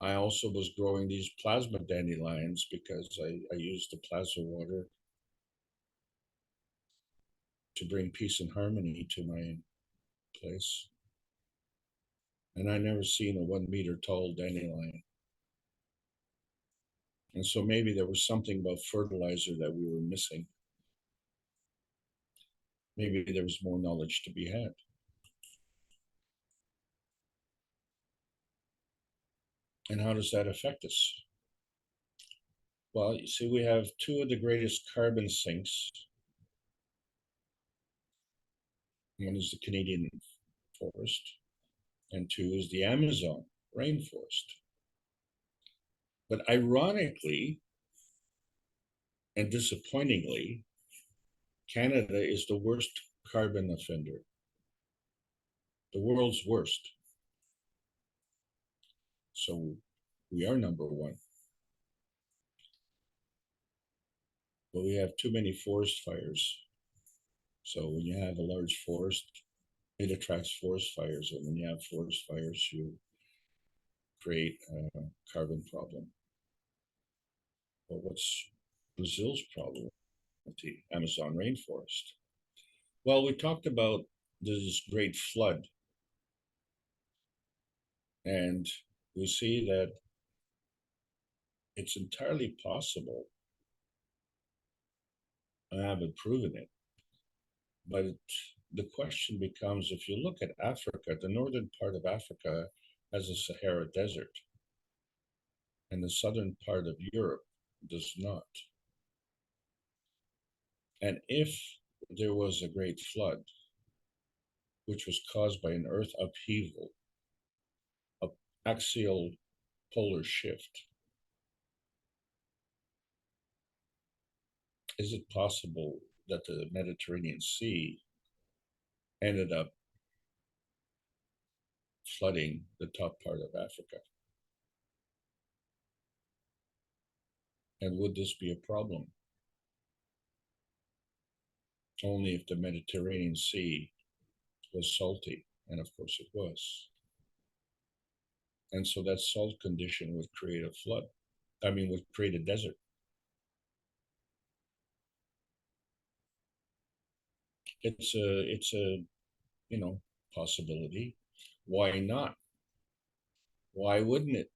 I also was growing these plasma dandelions because I used the plasma water to bring peace and harmony to my place. And I never seen a 1 meter tall dandelion. And so maybe there was something about fertilizer that we were missing. Maybe there was more knowledge to be had. And how does that affect us? Well, you see, we have two of the greatest carbon sinks. One is the Canadian forest, and two is the Amazon rainforest. But ironically and disappointingly, Canada is the worst carbon offender, the world's worst. So we are number one. But we have too many forest fires. So when you have a large forest, it attracts forest fires. And when you have forest fires, you create a carbon problem. But what's Brazil's problem with the Amazon rainforest? Well, we talked about this great flood. And we see that it's entirely possible. I haven't proven it. But the question becomes, if you look at Africa, the northern part of Africa has a Sahara Desert, and the southern part of Europe does not. And if there was a great flood, which was caused by an earth upheaval, an axial polar shift, is it possible that the Mediterranean Sea ended up flooding the top part of Africa? And would this be a problem? Only if the Mediterranean Sea was salty, and of course it was. And so that salt condition would create a flood. would create a desert. It's a possibility. Why not? Why wouldn't it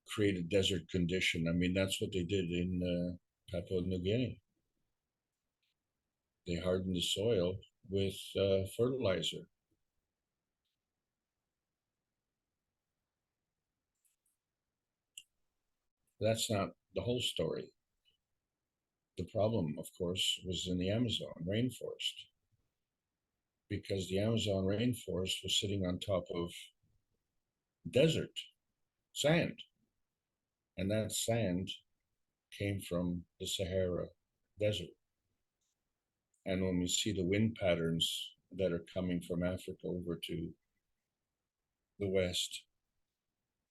create a desert condition? That's what they did in Papua New Guinea. They hardened the soil with fertilizer. That's not the whole story. The problem, of course, was in the Amazon rainforest, because the Amazon rainforest was sitting on top of desert, sand. And that sand came from the Sahara Desert. And when we see the wind patterns that are coming from Africa over to the West,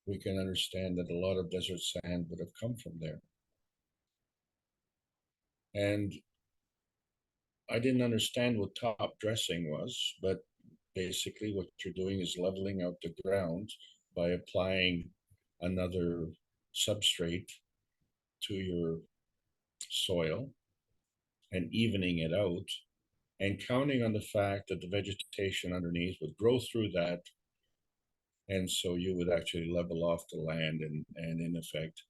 we can understand that a lot of desert sand would have come from there. And I didn't understand what top dressing was, but basically what you're doing is leveling out the ground by applying another substrate to your soil and evening it out, and counting on the fact that the vegetation underneath would grow through that. And so you would actually level off the land and in effect,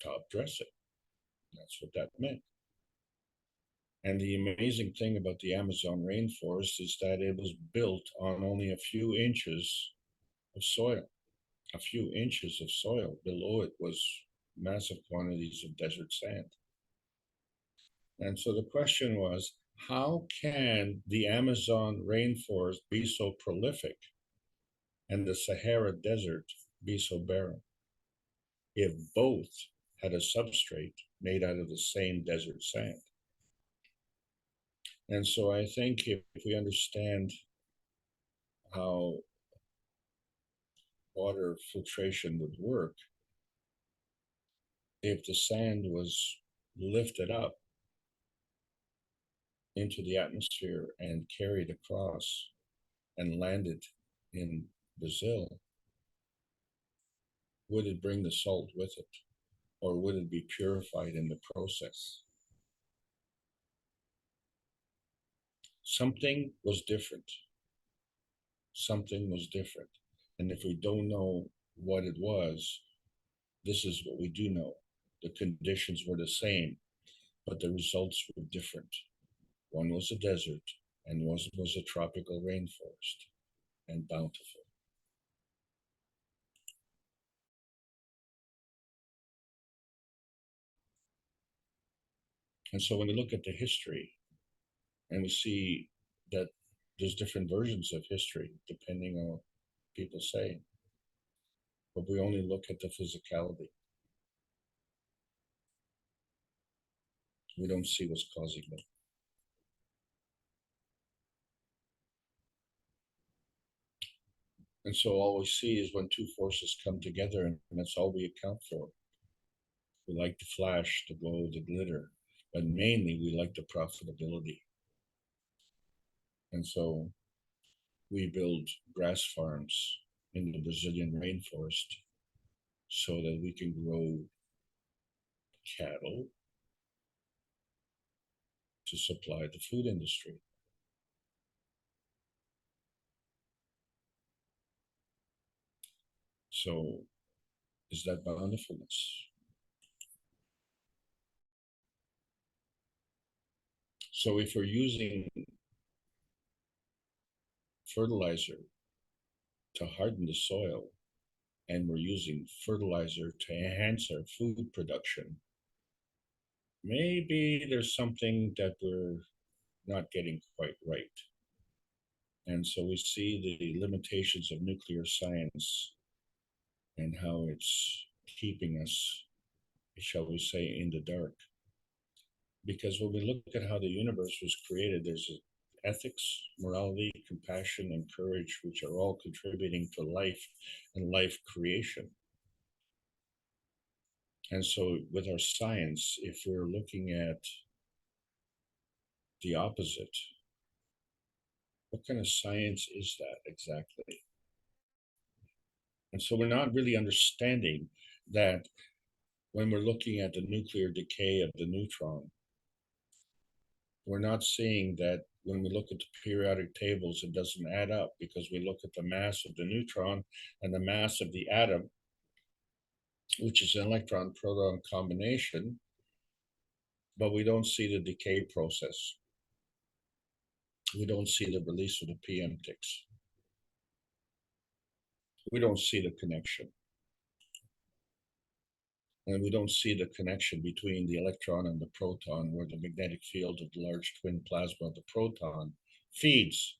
top dress it. That's what that meant. And the amazing thing about the Amazon rainforest is that it was built on only a few inches of soil. A few inches of soil. Below it was massive quantities of desert sand. And so the question was, how can the Amazon rainforest be so prolific and the Sahara Desert be so barren if both had a substrate made out of the same desert sand? And so I think if we understand how water filtration would work, if the sand was lifted up into the atmosphere and carried across and landed in Brazil, would it bring the salt with it, or would it be purified in the process? Something was different. Something was different. And if we don't know what it was, this is what we do know. The conditions were the same, but the results were different. One was a desert, and one was a tropical rainforest, and bountiful. And so when we look at the history, and we see that there's different versions of history, depending on what people say, but we only look at the physicality. We don't see what's causing them. And so all we see is when two forces come together, and that's all we account for. We like the flash, the glow, the glitter, but mainly we like the profitability. And so we build grass farms in the Brazilian rainforest so that we can grow cattle to supply the food industry. So is that bountifulness? So if we're using fertilizer to harden the soil, and we're using fertilizer to enhance our food production, maybe there's something that we're not getting quite right. And so we see the limitations of nuclear science and how it's keeping us, shall we say, in the dark. Because when we look at how the universe was created, there's ethics, morality, compassion, and courage, which are all contributing to life and life creation. And so with our science, if we're looking at the opposite, what kind of science is that exactly? And so we're not really understanding that when we're looking at the nuclear decay of the neutron, we're not seeing that when we look at the periodic tables, it doesn't add up, because we look at the mass of the neutron and the mass of the atom, which is an electron-proton combination, but we don't see the decay process. We don't see the release of the PM ticks. We don't see the connection. And we don't see the connection between the electron and the proton, where the magnetic field of the large twin plasma of the proton feeds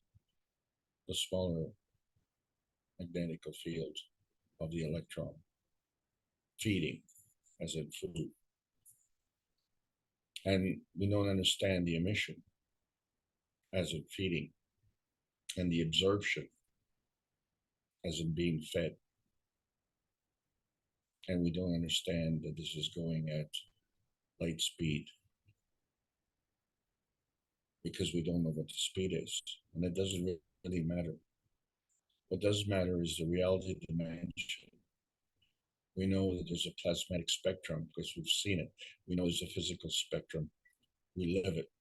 the smaller magnetical field of the electron, feeding as in food. And we don't understand the emission as in feeding, and the absorption as in being fed. And we don't understand that this is going at light speed, because we don't know what the speed is, and it doesn't really matter. What does matter is the reality dimension. We know that there's a plasmatic spectrum because we've seen it. We know there's a physical spectrum. We live it.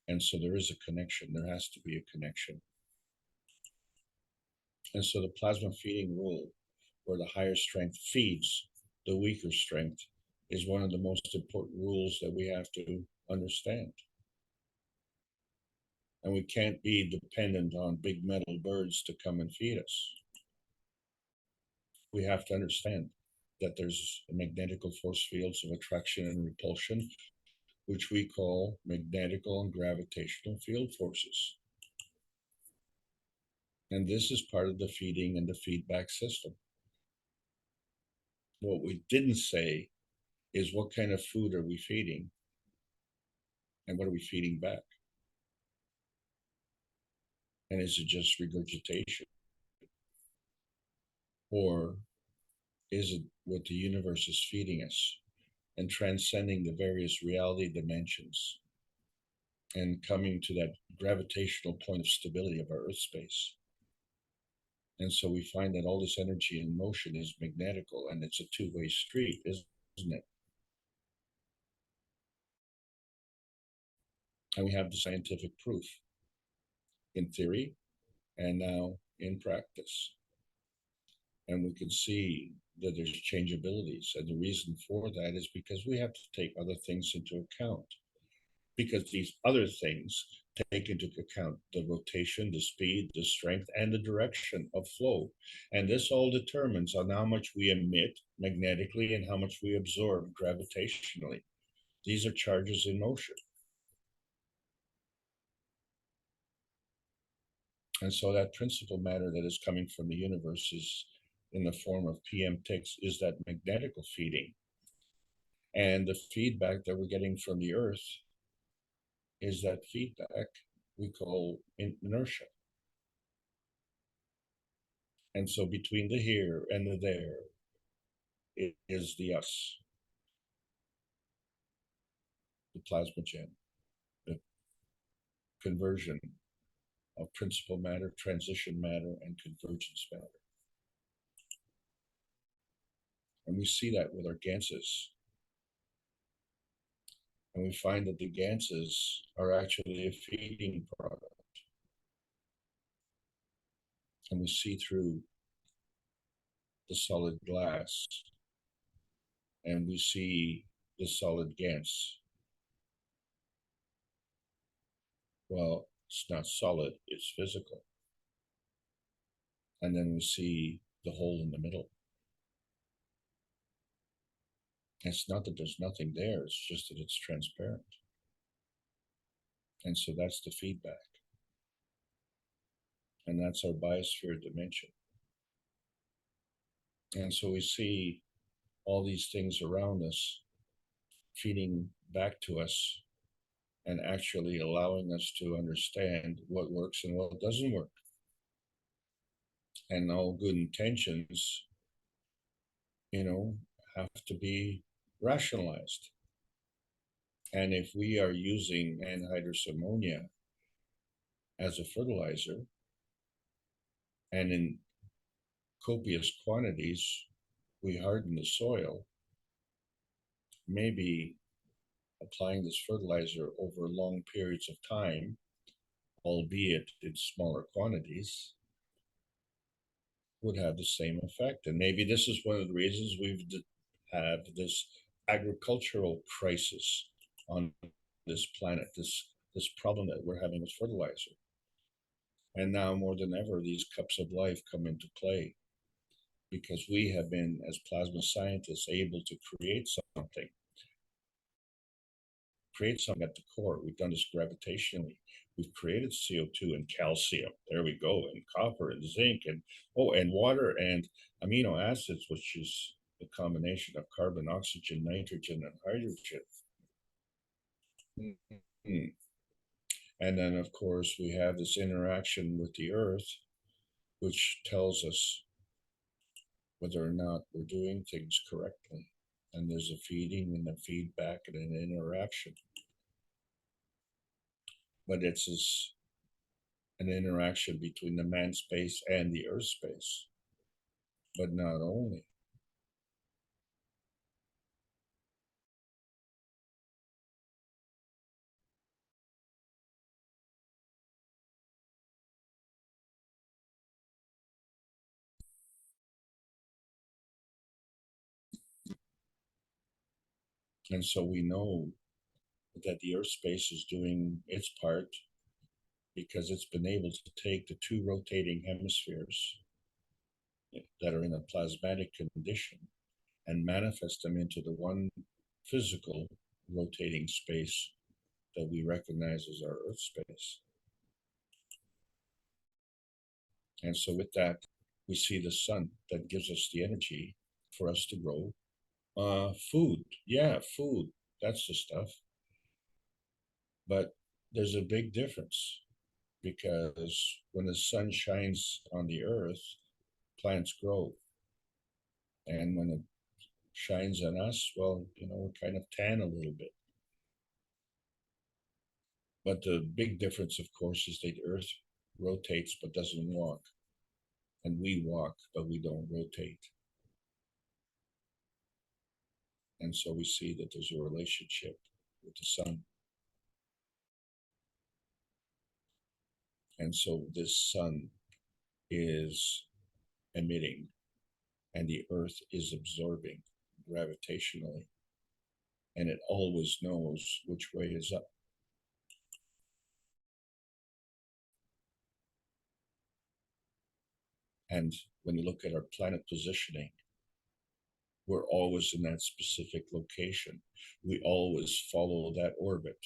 And so there is a connection. There has to be a connection. And so the plasma feeding rule, where the higher strength feeds the weaker strength, is one of the most important rules that we have to understand. And we can't be dependent on big metal birds to come and feed us. We have to understand that there's magnetical force fields of attraction and repulsion, which we call magnetical and gravitational field forces. And this is part of the feeding and the feedback system. What we didn't say is what kind of food are we feeding, and what are we feeding back? And is it just regurgitation? Or is it what the universe is feeding us and transcending the various reality dimensions and coming to that gravitational point of stability of our Earth space? And so we find that all this energy in motion is magnetical, and it's a two-way street, isn't it? And we have the scientific proof in theory and now in practice. And we can see that there's changeabilities. And the reason for that is because we have to take other things into account. Because these other things take into account the rotation, the speed, the strength, and the direction of flow. And this all determines on how much we emit magnetically and how much we absorb gravitationally. These are charges in motion. And so that principal matter that is coming from the universe is in the form of PM ticks, is that magnetical feeding. And the feedback that we're getting from the Earth is that feedback we call inertia. And so between the here and the there, it is the us, the plasmagen, the conversion of principal matter, transition matter, and convergence matter. And we see that with our ganses. And we find that the ganses are actually a feeding product. And we see through the solid glass, and we see the solid gans. Well, it's not solid, it's physical. And then we see the hole in the middle. It's not that there's nothing there, it's just that it's transparent. And so that's the feedback. And that's our biosphere dimension. And so we see all these things around us feeding back to us and actually allowing us to understand what works and what doesn't work. And all good intentions, have to be rationalized. And if we are using anhydrous ammonia as a fertilizer, and in copious quantities, we harden the soil, maybe applying this fertilizer over long periods of time, albeit in smaller quantities, would have the same effect. And maybe this is one of the reasons we've had this agricultural crisis on this planet, this problem that we're having with fertilizer. And now more than ever, these cups of life come into play because we have been, as plasma scientists, able to create something at the core. We've done this gravitationally. We've created CO2 and calcium. There we go, and copper and zinc and water and amino acids, which is the combination of carbon, oxygen, nitrogen, and hydrogen. Mm-hmm. And then, of course, we have this interaction with the earth, which tells us whether or not we're doing things correctly. And there's a feeding and a feedback and an interaction. But it's an interaction between the man space and the earth space. But not only. And so we know that the earth space is doing its part because it's been able to take the two rotating hemispheres that are in a plasmatic condition and manifest them into the one physical rotating space that we recognize as our earth space. And so with that, we see the sun that gives us the energy for us to grow. Food, yeah, food, that's the stuff. But there's a big difference because when the sun shines on the earth, plants grow. And when it shines on us, well, we kind of tan a little bit. But the big difference, of course, is that the earth rotates but doesn't walk. And we walk, but we don't rotate. And so we see that there's a relationship with the sun. And so this sun is emitting and the earth is absorbing gravitationally. And it always knows which way is up. And when you look at our planet positioning, we're always in that specific location. We always follow that orbit.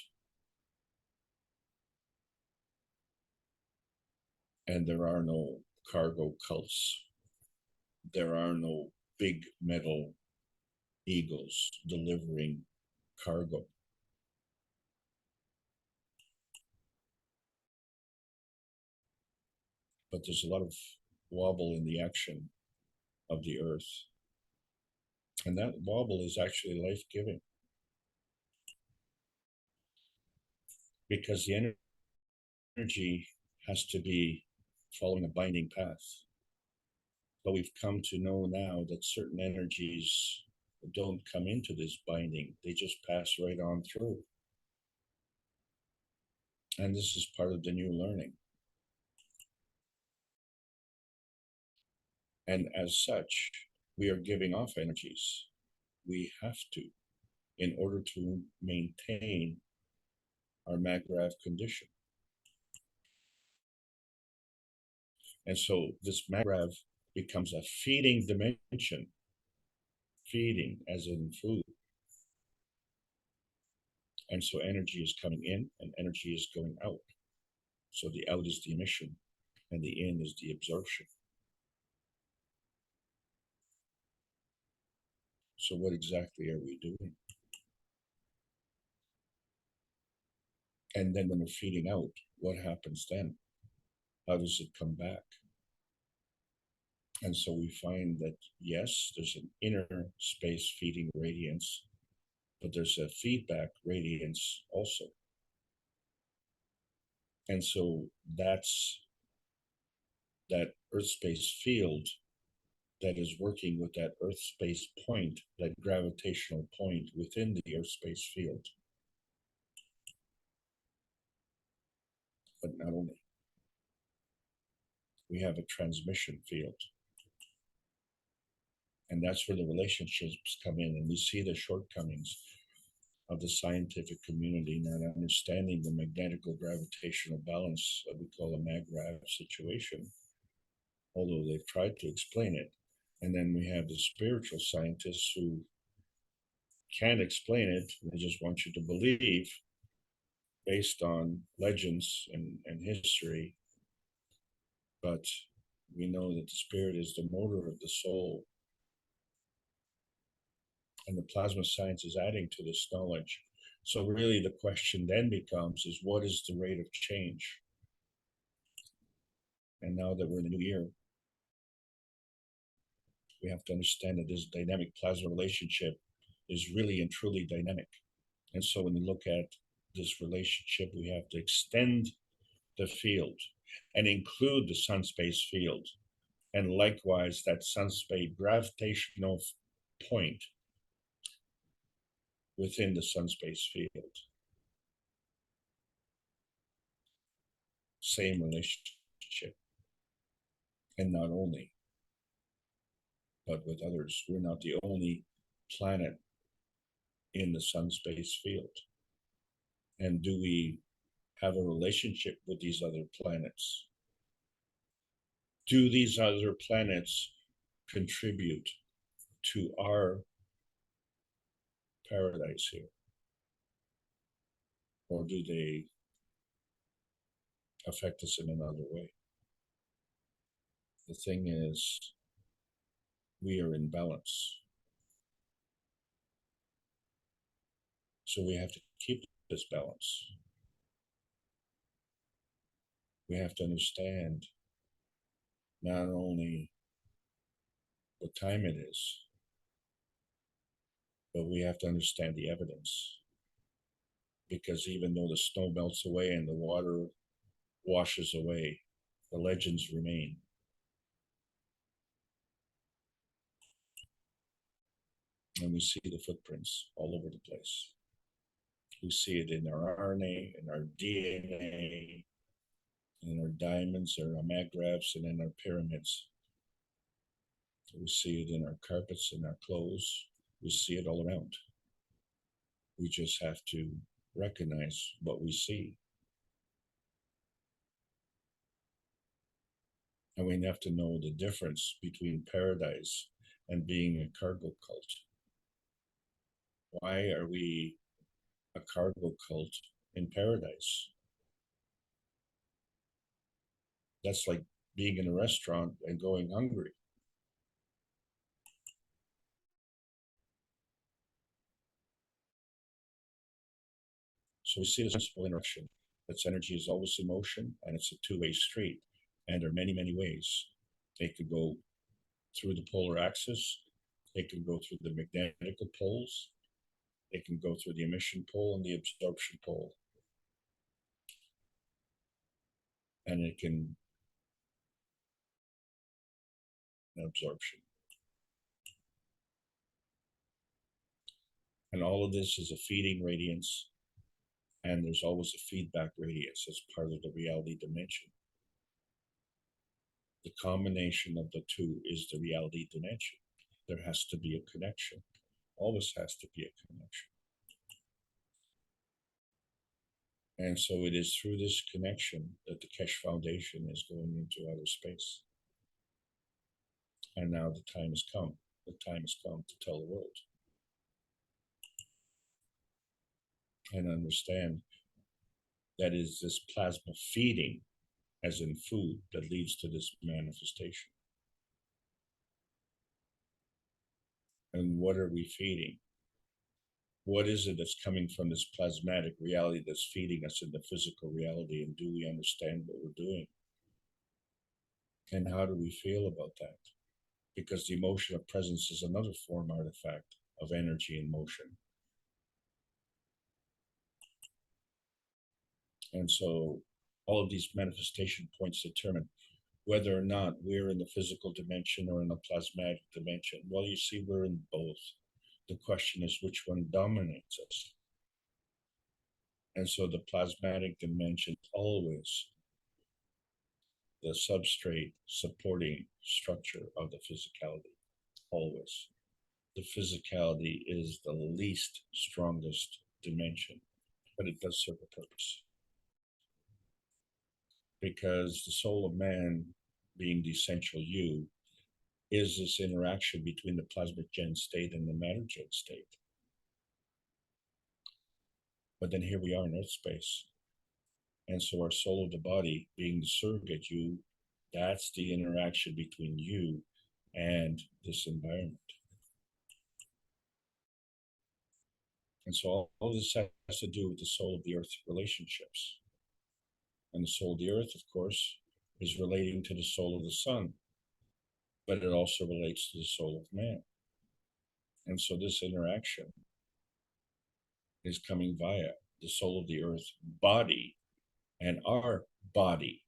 And there are no cargo cults. There are no big metal eagles delivering cargo. But there's a lot of wobble in the action of the earth. And that wobble is actually life-giving. Because the energy has to be following a binding path. But we've come to know now that certain energies don't come into this binding. They just pass right on through. And this is part of the new learning. And as such, we are giving off energies. We have to, in order to maintain our Magrav condition. And so this Magrav becomes a feeding dimension. Feeding as in food. And so energy is coming in and energy is going out. So the out is the emission and the in is the absorption. So what exactly are we doing? And then when we're feeding out, what happens then? How does it come back? And so we find that, yes, there's an inner space feeding radiance, but there's a feedback radiance also. And so that's that earth space field that is working with that Earth space point, that gravitational point within the Earth space field. But not only. We have a transmission field. And that's where the relationships come in, and we see the shortcomings of the scientific community not understanding the magnetical gravitational balance that we call a mag-grav situation, although they've tried to explain it. And then we have the spiritual scientists who can't explain it. They just want you to believe based on legends and history. But we know that the spirit is the motor of the soul. And the plasma science is adding to this knowledge. So really the question then becomes is what is the rate of change? And now that we're in the new year, we have to understand that this dynamic plasma relationship is really and truly dynamic. And so when we look at this relationship, we have to extend the field and include the sun-space field. And likewise, that sun-space gravitational point within the sun-space field. Same relationship. And not only, but with others. We're not the only planet in the sun-space field. And do we have a relationship with these other planets? Do these other planets contribute to our paradise here? Or do they affect us in another way? The thing is, we are in balance. So we have to keep this balance. We have to understand not only what time it is, but we have to understand the evidence. Because even though the snow melts away and the water washes away, the legends remain. And we see the footprints all over the place. We see it in our RNA, in our DNA, in our diamonds, or our magravs, and in our pyramids. We see it in our carpets, in our clothes. We see it all around. We just have to recognize what we see. And we have to know the difference between paradise and being a cargo cult. Why are we a cargo cult in paradise? That's like being in a restaurant and going hungry. So we see this principle interaction. That's energy is always in motion, and it's a two-way street. And there are many, many ways. They could go through the polar axis. They can go through the magnetic poles. They can go through the emission pole and the absorption pole. And it can absorption. And all of this is a feeding radiance, and there's always a feedback radius as part of the reality dimension. The combination of the two is the reality dimension. There has to be a connection. Always has to be a connection. And so it is through this connection that the Keshe Foundation is going into outer space. And now the time has come. The time has come to tell the world. And understand that is this plasma feeding, as in food, that leads to this manifestation. And what are we feeding? What is it that's coming from this plasmatic reality that's feeding us in the physical reality? And do we understand what we're doing? And how do we feel about that? Because the emotion of presence is another form artifact of energy and motion. And so all of these manifestation points determine whether or not we're in the physical dimension or in the plasmatic dimension. Well, you see, we're in both. The question is which one dominates us. And so the plasmatic dimension always the substrate supporting structure of the physicality, always. The physicality is the least strongest dimension, but it does serve a purpose. Because the soul of man, being the essential you, is this interaction between the plasmic gen state and the matter gen state. But then here we are in Earth space. And so our soul of the body, being the surrogate you, that's the interaction between you and this environment. And so all this has to do with the soul of the earth relationships. And the soul of the earth, of course, is relating to the soul of the sun, but it also relates to the soul of man. And so this interaction is coming via the soul of the earth body and our body.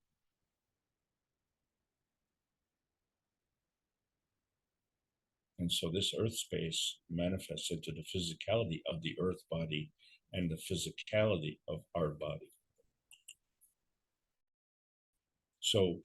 And so this earth space manifests into the physicality of the earth body and the physicality of our body. So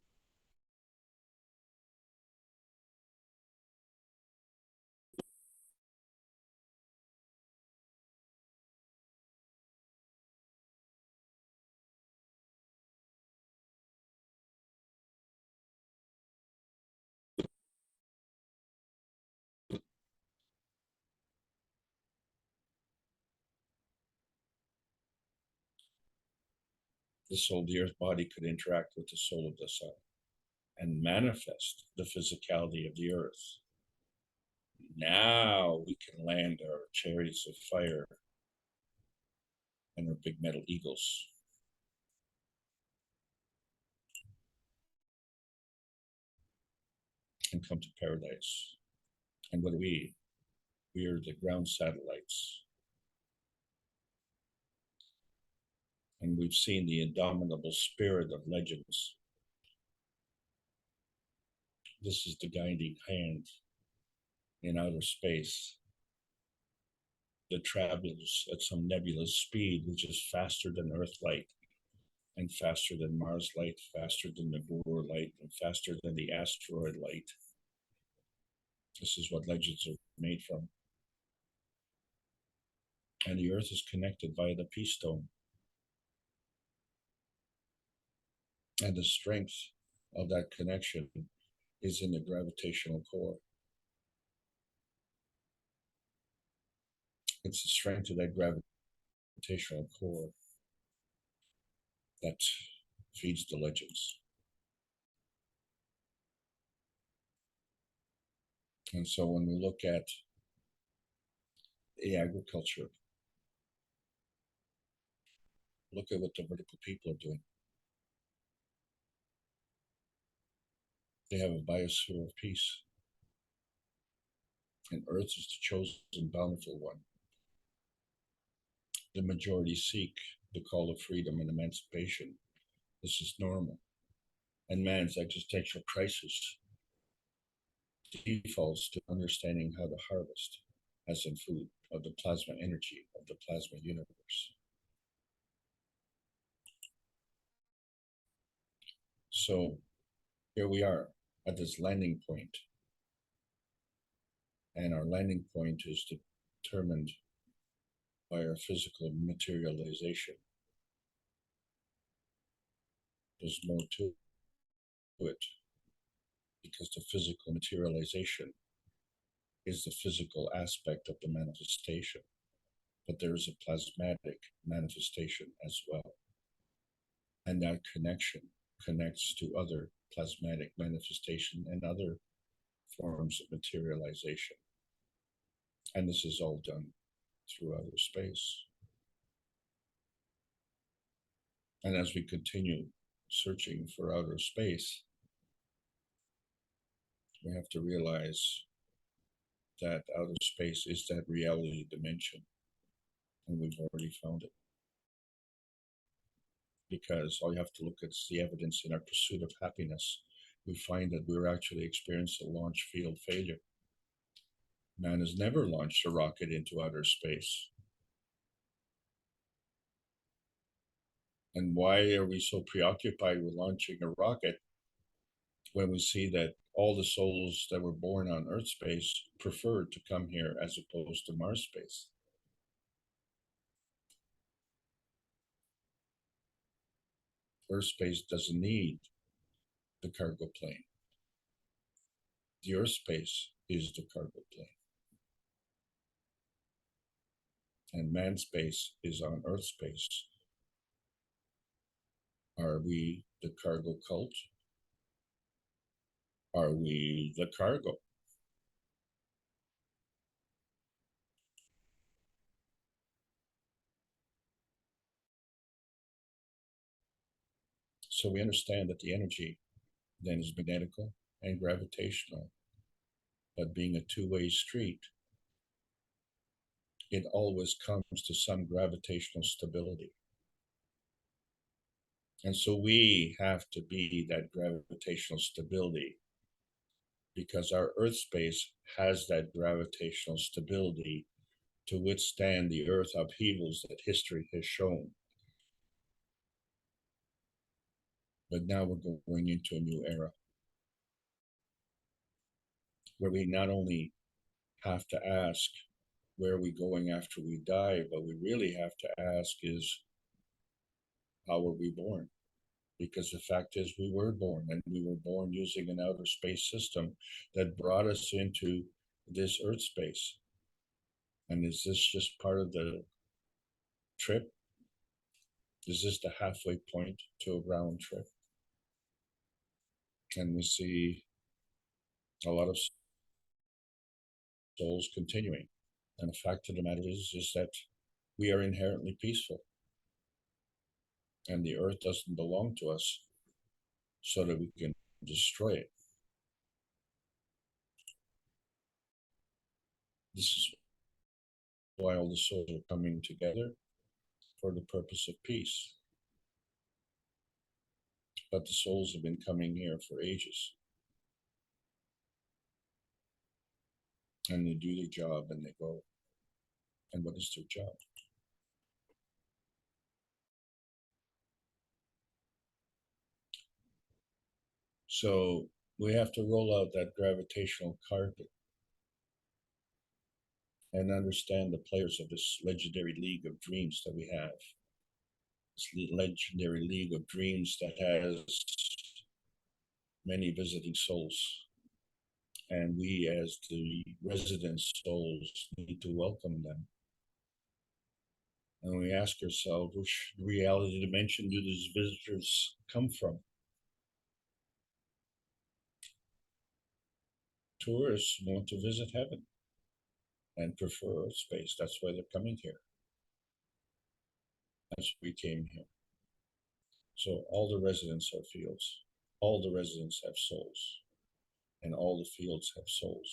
the soul of the earth body could interact with the soul of the sun and manifest the physicality of the earth. Now we can land our chariots of fire and our big metal eagles. And come to paradise. And what are we? We are the ground satellites. And we've seen the indomitable spirit of legends. This is the guiding hand in outer space that travels at some nebulous speed, which is faster than Earth light, and faster than Mars light, faster than the Bohr light, and faster than the asteroid light. This is what legends are made from. And the Earth is connected via the peace stone. And the strength of that connection is in the gravitational core. It's the strength of that gravitational core that feeds the legends. And so when we look at the agriculture, look at what the vertical people are doing. They have a biosphere of peace. And Earth is the chosen bountiful one. The majority seek the call of freedom and emancipation. This is normal. And man's existential crisis defaults to understanding how to harvest, as in food, of the plasma energy of the plasma universe. So here we are at this landing point. And our landing point is determined by our physical materialization. There's more to it because the physical materialization is the physical aspect of the manifestation, but there is a plasmatic manifestation as well. And that connection connects to other plasmatic manifestation and other forms of materialization. And this is all done through outer space. And as we continue searching for outer space, we have to realize that outer space is that reality dimension, and we've already found it. Because all you have to look at is the evidence in our pursuit of happiness we find that we're actually experiencing a launch field failure. Man has never launched a rocket into outer space. And why are we so preoccupied with launching a rocket when we see that all the souls that were born on Earth space preferred to come here as opposed to Mars space? Earth space doesn't need the cargo plane. The Earth space is the cargo plane. And man space is on Earth space. Are we the cargo cult? Are we the cargo? So we understand that the energy then is magnetical and gravitational, but being a two-way street, it always comes to some gravitational stability. And so we have to be that gravitational stability, because our Earth space has that gravitational stability to withstand the Earth upheavals that history has shown. But now we're going into a new era where we not only have to ask, where are we going after we die, but we really have to ask is, how were we born? Because the fact is, we were born, and we were born using an outer space system that brought us into this Earth space. And is this just part of the trip? Is this the halfway point to a round trip? And we see a lot of souls continuing. And the fact of the matter is that we are inherently peaceful. And the Earth doesn't belong to us so that we can destroy it. This is why all the souls are coming together for the purpose of peace. But the souls have been coming here for ages. And they do their job and they go. And what is their job? So we have to roll out that gravitational carpet and understand the players of this legendary league of dreams that we have. This legendary league of dreams that has many visiting souls. And we, as the resident souls, need to welcome them. And we ask ourselves, which reality dimension do these visitors come from? Tourists want to visit heaven and prefer Earth space. That's why they're coming here. That's why we came here. So all the residents have fields. All the residents have souls. And all the fields have souls.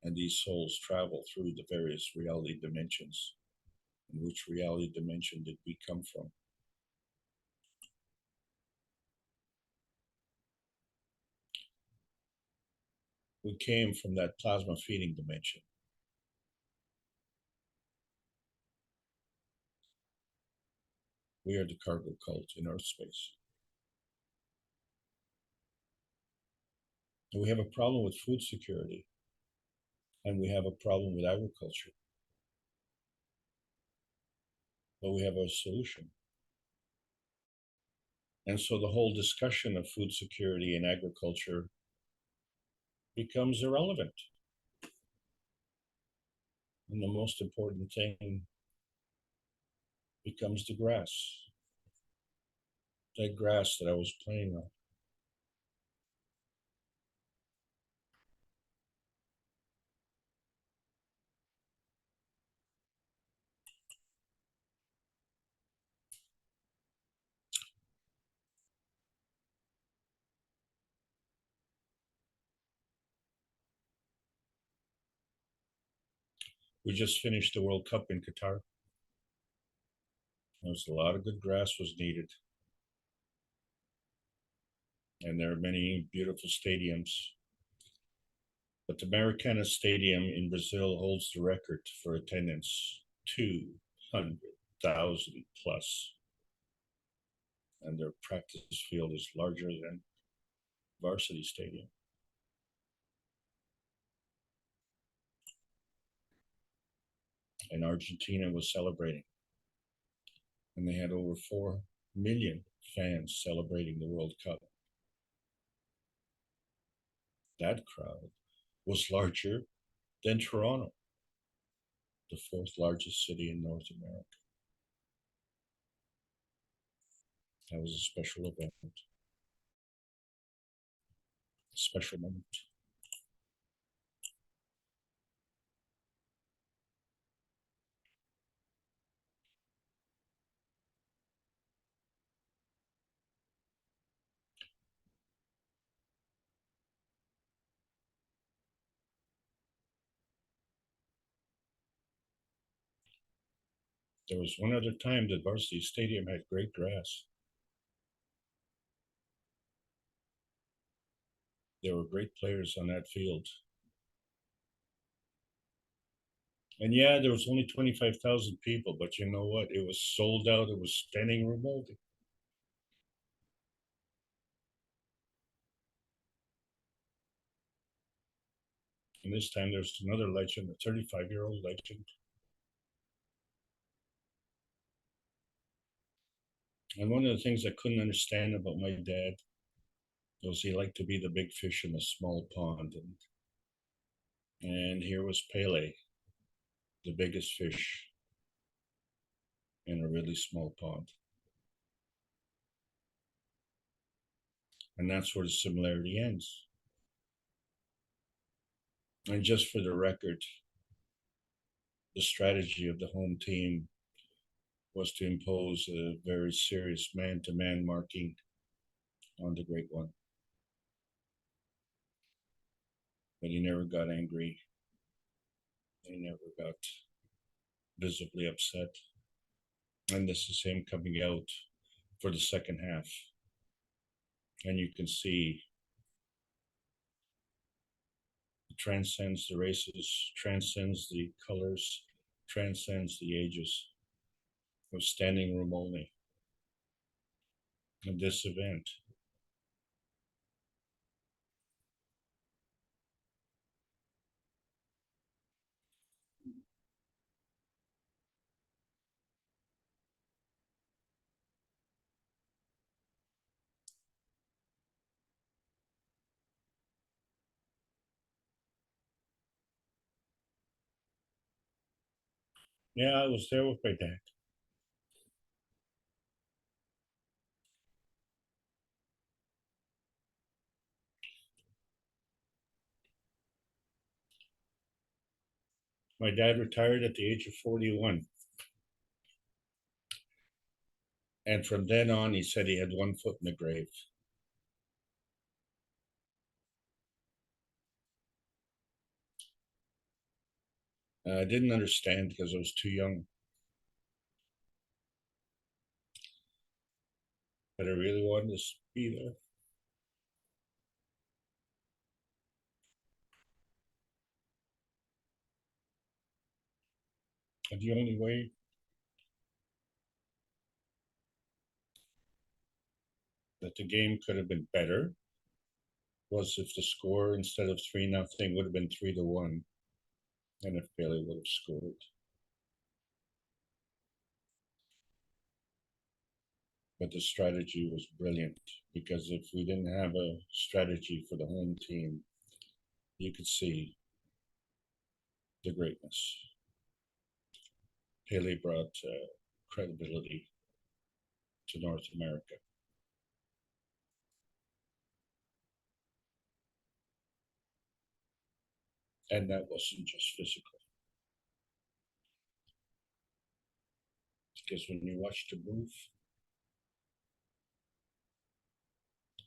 And these souls travel through the various reality dimensions. And which reality dimension did we come from? We came from that plasma feeding dimension. We are the cargo cult in Earth space. And we have a problem with food security. And we have a problem with agriculture. But we have a solution. And so the whole discussion of food security and agriculture becomes irrelevant. And the most important thing becomes the grass. That grass that I was playing on. We just finished the World Cup in Qatar. There was a lot of good grass was needed. and there are many beautiful stadiums. But the Maracana Stadium in Brazil holds the record for attendance, 200,000 plus. And their practice field is larger than Varsity Stadium. And Argentina was celebrating. And they had over 4 million fans celebrating the World Cup. That crowd was larger than Toronto, the 4th largest city in North America. That was a special event, a special moment. There was one other time that Varsity Stadium had great grass. There were great players on that field. And yeah, there was only 25,000 people, but you know what? It was sold out. It was standing room only. And this time there's another legend, a 35-year-old legend. And one of the things I couldn't understand about my dad was he liked to be the big fish in a small pond. And here was Pele, the biggest fish in a really small pond. And that's where the similarity ends. And just for the record, the strategy of the home team was to impose a very serious man-to-man marking on the Great One. But he never got angry. He never got visibly upset. And this is him coming out for the second half. And you can see it transcends the races, transcends the colors, transcends the ages of standing room only in this event. Yeah, I was there with my dad. My dad retired at the age of 41. And from then on, he said he had one foot in the grave. I didn't understand because I was too young. But I really wanted to be there. And the only way that the game could have been better was if the score, instead of 3-0, would have been 3-1, and if Bailey would have scored. But the strategy was brilliant, because if we didn't have a strategy for the home team, you could see the greatness. Pele brought credibility to North America. And that wasn't just physical. Because when you watched him move,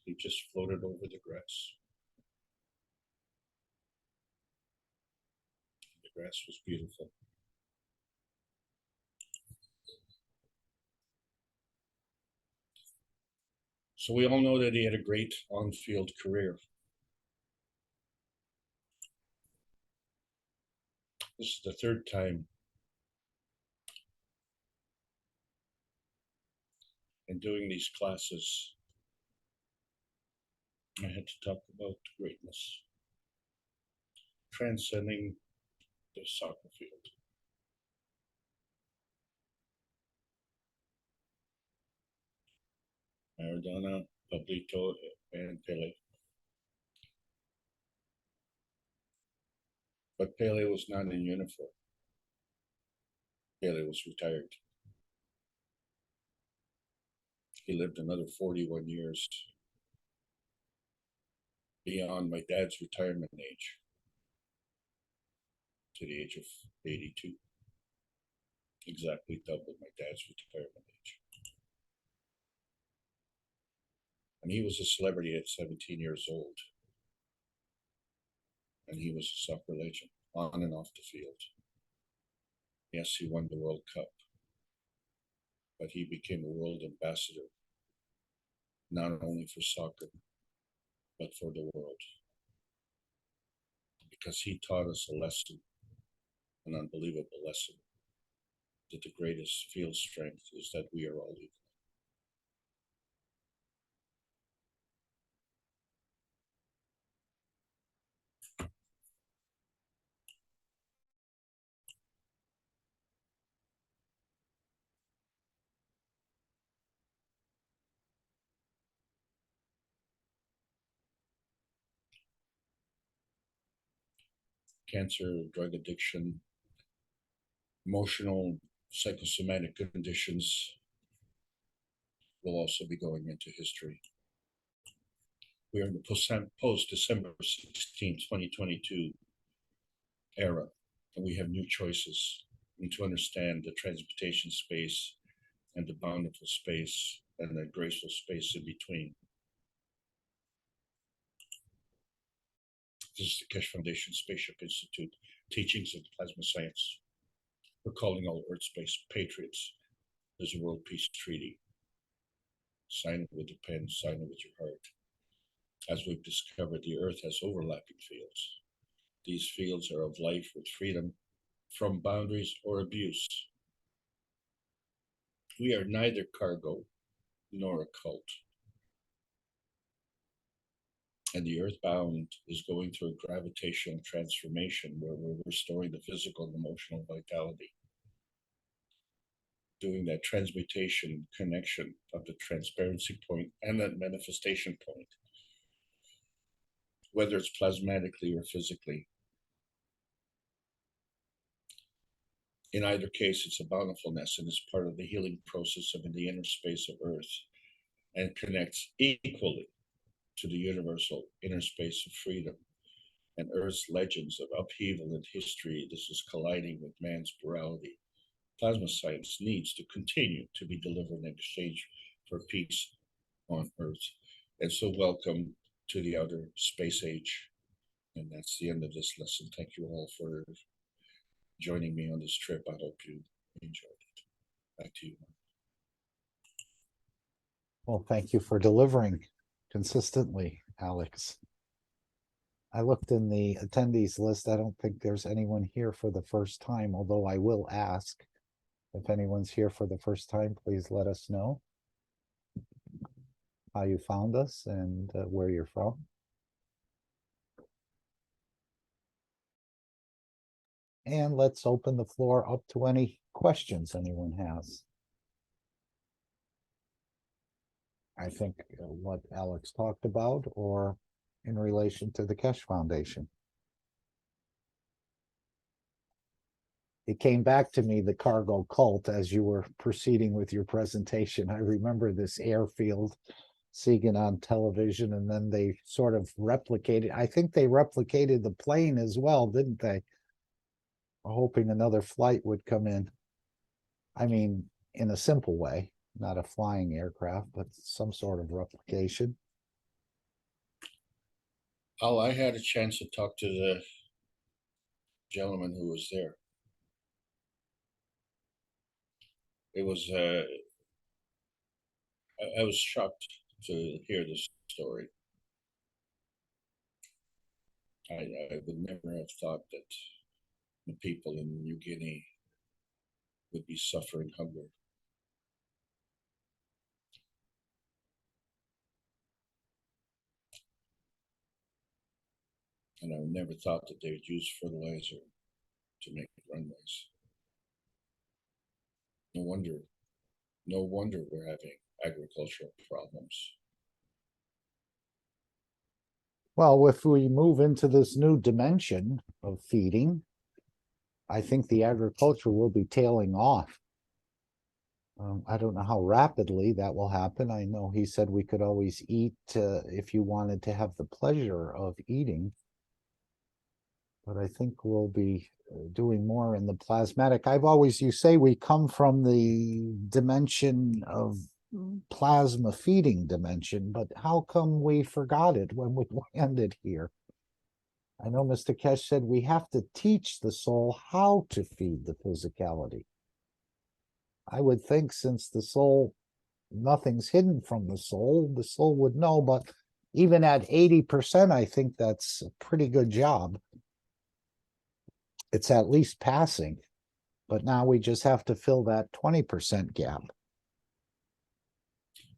he just floated over the grass. The grass was beautiful. So we all know that he had a great on-field career. This is the third time in doing these classes I had to talk about greatness, transcending the soccer field. Maradona, Pablito, and Pele. But Pele was not in uniform. Pele was retired. He lived another 41 years beyond my dad's retirement age, to the age of 82. Exactly double my dad's retirement age. And he was a celebrity at 17 years old. And he was a soccer legend, on and off the field. Yes, he won the World Cup, but he became a world ambassador, not only for soccer, but for the world. Because he taught us a lesson, an unbelievable lesson, that the greatest field strength is that we are all equal. Cancer, drug addiction, emotional, psychosomatic conditions will also be going into history. We are in the post-December 16, 2022 era, and we have new choices. And to understand the transmutation space and the bountiful space and the graceful space in between. This is the Keshe Foundation Spaceship Institute, Teachings of Plasma Science. We're calling all Earth-based patriots. There's a World Peace Treaty. Sign it with your pen, sign it with your heart. As we've discovered, the Earth has overlapping fields. These fields are of life with freedom from boundaries or abuse. We are neither cargo nor a cult. And the earthbound is going through a gravitational transformation where we're restoring the physical and emotional vitality. Doing that transmutation connection of the transparency point and that manifestation point, whether it's plasmatically or physically. In either case, it's a bountifulness and it's part of the healing process of the inner space of Earth and connects equally to the universal inner space of freedom and Earth's legends of upheaval and history. This is colliding with man's plurality. Plasma science needs to continue to be delivered in exchange for peace on Earth. And so welcome to the outer space age. And that's the end of this lesson. Thank you all for joining me on this trip. I hope you enjoyed it. Back to you. Well, thank you for delivering consistently, Alex. I looked in the attendees list. I don't think there's anyone here for the first time, although I will ask. If anyone's here for the first time, please let us know how you found us and where you're from. And let's open the floor up to any questions anyone has. I think what Alex talked about or in relation to the Keshe Foundation. It came back to me, the cargo cult, as you were proceeding with your presentation. I remember this airfield, seeing it on television, and then they sort of replicated. I think they replicated the plane as well, didn't they? Hoping another flight would come in. I mean, in a simple way, not a flying aircraft, but some sort of replication. Oh, I had a chance to talk to the gentleman who was there. It was, I was shocked to hear this story. I would never have thought that the people in New Guinea would be suffering hunger. And I never thought that they would use fertilizer to make runways. No wonder we're having agricultural problems. Well, if we move into this new dimension of feeding, I think the agriculture will be tailing off. I don't know how rapidly that will happen. I know he said we could always eat if you wanted to have the pleasure of eating. But I think we'll be doing more in the plasmatic. You say we come from the dimension of plasma feeding dimension, but how come we forgot it when we landed here? I know Mr. Keshe said we have to teach the soul how to feed the physicality. I would think since the soul, nothing's hidden from the soul would know, but even at 80%, I think that's a pretty good job. It's at least passing, but now we just have to fill that 20% gap.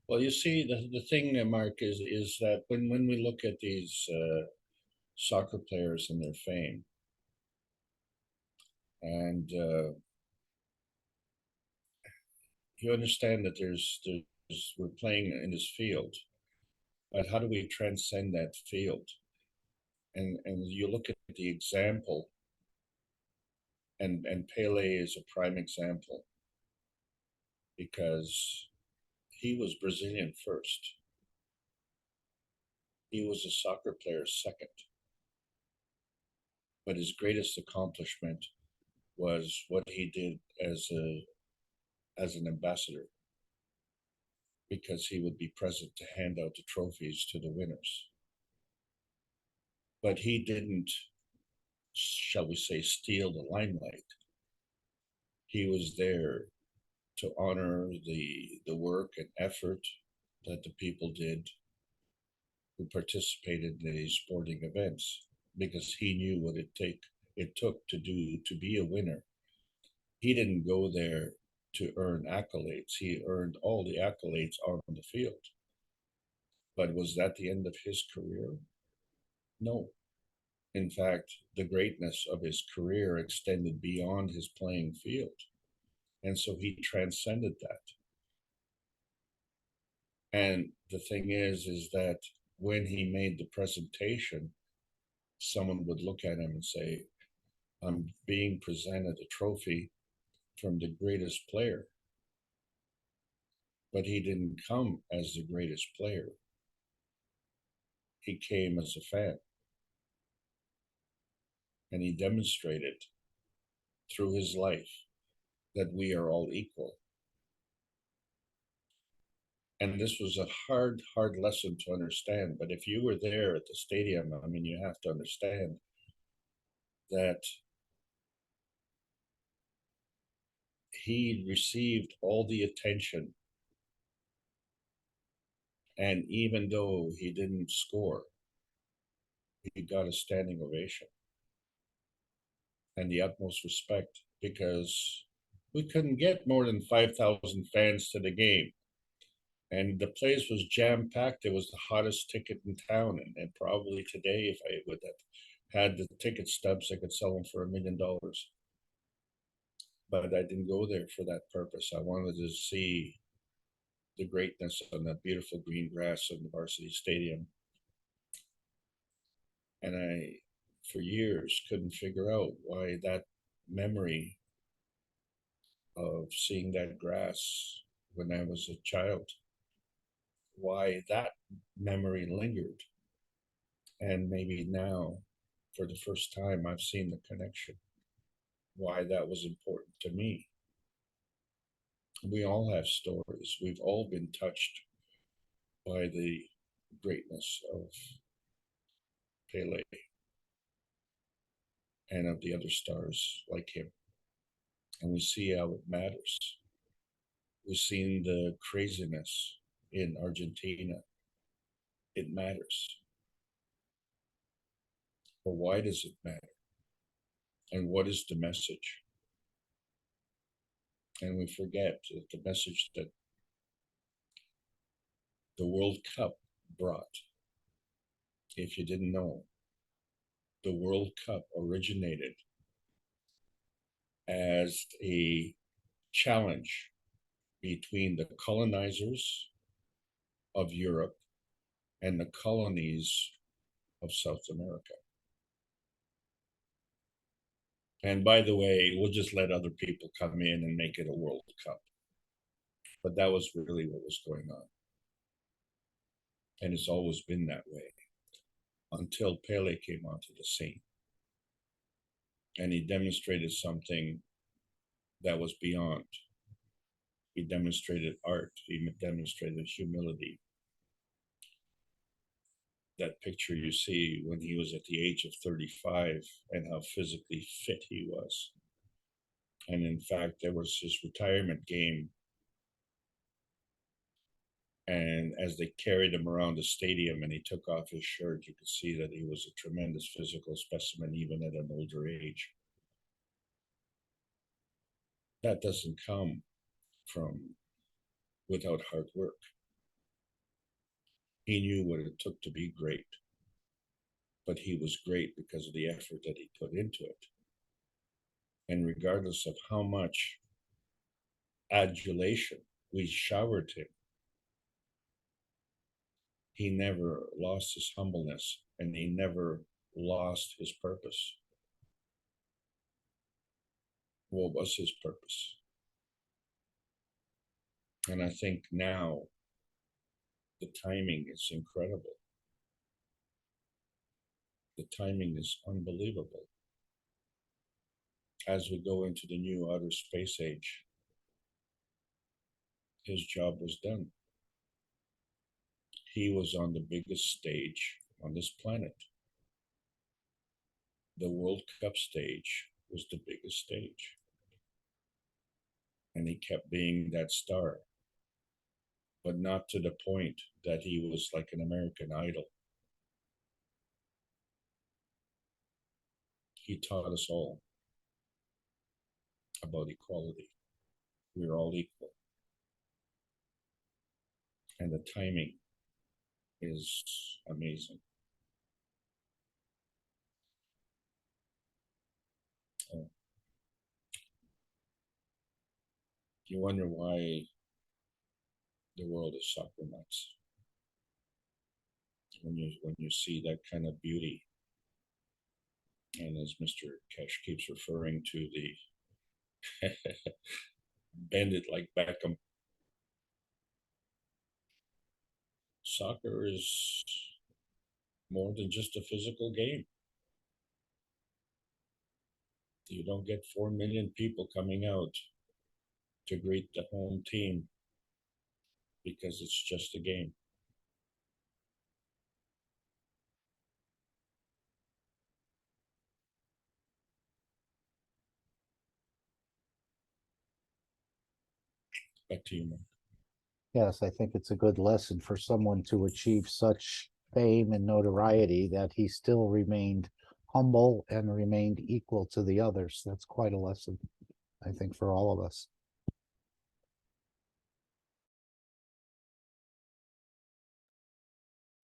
Well, you see, the thing, Mark, is that when we look at these soccer players and their fame, and you understand that we're playing in this field, but how do we transcend that field? And you look at the example, and Pele is a prime example, because he was Brazilian first. He was a soccer player second. But his greatest accomplishment was what he did as an ambassador, because he would be present to hand out the trophies to the winners. But he didn't, shall we say, steal the limelight. He was there to honor the work and effort that the people did who participated in these sporting events, because he knew what it took to be a winner. He didn't go there to earn accolades. He earned all the accolades on the field. But was that the end of his career? No. In fact, the greatness of his career extended beyond his playing field. And so he transcended that. And the thing is that when he made the presentation, someone would look at him and say, I'm being presented a trophy from the greatest player. But he didn't come as the greatest player. He came as a fan. And he demonstrated through his life that we are all equal. And this was a hard lesson to understand. But if you were there at the stadium, I mean, you have to understand that he received all the attention. And even though he didn't score, he got a standing ovation and the utmost respect, because we couldn't get more than 5,000 fans to the game. And the place was jam-packed. It was the hottest ticket in town. And probably today, if I would have had the ticket stubs, I could sell them for $1 million. But I didn't go there for that purpose. I wanted to see the greatness on that beautiful green grass of the varsity stadium. And I, for years, couldn't figure out why that memory of seeing that grass when I was a child, why that memory lingered. And maybe now, for the first time, I've seen the connection, why that was important to me. We all have stories. We've all been touched by the greatness of Pele and of the other stars like him. And we see how it matters. We've seen the craziness in Argentina it matters. But why does it matter? And what is the message? And we forget that the message that the World Cup brought, if you didn't know, the World Cup originated as a challenge between the colonizers of Europe and the colonies of South America. And by the way, we'll just let other people come in and make it a World Cup. But that was really what was going on. And it's always been that way until Pele came onto the scene. And he demonstrated something that was beyond. He demonstrated art. He demonstrated humility. That picture you see when he was at the age of 35 and how physically fit he was. And in fact, there was his retirement game. And as they carried him around the stadium and he took off his shirt, you could see that he was a tremendous physical specimen, even at an older age. That doesn't come from without hard work. He knew what it took to be great, but he was great because of the effort that he put into it. And regardless of how much adulation we showered him, he never lost his humbleness and he never lost his purpose. What was his purpose? And I think now the timing is incredible. The timing is unbelievable. As we go into the new outer space age, his job was done. He was on the biggest stage on this planet. The World Cup stage was the biggest stage. And he kept being that star, but not to the point that he was like an American Idol. He taught us all about equality. We're all equal. And the timing is amazing. You wonder why the world is soccer nuts. When you see that kind of beauty, and as Mr. Keshe keeps referring to the bend it like Beckham, soccer is more than just a physical game. You don't get 4 million people coming out to greet the home team because it's just a game. Back to you, Mark. Yes, I think it's a good lesson for someone to achieve such fame and notoriety that he still remained humble and remained equal to the others. That's quite a lesson, I think, for all of us.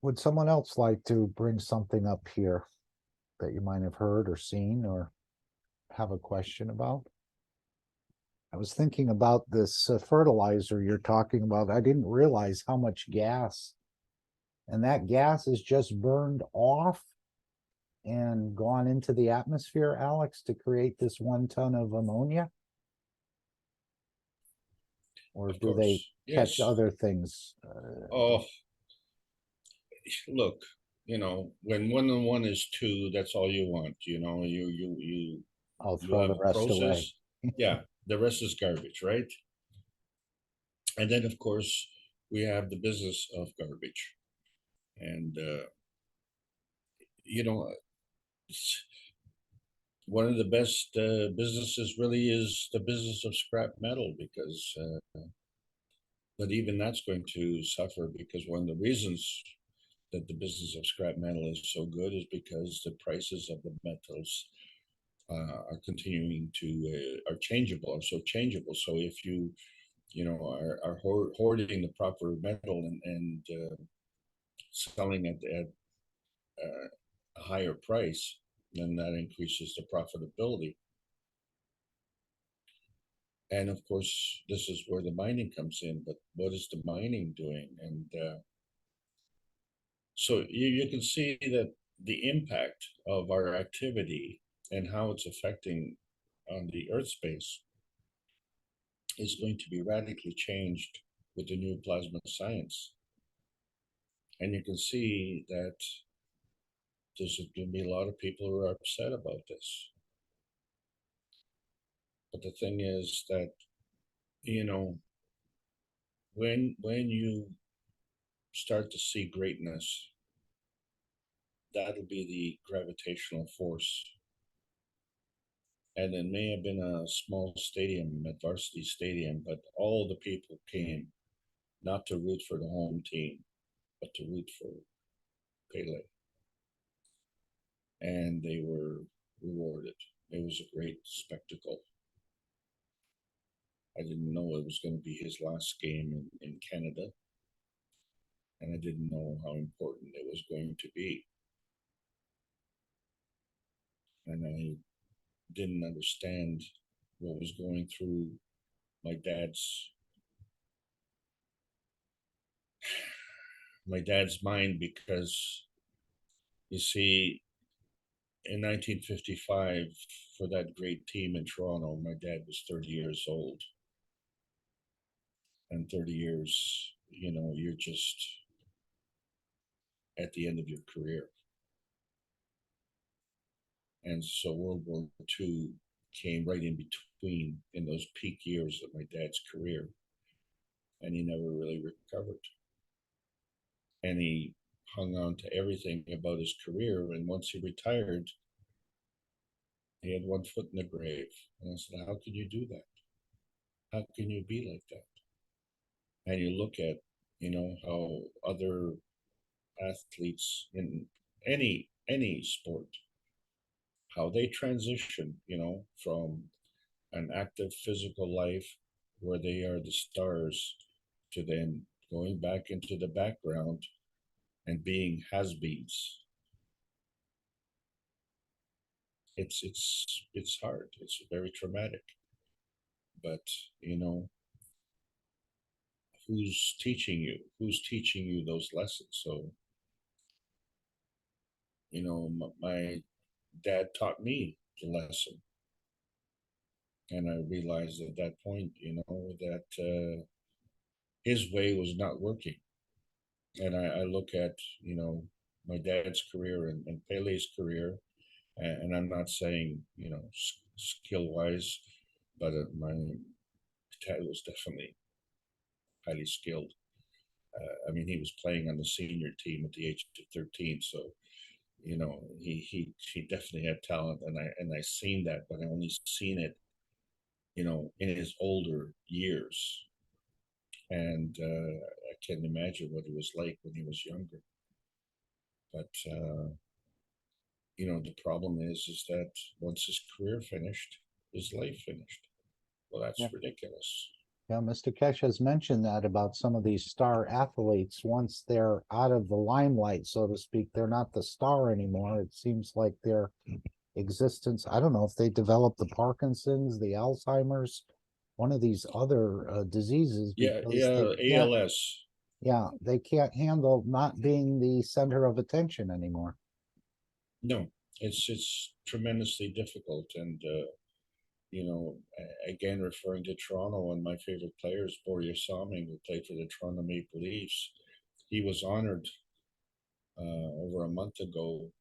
Would someone else like to bring something up here that you might have heard or seen or have a question about? I was thinking about this fertilizer you're talking about. I didn't realize how much gas, and that gas is just burned off and gone into the atmosphere, Alex, to create this 1 ton of ammonia? Or do they catch other things? Oh, look, when 1 and 1 is 2, that's all you want. I'll throw the rest away. Yeah, the rest is garbage, right? And then, of course, we have the business of garbage. And, one of the best businesses really is the business of scrap metal, because, but even that's going to suffer, because one of the reasons that the business of scrap metal is so good is because the prices of the metals are continuing to are changeable, are so changeable. So if you are hoarding the proper metal and selling it at a higher price, then that increases the profitability. And of course, this is where the mining comes in. But what is the mining doing? And so you can see that the impact of our activity and how it's affecting on the Earth space is going to be radically changed with the new plasma science. And you can see that there's going to be a lot of people who are upset about this. But the thing is that, when you start to see greatness, that'll be the gravitational force. And it may have been a small stadium at Varsity Stadium, but all the people came not to root for the home team, but to root for Pele. And they were rewarded. It was a great spectacle. I didn't know it was going to be his last game in Canada. And I didn't know how important it was going to be. And I didn't understand what was going through my dad's mind, because you see, in 1955, for that great team in Toronto, my dad was 30 years old. And 30 years, you're just at the end of your career. And so World War II came right in between, in those peak years of my dad's career. And he never really recovered. And he hung on to everything about his career. And once he retired, he had one foot in the grave. And I said, how can you do that? How can you be like that? And you look at, how other athletes in any sport, how they transition, from an active physical life where they are the stars to then going back into the background and being has-beens. It's hard. It's very traumatic. But who's teaching you? Who's teaching you those lessons? So my dad taught me the lesson, and I realized at that point, that his way was not working. And I look at my dad's career and Pele's career, and I'm not saying skill wise, but my dad was definitely highly skilled. I mean, he was playing on the senior team at the age of 13, so he definitely had talent, and I seen that, but I only seen it in his older years, and I can't imagine what it was like when he was younger. But the problem is that once his career finished, his life finished. Well, that's ridiculous. Yeah, Mr. Keshe has mentioned that about some of these star athletes. Once they're out of the limelight, so to speak, they're not the star anymore. It seems like their existence, I don't know if they develop the Parkinson's, the Alzheimer's, one of these other diseases. ALS. Yeah, they can't handle not being the center of attention anymore. No, it's tremendously difficult. And again, referring to Toronto, one of my favorite players, Borja Saming, who played for the Toronto Maple Leafs, he was honored over a month ago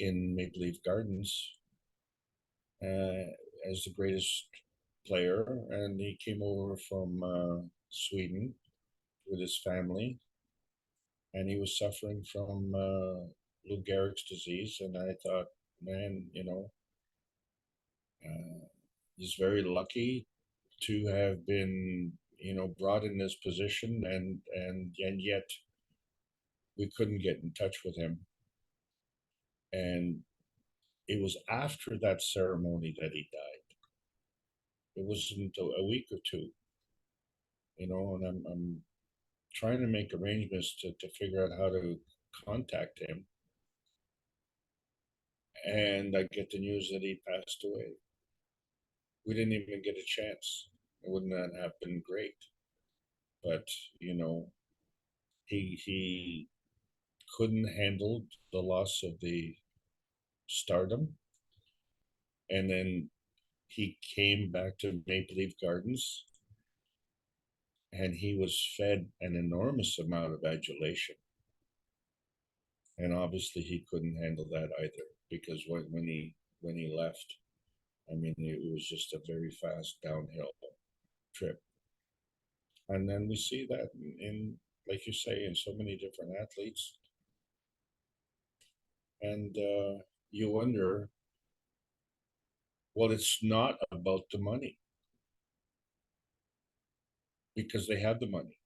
in Maple Leaf Gardens as the greatest player, and he came over from Sweden with his family, and he was suffering from Lou Gehrig's disease. And I thought, man, he's very lucky to have been brought in this position, and yet we couldn't get in touch with him. And it was after that ceremony that he died. It wasn't a week or two, and I'm trying to make arrangements to figure out how to contact him. And I get the news that he passed away. We didn't even get a chance. It wouldn't have been great. But, he couldn't handle the loss of the stardom. And then he came back to Maple Leaf Gardens and he was fed an enormous amount of adulation. And obviously he couldn't handle that either, because when he left, I mean, it was just a very fast downhill trip. And then we see that in like you say, in so many different athletes. And you wonder, well, it's not about the money, because they have the money.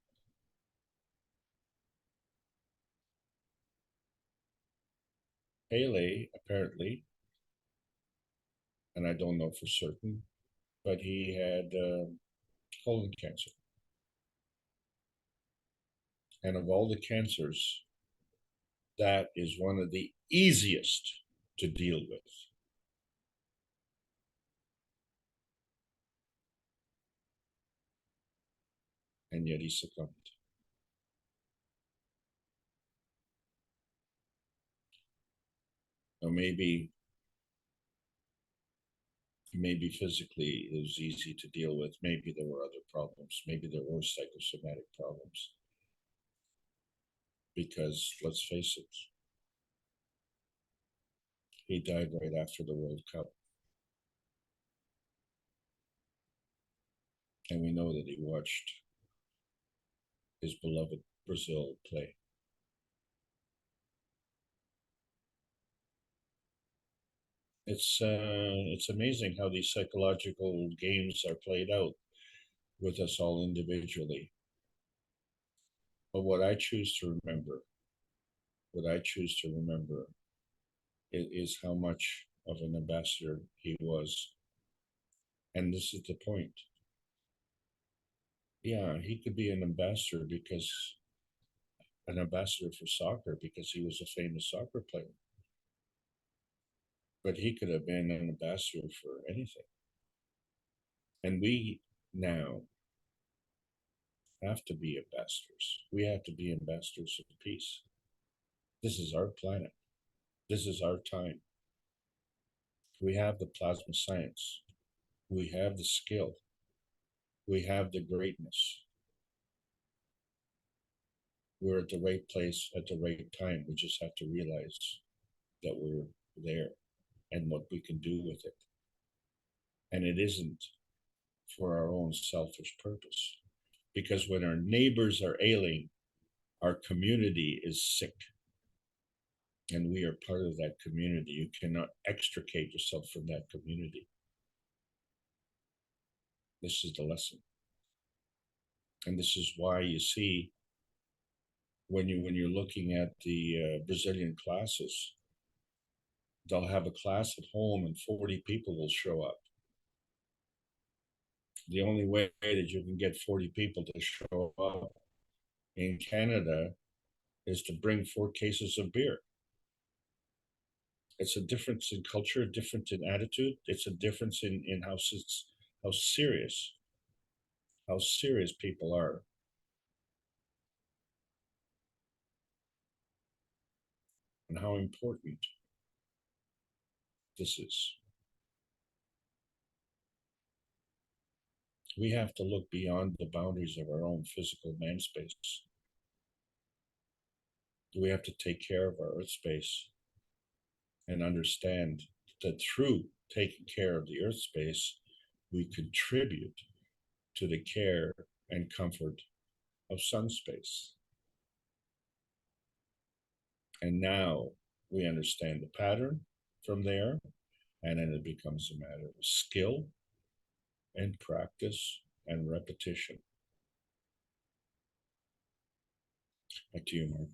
Pele, apparently, and I don't know for certain, but he had colon cancer. And of all the cancers, that is one of the easiest to deal with. And yet he succumbed. Or maybe physically it was easy to deal with. Maybe there were other problems. Maybe there were psychosomatic problems. Because let's face it, he died right after the World Cup. And we know that he watched his beloved Brazil play. It's amazing how these psychological games are played out with us all individually. But what I choose to remember is how much of an ambassador he was. And this is the point. Yeah, he could be an ambassador for soccer because he was a famous soccer player. But he could have been an ambassador for anything. And we now have to be ambassadors. We have to be ambassadors of peace. This is our planet. This is our time. We have the plasma science. We have the skill. We have the greatness. We're at the right place at the right time. We just have to realize that we're there and what we can do with it. And it isn't for our own selfish purpose. Because when our neighbors are ailing, our community is sick. And we are part of that community. You cannot extricate yourself from that community. This is the lesson. And this is why you see when you're looking at the Brazilian classes, they'll have a class at home and 40 people will show up. The only way that you can get 40 people to show up in Canada is to bring 4 cases of beer. It's a difference in culture, a difference in attitude. It's a difference in how serious people are. And how important this is. We have to look beyond the boundaries of our own physical man space. We have to take care of our earth space and understand that through taking care of the earth space, we contribute to the care and comfort of sun space. And now we understand the pattern from there, and then it becomes a matter of skill and practice and repetition. Back to you, Mark.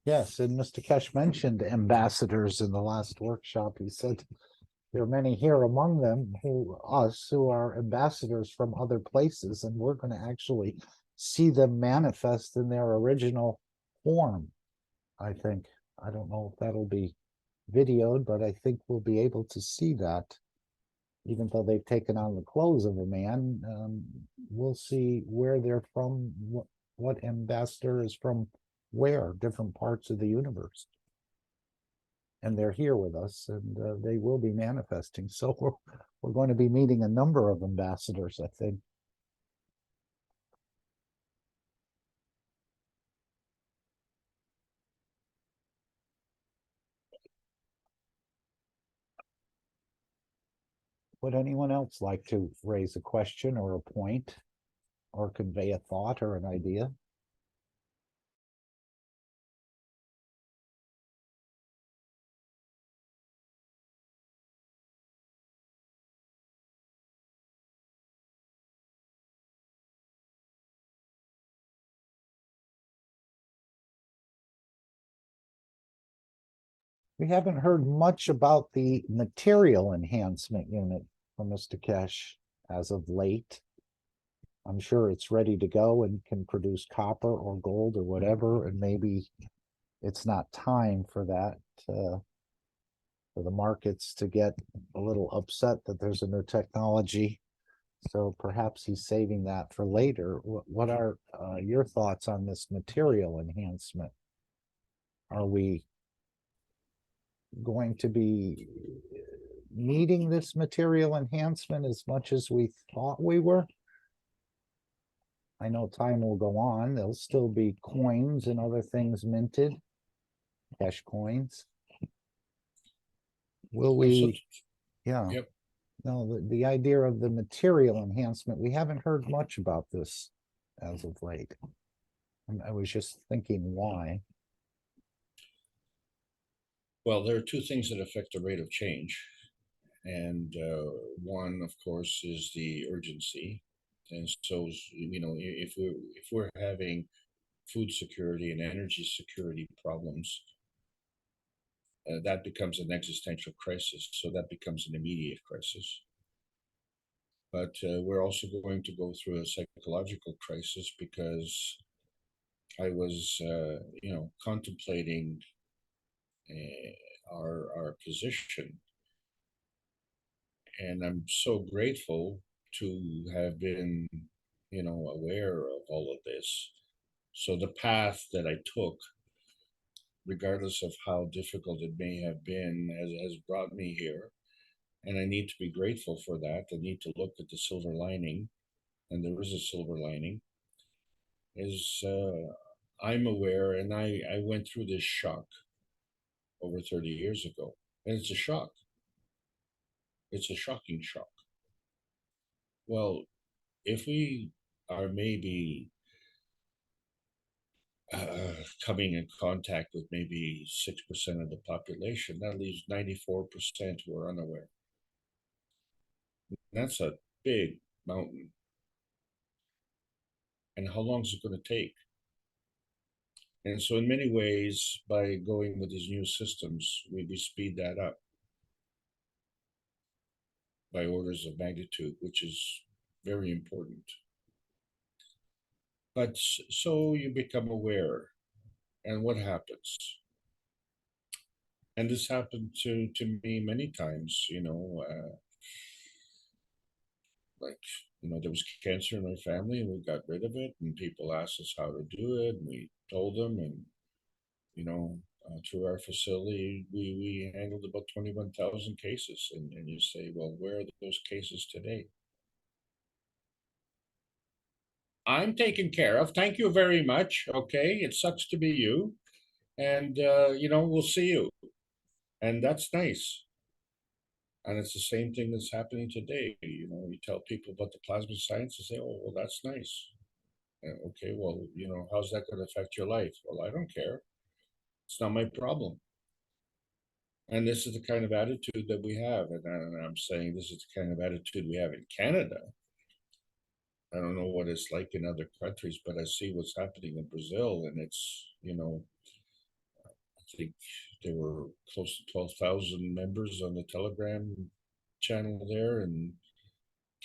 Yes, and Mr. Kesh mentioned ambassadors in the last workshop. He said there are many here among them who are ambassadors from other places, and we're going to actually see them manifest in their original form, I think. I don't know if that'll be videoed, but I think we'll be able to see that. Even though they've taken on the clothes of a man, we'll see where they're from, what ambassador is from where, different parts of the universe. And they're here with us, and they will be manifesting. So we're going to be meeting a number of ambassadors, I think. Would anyone else like to raise a question or a point or convey a thought or an idea? We haven't heard much about the material enhancement unit from Mr. Keshe as of late. I'm sure it's ready to go and can produce copper or gold or whatever, and maybe it's not time for that, for the markets to get a little upset that there's a new technology. So perhaps he's saving that for later. What are your thoughts on this material enhancement? Are we going to be needing this material enhancement as much as we thought we were? I know time will go on. There'll still be coins and other things minted, cash coins. Will we? Yeah. Yep. No, the idea of the material enhancement, we haven't heard much about this as of late. And I was just thinking why. Well, there are two things that affect the rate of change. And one, of course, is the urgency. And so, you know, if we're having food security and energy security problems, that becomes an existential crisis. So that becomes an immediate crisis. But we're also going to go through a psychological crisis because I was, you know, contemplating our position, and I'm so grateful to have been, you know, aware of all of this. So the path that I took, regardless of how difficult it may have been, has brought me here. And I need to be grateful for that. I need to look at the silver lining, and there is a silver lining, is I'm aware, and I went through this shock over 30 years ago. And it's a shock. It's a shocking shock. Well, if we are maybe coming in contact with maybe 6% of the population, that leaves 94% who are unaware. That's a big mountain. And how long is it going to take? And so in many ways, by going with these new systems, we speed that up by orders of magnitude, which is very important. But so you become aware, and what happens? And this happened to me many times, you know, like, you know, there was cancer in my family and we got rid of it, and people asked us how to do it, and we told them, and, you know, through our facility, we handled about 21,000 cases. And you say, well, where are those cases today? I'm taken care of. Thank you very much. Okay. It sucks to be you. And, you know, we'll see you. And that's nice. And it's the same thing that's happening today. You know, you tell people about the plasma science and say, oh, well, that's nice. Okay, well, you know, how's that going to affect your life? Well, I don't care. It's not my problem. And this is the kind of attitude that we have. And I'm saying this is the kind of attitude we have in Canada. I don't know what it's like in other countries, but I see what's happening in Brazil, and it's, you know, think there were close to 12,000 members on the Telegram channel there, and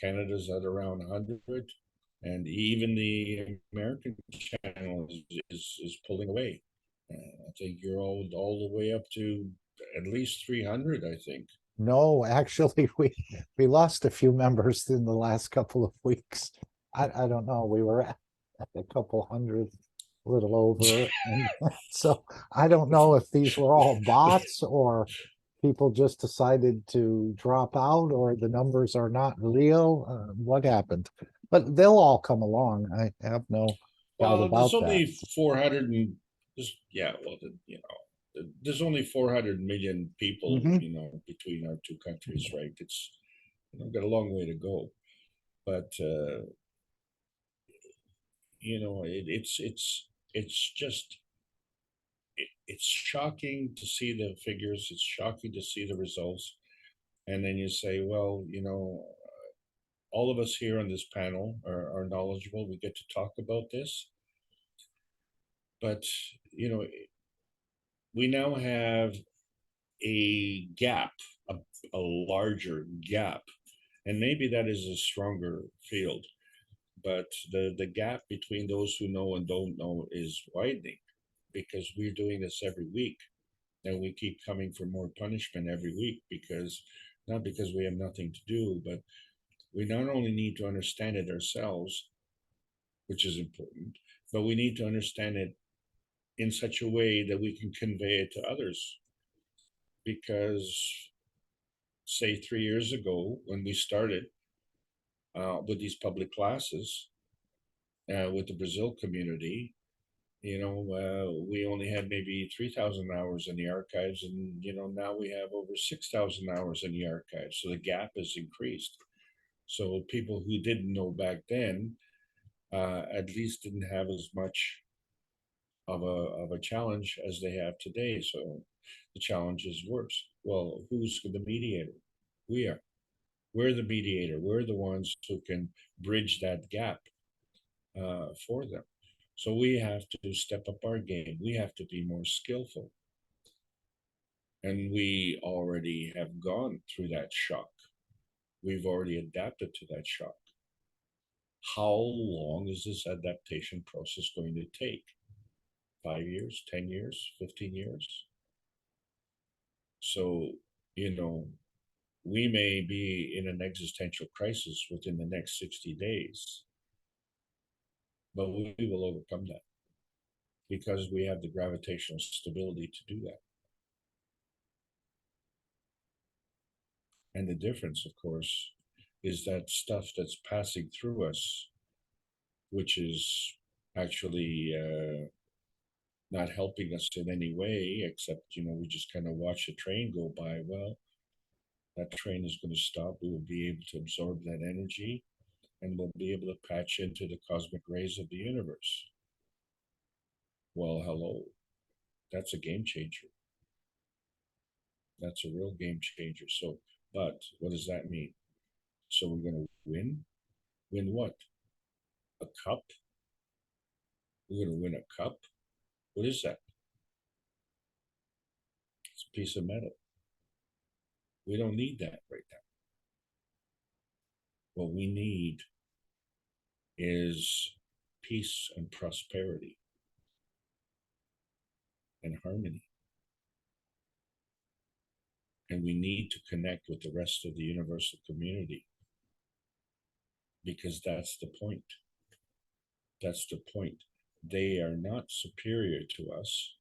Canada's at around 100, and even the American channel is pulling away. I think you're all the way up to at least 300, I think. No, actually, we lost a few members in the last couple of weeks. I don't know. We were at a couple hundred, a little over, and so I don't know if these were all bots or people just decided to drop out, or the numbers are not real. What happened? But they'll all come along. I have no doubt Well, about there's that. only 400 and there's only 400 million people, between our two countries, right? It's got a long way to go, but it's just it's shocking to see the figures. It's shocking to see the results, and then you say, well, all of us here on this panel are knowledgeable. We get to talk about this, but we now have a gap, a larger gap, and maybe that is a stronger field, but the gap between those who know and don't know is widening, because we're doing this every week, and we keep coming for more punishment every week, not because we have nothing to do, but we not only need to understand it ourselves, which is important, but we need to understand it in such a way that we can convey it to others. Because, say, 3 years ago, when we started with these public classes with the Brazil community, we only had maybe 3,000 hours in the archives, and now we have over 6,000 hours in the archives. So the gap has increased. So people who didn't know back then at least didn't have as much of a challenge as they have today. So the challenge is worse. Well, who's the mediator? We are. We're the mediator. We're the ones who can bridge that gap for them. So we have to step up our game. We have to be more skillful. And we already have gone through that shock. We've already adapted to that shock. How long is this adaptation process going to take? 5 years, 10 years, 15 years? So, we may be in an existential crisis within the next 60 days, but we will overcome that because we have the gravitational stability to do that. And the difference, of course, is that stuff that's passing through us, which is actually not helping us in any way, except, we just kind of watch the train go by. Well, that train is going to stop. We will be able to absorb that energy, and we'll be able to patch into the cosmic rays of the universe. Well, hello. That's a game changer. That's a real game changer. So, but what does that mean? So we're going to win? Win what? A cup? We're going to win a cup? What is that? It's a piece of metal. We don't need that right now. What we need is peace and prosperity and harmony. And we need to connect with the rest of the universal community, because that's the point. That's the point. They are not superior to us.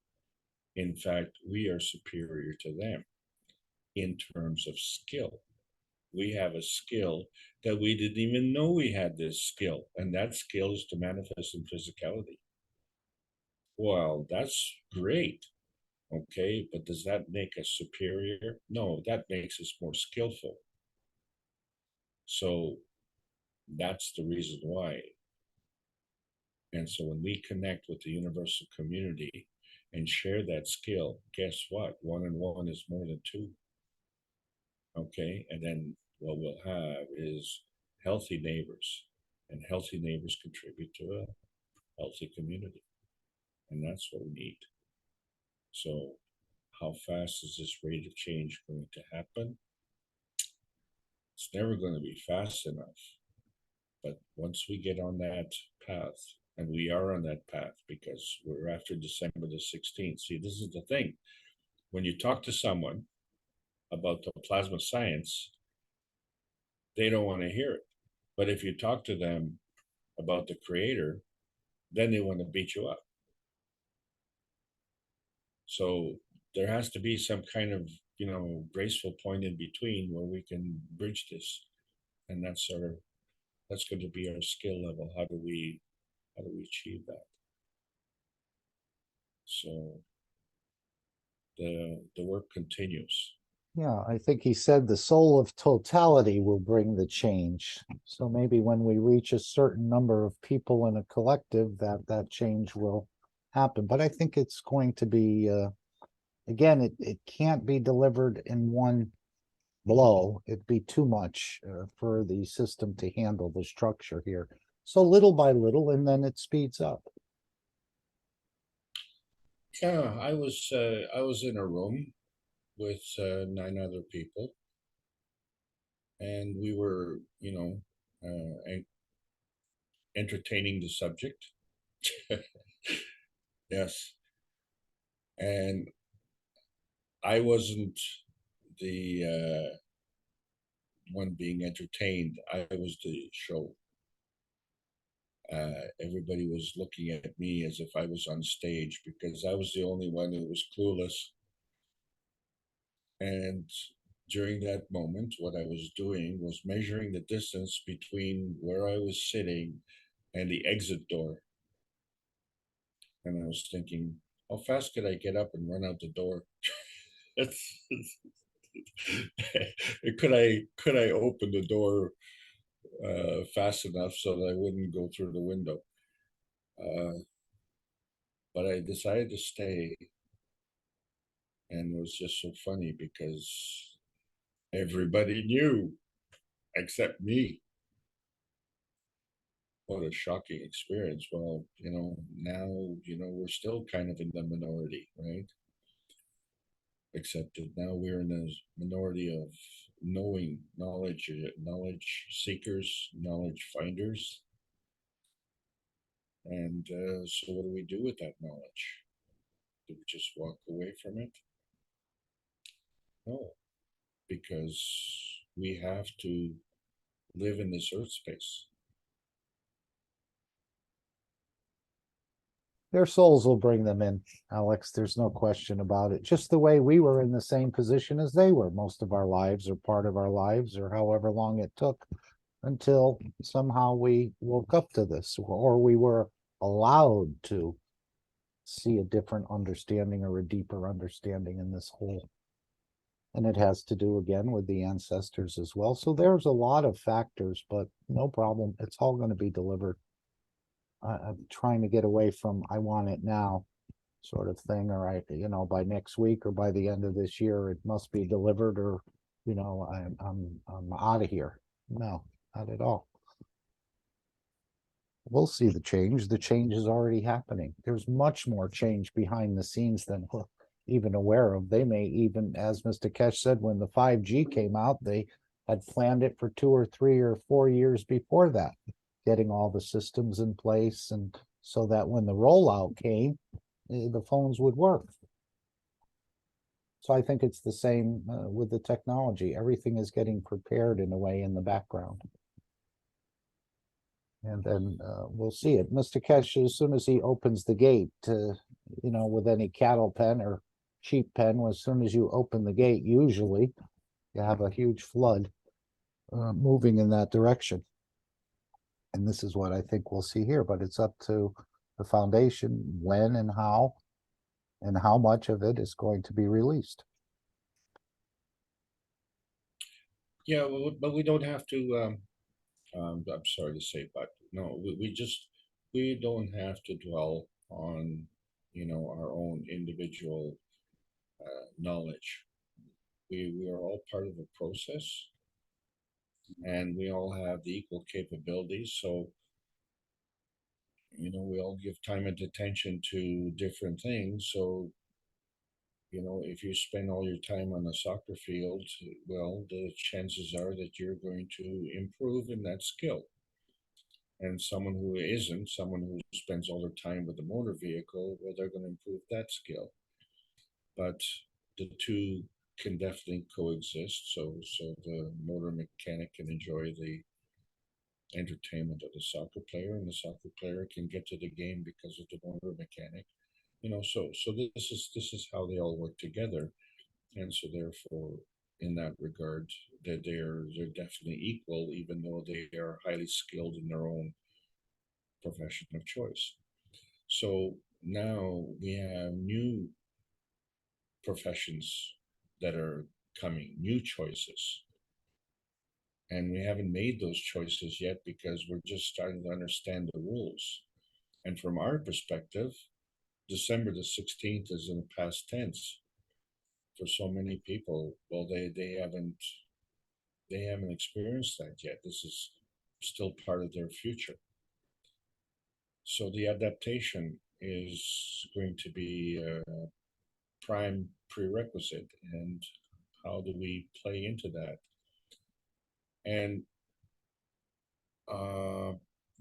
In fact, we are superior to them in terms of skill. We have a skill that we didn't even know we had this skill, and that skill is to manifest in physicality. Well, that's great. Okay, but does that make us superior? No, that makes us more skillful. So that's the reason why. And so when we connect with the universal community and share that skill, guess what? 1 and 1 is more than 2. Okay, and then what we'll have is healthy neighbors, and healthy neighbors contribute to a healthy community. And that's what we need. So how fast is this rate of change going to happen? It's never going to be fast enough. But once we get on that path, and we are on that path because we're after December the 16th. See, this is the thing. When you talk to someone about the plasma science, they don't want to hear it. But if you talk to them about the creator, then they want to beat you up. So there has to be some kind of, graceful point in between where we can bridge this. And that's going to be our skill level. How do we achieve that? So the work continues. Yeah, I think he said the soul of totality will bring the change. So maybe when we reach a certain number of people in a collective, that change will happen. But I think it's going to be, again, it can't be delivered in one blow. It'd be too much for the system to handle the structure here. So little by little, and then it speeds up. Yeah, I was in a room with 9 other people, and we were, entertaining the subject. Yes, and I wasn't the one being entertained. I was the show. Everybody was looking at me as if I was on stage because I was the only one who was clueless. And during that moment, what I was doing was measuring the distance between where I was sitting and the exit door. And I was thinking, how fast could I get up and run out the door? could I open the door fast enough so that I wouldn't go through the window? But I decided to stay, and it was just so funny because everybody knew except me. What a shocking experience. Well, now, we're still kind of in the minority, right? Except that now we're in a minority of knowledge seekers, knowledge finders. And so what do we do with that knowledge? Do we just walk away from it? No, because we have to live in this earth space. Their souls will bring them in, Alex. There's no question about it. Just the way we were in the same position as they were most of our lives, or part of our lives, or however long it took until somehow we woke up to this, or we were allowed to see a different understanding or a deeper understanding in this whole. And it has to do again with the ancestors as well. So there's a lot of factors, but no problem. It's all going to be delivered. I'm trying to get away from I want it now sort of thing, or by next week or by the end of this year, it must be delivered, or, I'm out of here. No, not at all. We'll see the change. The change is already happening. There's much more change behind the scenes than we're even aware of. They may even, as Mr. Keshe said, when the 5G came out, they had planned it for 2 or 3 or 4 years before that, getting all the systems in place, and so that when the rollout came, the phones would work. So I think it's the same with the technology. Everything is getting prepared in a way in the background. And then we'll see it. Mr. Keshe, as soon as he opens the gate, with any cattle pen or sheep pen, as soon as you open the gate, usually you have a huge flood moving in that direction. And this is what I think we'll see here, but it's up to the foundation when and how much of it is going to be released. Yeah, but we don't have to, I'm sorry to say, but no, we don't have to dwell on, our own individual knowledge. We are all part of a process, and we all have the equal capabilities. So, we all give time and attention to different things. So You know, if you spend all your time on the soccer field, well, the chances are that you're going to improve in that skill. And someone who isn't, someone who spends all their time with the motor vehicle, well, they're going to improve that skill. But the two can definitely coexist. So the motor mechanic can enjoy the entertainment of the soccer player, and the soccer player can get to the game because of the motor mechanic. You know, so this is how they all work together, and so therefore, in that regard, that they're definitely equal, even though they are highly skilled in their own profession of choice. So now we have new professions that are coming, new choices. And we haven't made those choices yet because we're just starting to understand the rules. And from our perspective, December the 16th is in the past tense for so many people. Well, they haven't experienced that yet. This is still part of their future. So the adaptation is going to be a prime prerequisite. And how do we play into that? And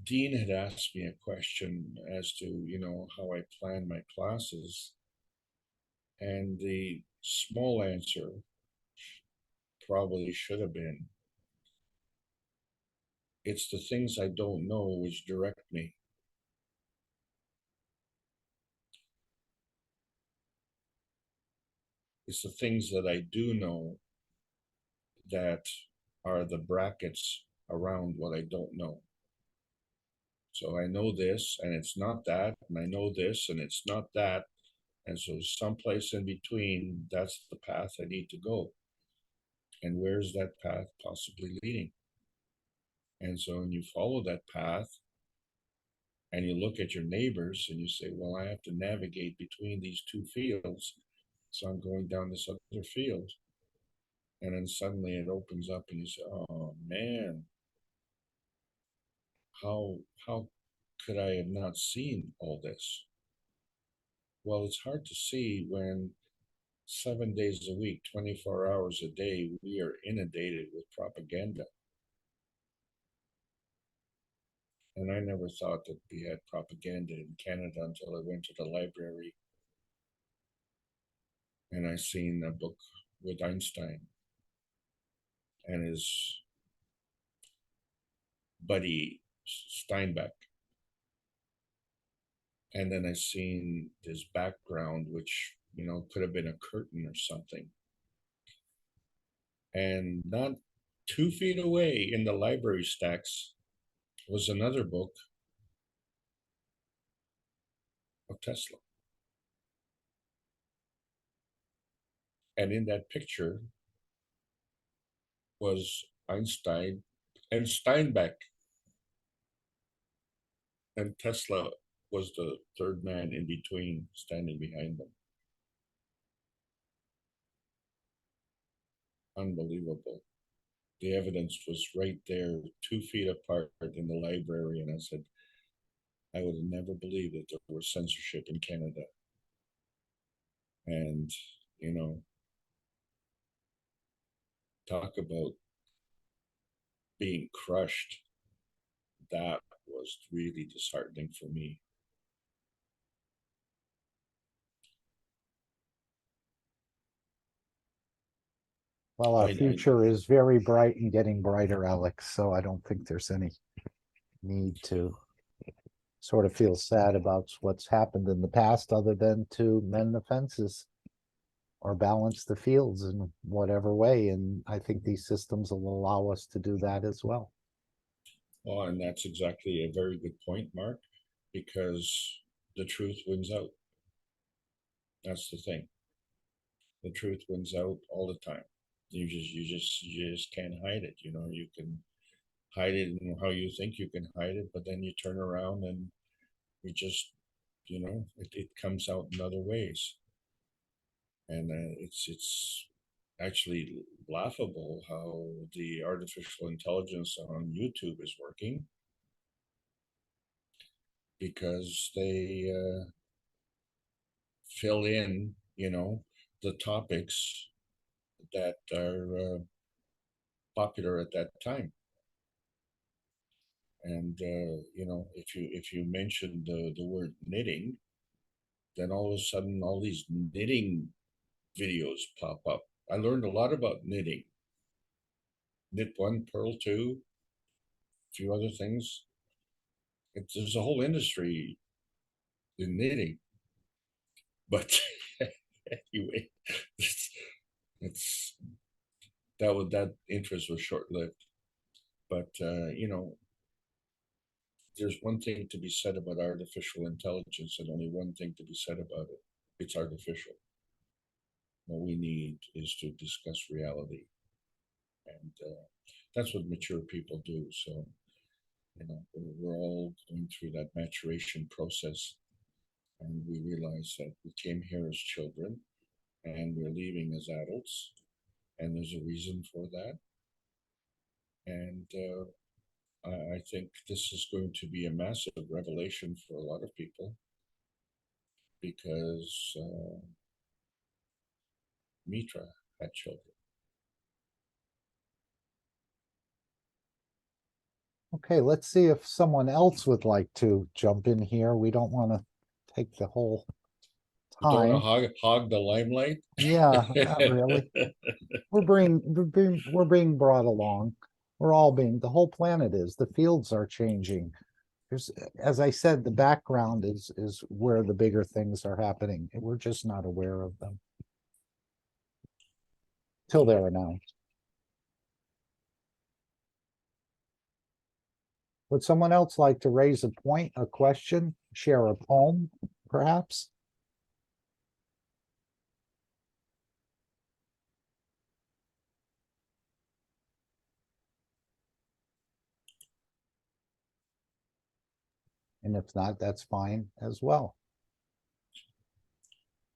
Dean had asked me a question as to, you know, how I plan my classes. And the small answer probably should have been, it's the things I don't know which direct me. It's the things that I do know that are the brackets around what I don't know. So I know this and it's not that, and I know this and it's not that. And so someplace in between, that's the path I need to go. And where's that path possibly leading? And so when you follow that path and you look at your neighbors and you say, well, I have to navigate between these two fields. So I'm going down this other field. And then suddenly it opens up and you say, oh man, how could I have not seen all this? Well, it's hard to see when 7 days a week, 24 hours a day, we are inundated with propaganda. And I never thought that we had propaganda in Canada until I went to the library and I seen a book with Einstein and his buddy Steinbeck. And then I seen this background, which, you know, could have been a curtain or something. And not 2 feet away in the library stacks was another book of Tesla. And in that picture was Einstein and Steinbeck. And Tesla was the third man in between, standing behind them. Unbelievable. The evidence was right there, 2 feet apart in the library. And I said, I would have never believed that there was censorship in Canada. And, you know, talk about being crushed. That was really disheartening for me. Well, our future is very bright and getting brighter, Alex, so I don't think there's any need to sort of feel sad about what's happened in the past, other than to mend the fences or balance the fields in whatever way. And I think these systems will allow us to do that as well. Well, and that's exactly a very good point, Mark, because the truth wins out. That's the thing. The truth wins out all the time. You just can't hide it. You know, you can hide it in how you think you can hide it, but then you turn around and you just, you know, it comes out in other ways. And it's actually laughable how the artificial intelligence on YouTube is working, because they fill in, you know, the topics that are popular at that time. And you know, if you mention the word knitting, then all of a sudden all these knitting videos pop up. I learned a lot about knitting. Knit one, purl two, a few other things. There's a whole industry in knitting. But anyway, it's that interest was short-lived. But you know, there's one thing to be said about artificial intelligence, and only one thing to be said about it. It's artificial. What we need is to discuss reality, and that's what mature people do. So, you know, we're all going through that maturation process, and we realize that we came here as children, and we're leaving as adults, and there's a reason for that. And I think this is going to be a massive revelation for a lot of people, because Mitra had children. Okay, let's see if someone else would like to jump in here. We don't want to take the whole You don't time. want to hog the limelight? Yeah, not really. We're being brought along. We're all being, the whole planet is, the fields are changing. There's, as I said, the background is where the bigger things are happening. We're just not aware of them till they're announced. Would someone else like to raise a point, a question, share a poem, perhaps? And if not, that's fine as well.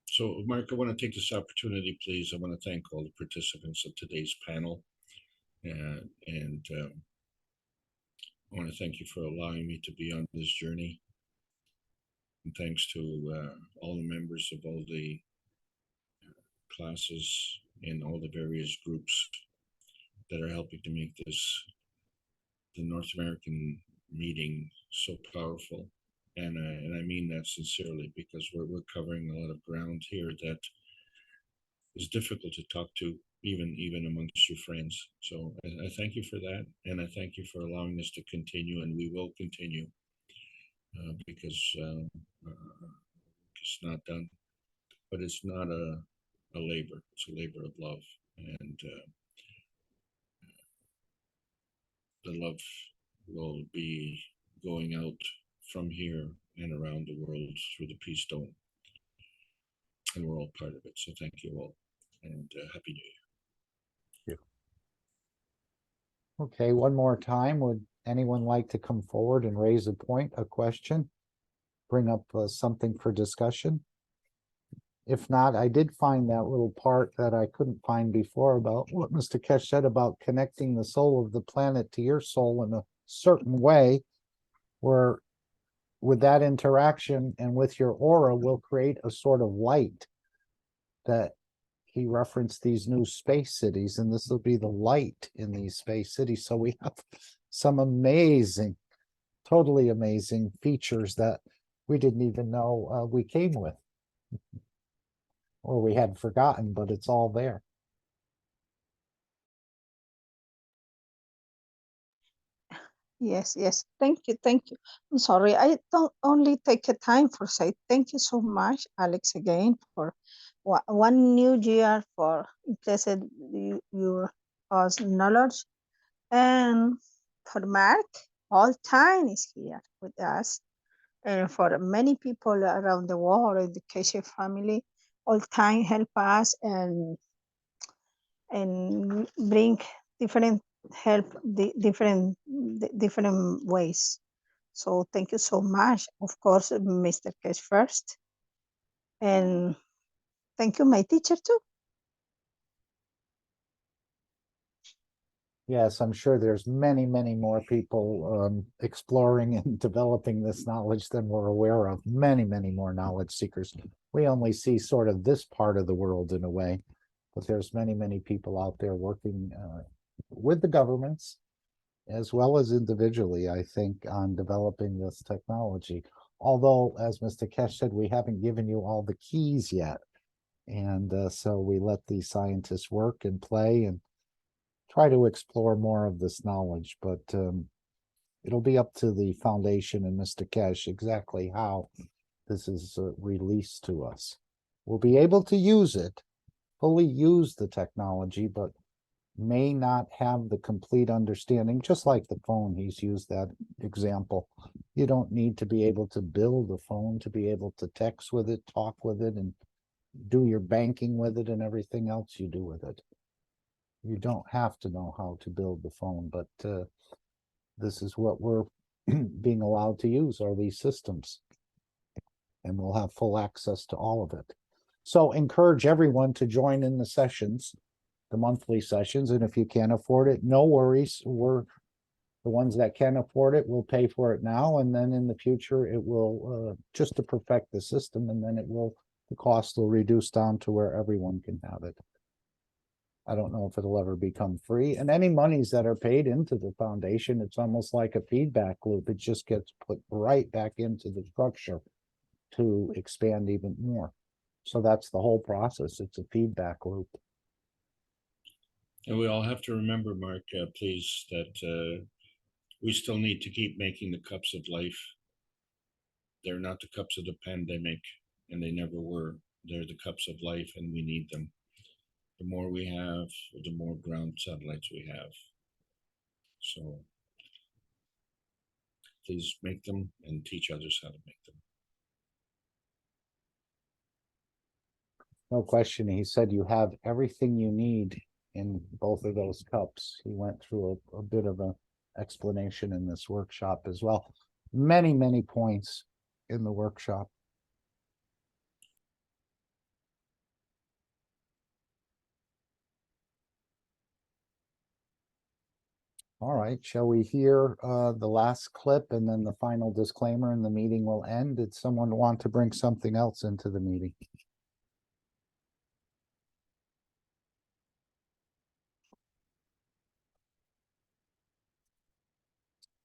So, Mark, I want to take this opportunity, please. I want to thank all the participants of today's panel. And I want to thank you for allowing me to be on this journey. And thanks to all the members of all the classes in all the various groups that are helping to make this, the North American meeting, so powerful. And I mean that sincerely, because we're covering a lot of ground here that is difficult to talk to, even amongst your friends. So I thank you for that, and I thank you for allowing us to continue, and we will continue, because it's not done, but it's not a labor. It's a labor of love, and the love will be going out from here and around the world through the Peace Dome. And we're all part of it. So thank you all, and Happy New Year. Okay, one more time. Would anyone like to come forward and raise a point, a question? Bring up something for discussion? If not, I did find that little part that I couldn't find before about what Mr. Keshe said about connecting the soul of the planet to your soul in a certain way, where with that interaction and with your aura will create a sort of light. That he referenced these new space cities, and this will be the light in these space cities. So we have some amazing, totally amazing features that we didn't even know we came with, or we had forgotten, but it's all there. Yes, yes. Thank you. Thank you. I'm sorry. I don't only take a time for say thank you so much, Alex, again for one new year for implicit your knowledge, and for Mark, all time is here with us, and for many people around the world in the Keshe family, all time help us and bring different help the different ways. So thank you so much. Of course, Mr. Keshe first, and thank you, my teacher too. Yes, I'm sure there's many, many more people exploring and developing this knowledge than we're aware of. Many, many more knowledge seekers. We only see sort of this part of the world in a way, but there's many, many people out there working with the governments as well as individually, I think, on developing this technology. Although, as Mr. Keshe said, we haven't given you all the keys yet. And so we let the scientists work and play and try to explore more of this knowledge, but it'll be up to the foundation and Mr. Keshe exactly how this is released to us. We'll be able to use it, fully use the technology, but may not have the complete understanding, just like the phone. He's used that example. You don't need to be able to build a phone to be able to text with it, talk with it, and do your banking with it and everything else you do with it. You don't have to know how to build the phone, but this is what we're being allowed to use, are these systems. And we'll have full access to all of it. So encourage everyone to join in the sessions, the monthly sessions. And if you can't afford it, no worries. We're the ones that can afford it will pay for it now. And then in the future, it will just to perfect the system. And then the cost will reduce down to where everyone can have it. I don't know if it'll ever become free. And any monies that are paid into the foundation, it's almost like a feedback loop. It just gets put right back into the structure to expand even more. So that's the whole process. It's a feedback loop. And we all have to remember, Mark, please, that we still need to keep making the cups of life. They're not the cups of the pandemic, and they never were. They're the cups of life, and we need them. The more we have, the more ground satellites we have. So please make them and teach others how to make them. No question. He said you have everything you need in both of those cups. He went through a bit of an explanation in this workshop as well. Many, many points in the workshop. All right, shall we hear the last clip and then the final disclaimer and the meeting will end? Did someone want to bring something else into the meeting?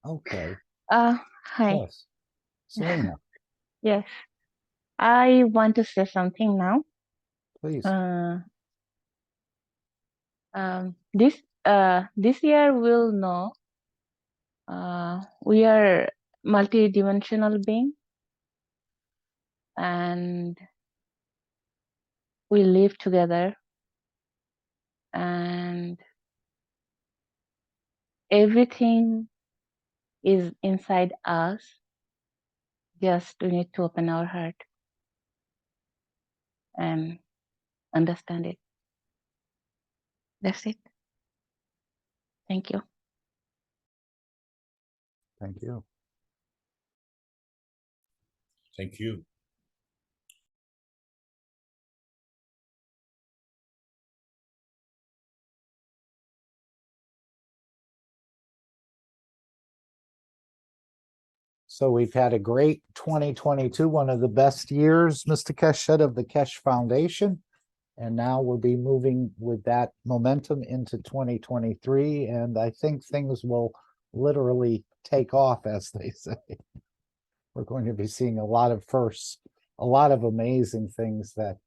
Okay. Hi. Yes. Selena, Yes. I want to say something now. please. This year we'll know we are multi-dimensional being and we live together and everything is inside us. Just we need to open our heart and understand it. That's it. Thank you. Thank you. Thank you. So we've had a great 2022, one of the best years, Mr. Keshe said, of the Keshe Foundation. And now we'll be moving with that momentum into 2023. And I think things will literally take off, as they say. We're going to be seeing a lot of firsts, a lot of amazing things that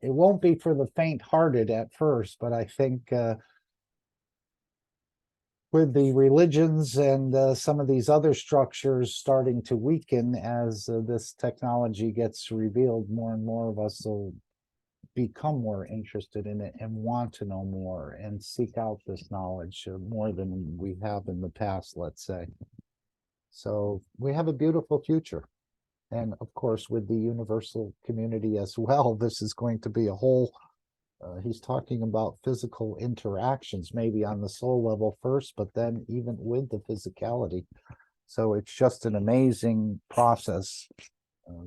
it won't be for the faint-hearted at first, but I think with the religions and some of these other structures starting to weaken as this technology gets revealed, more and more of us will become more interested in it and want to know more and seek out this knowledge more than we have in the past, let's say. So we have a beautiful future. And of course, with the universal community as well, this is going to be a whole he's talking about physical interactions, maybe on the soul level first, but then even with the physicality. So it's just an amazing process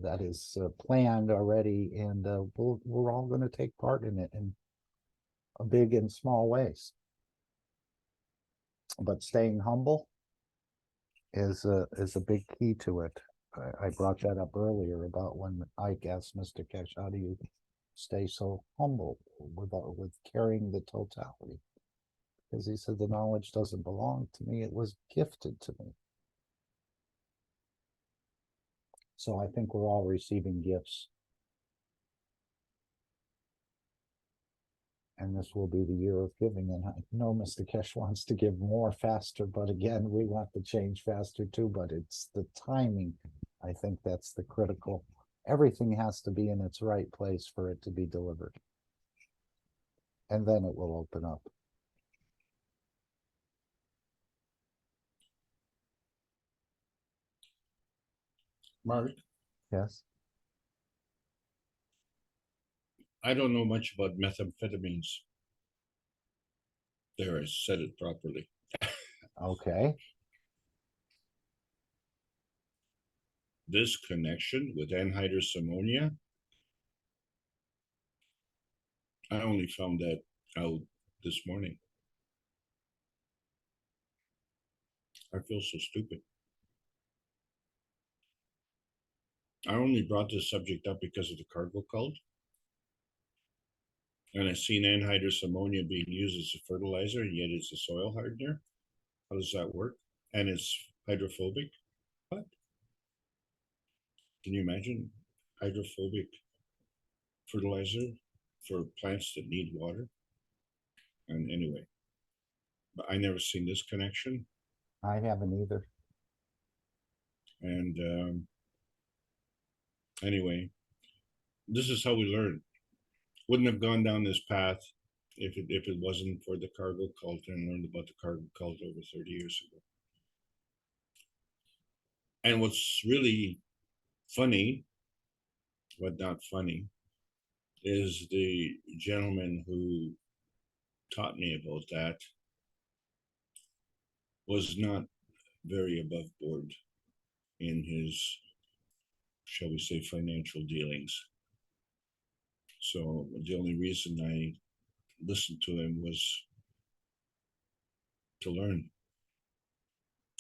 that is planned already, and we're all going to take part in it in big and small ways. But staying humble is a big key to it. I brought that up earlier about when Ike asked Mr. Keshe, how do you stay so humble with carrying the totality? Because he said the knowledge doesn't belong to me, it was gifted to me. So I think we're all receiving gifts. And this will be the year of giving. And I know Mr. Keshe wants to give more faster, but again, we want the change faster too, but it's the timing. I think that's the critical. Everything has to be in its right place for it to be delivered. And then it will open up. Mark, Yes. I don't know much about methamphetamines. There, I said it properly. Okay. This connection with anhydrous ammonia, I only found that out this morning. I feel so stupid. I only brought this subject up because of the cargo cult. And I've seen anhydrous ammonia being used as a fertilizer, and yet it's a soil hardener. How does that work? And it's hydrophobic. What? Can you imagine hydrophobic fertilizer for plants that need water? And anyway, but I never seen this connection. I haven't either. And anyway, this is how we learn. Wouldn't have gone down this path if it wasn't for the cargo cult, and learned about the cargo cult over 30 years ago. And what's really funny, but not funny, is the gentleman who taught me about that was not very above board in his, shall we say, financial dealings. So the only reason I listened to him was to learn.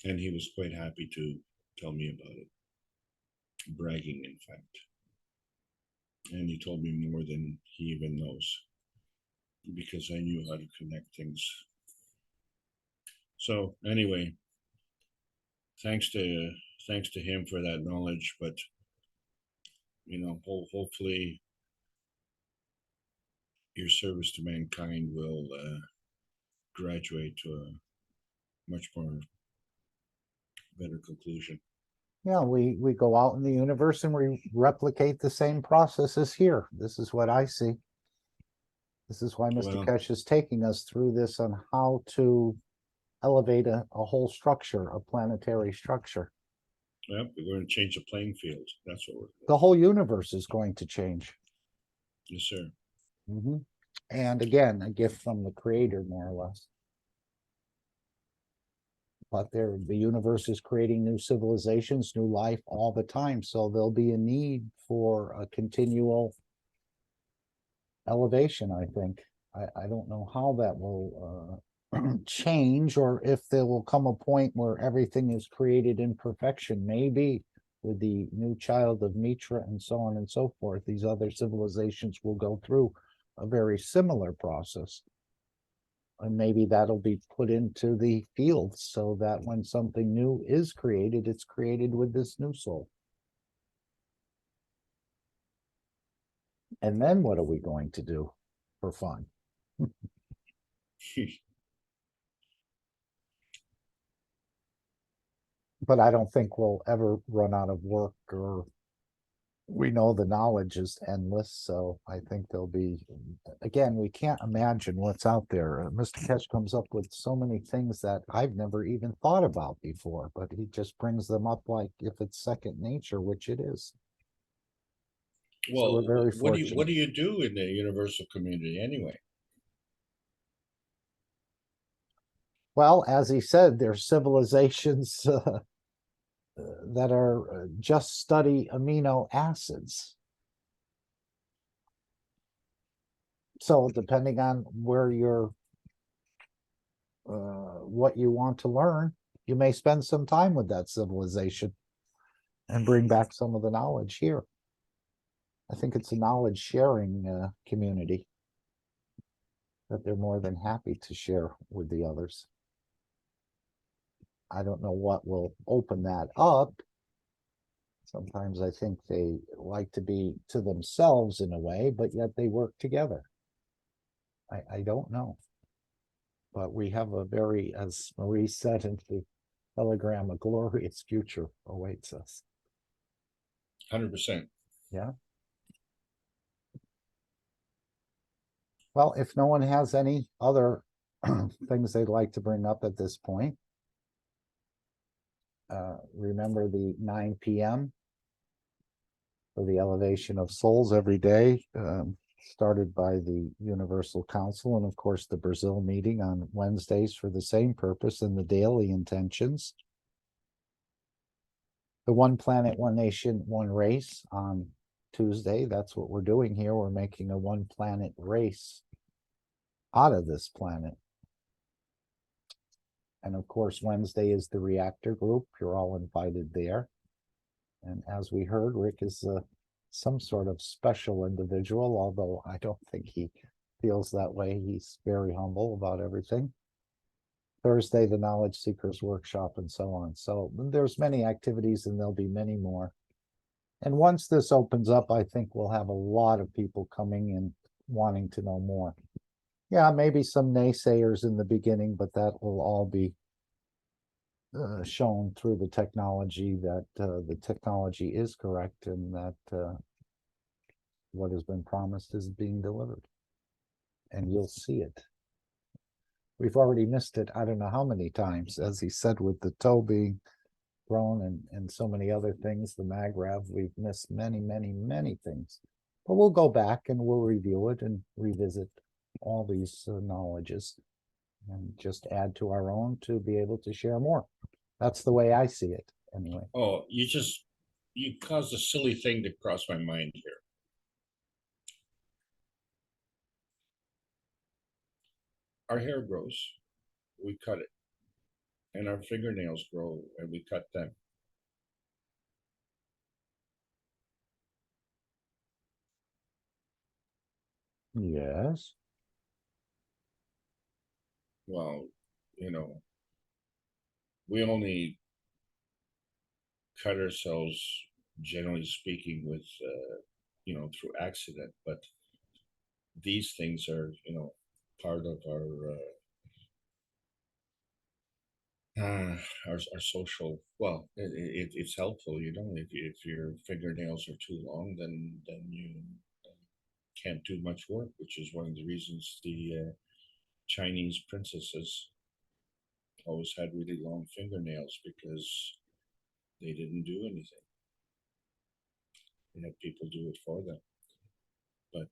And he was quite happy to tell me about it. Bragging, in fact. And he told me more than he even knows, because I knew how to connect things. So anyway, thanks to him for that knowledge. But you know, hopefully your service to mankind will graduate to a much more better conclusion. Yeah, we go out in the universe and we replicate the same processes here. This is what I see. This is why Mr. Well, Keshe is taking us through this on how to elevate a whole structure, a planetary structure. Yep, we're going to change the playing field. That's what we're. The whole universe is going to change. Yes, sir. And again, a gift from the creator, more or less. But the universe is creating new civilizations, new life all the time. So there'll be a need for a continual elevation, I think. I don't know how that will change, or if there will come a point where everything is created in perfection. Maybe with the new child of Mitra and so on and so forth, these other civilizations will go through a very similar process. And maybe that'll be put into the field so that when something new is created, it's created with this new soul. And then what are we going to do for fun? But I don't think we'll ever run out of work, or we know the knowledge is endless. So I think there'll be, again, we can't imagine what's out there. Mr. Keshe comes up with so many things that I've never even thought about before, but he just brings them up like if it's second nature, which it is. Well, so we're very what fortunate. do you do in the universal community anyway? Well, as he said, there's civilizations that are just study amino acids. So depending on where your what you want to learn, you may spend some time with that civilization and bring back some of the knowledge here. I think it's a knowledge sharing community that they're more than happy to share with the others. I don't know what will open that up. Sometimes I think they like to be to themselves in a way, but yet they work together. I don't know. But we have a very, as Marie said in the telegram, a glorious future awaits us. 100%. Yeah. Well, if no one has any other things they'd like to bring up at this point, remember the 9 p.m. for the elevation of souls every day, started by the Universal Council, and of course the Brazil meeting on Wednesdays for the same purpose, and the daily intentions. The One Planet, One Nation, One Race on Tuesday. That's what we're doing here. We're making a one planet race out of this planet. And of course, Wednesday is the reactor group. You're all invited there. And as we heard, Rick is some sort of special individual, although I don't think he feels that way. He's very humble about everything. Thursday, the Knowledge Seekers Workshop, and so on. So there's many activities, and there'll be many more. And once this opens up, I think we'll have a lot of people coming and wanting to know more. Yeah, maybe some naysayers in the beginning, but that will all be shown through the technology, that the technology is correct, and that what has been promised is being delivered. And you'll see it. We've already missed it, I don't know how many times, as he said, with the toe being thrown and so many other things, the MagRav, we've missed many, many, many things. But we'll go back and we'll review it and revisit all these knowledges and just add to our own to be able to share more. That's the way I see it, anyway. Oh, you caused a silly thing to cross my mind here. Our hair grows, we cut it. And our fingernails grow and we cut them. Yes. Well, we only cut ourselves, generally speaking, with, through accident, but these things are, part of our social, well, it's helpful, if your fingernails are too long, then you can't do much work, which is one of the reasons the Chinese princesses always had really long fingernails, because they didn't do anything. They had people do it for them. But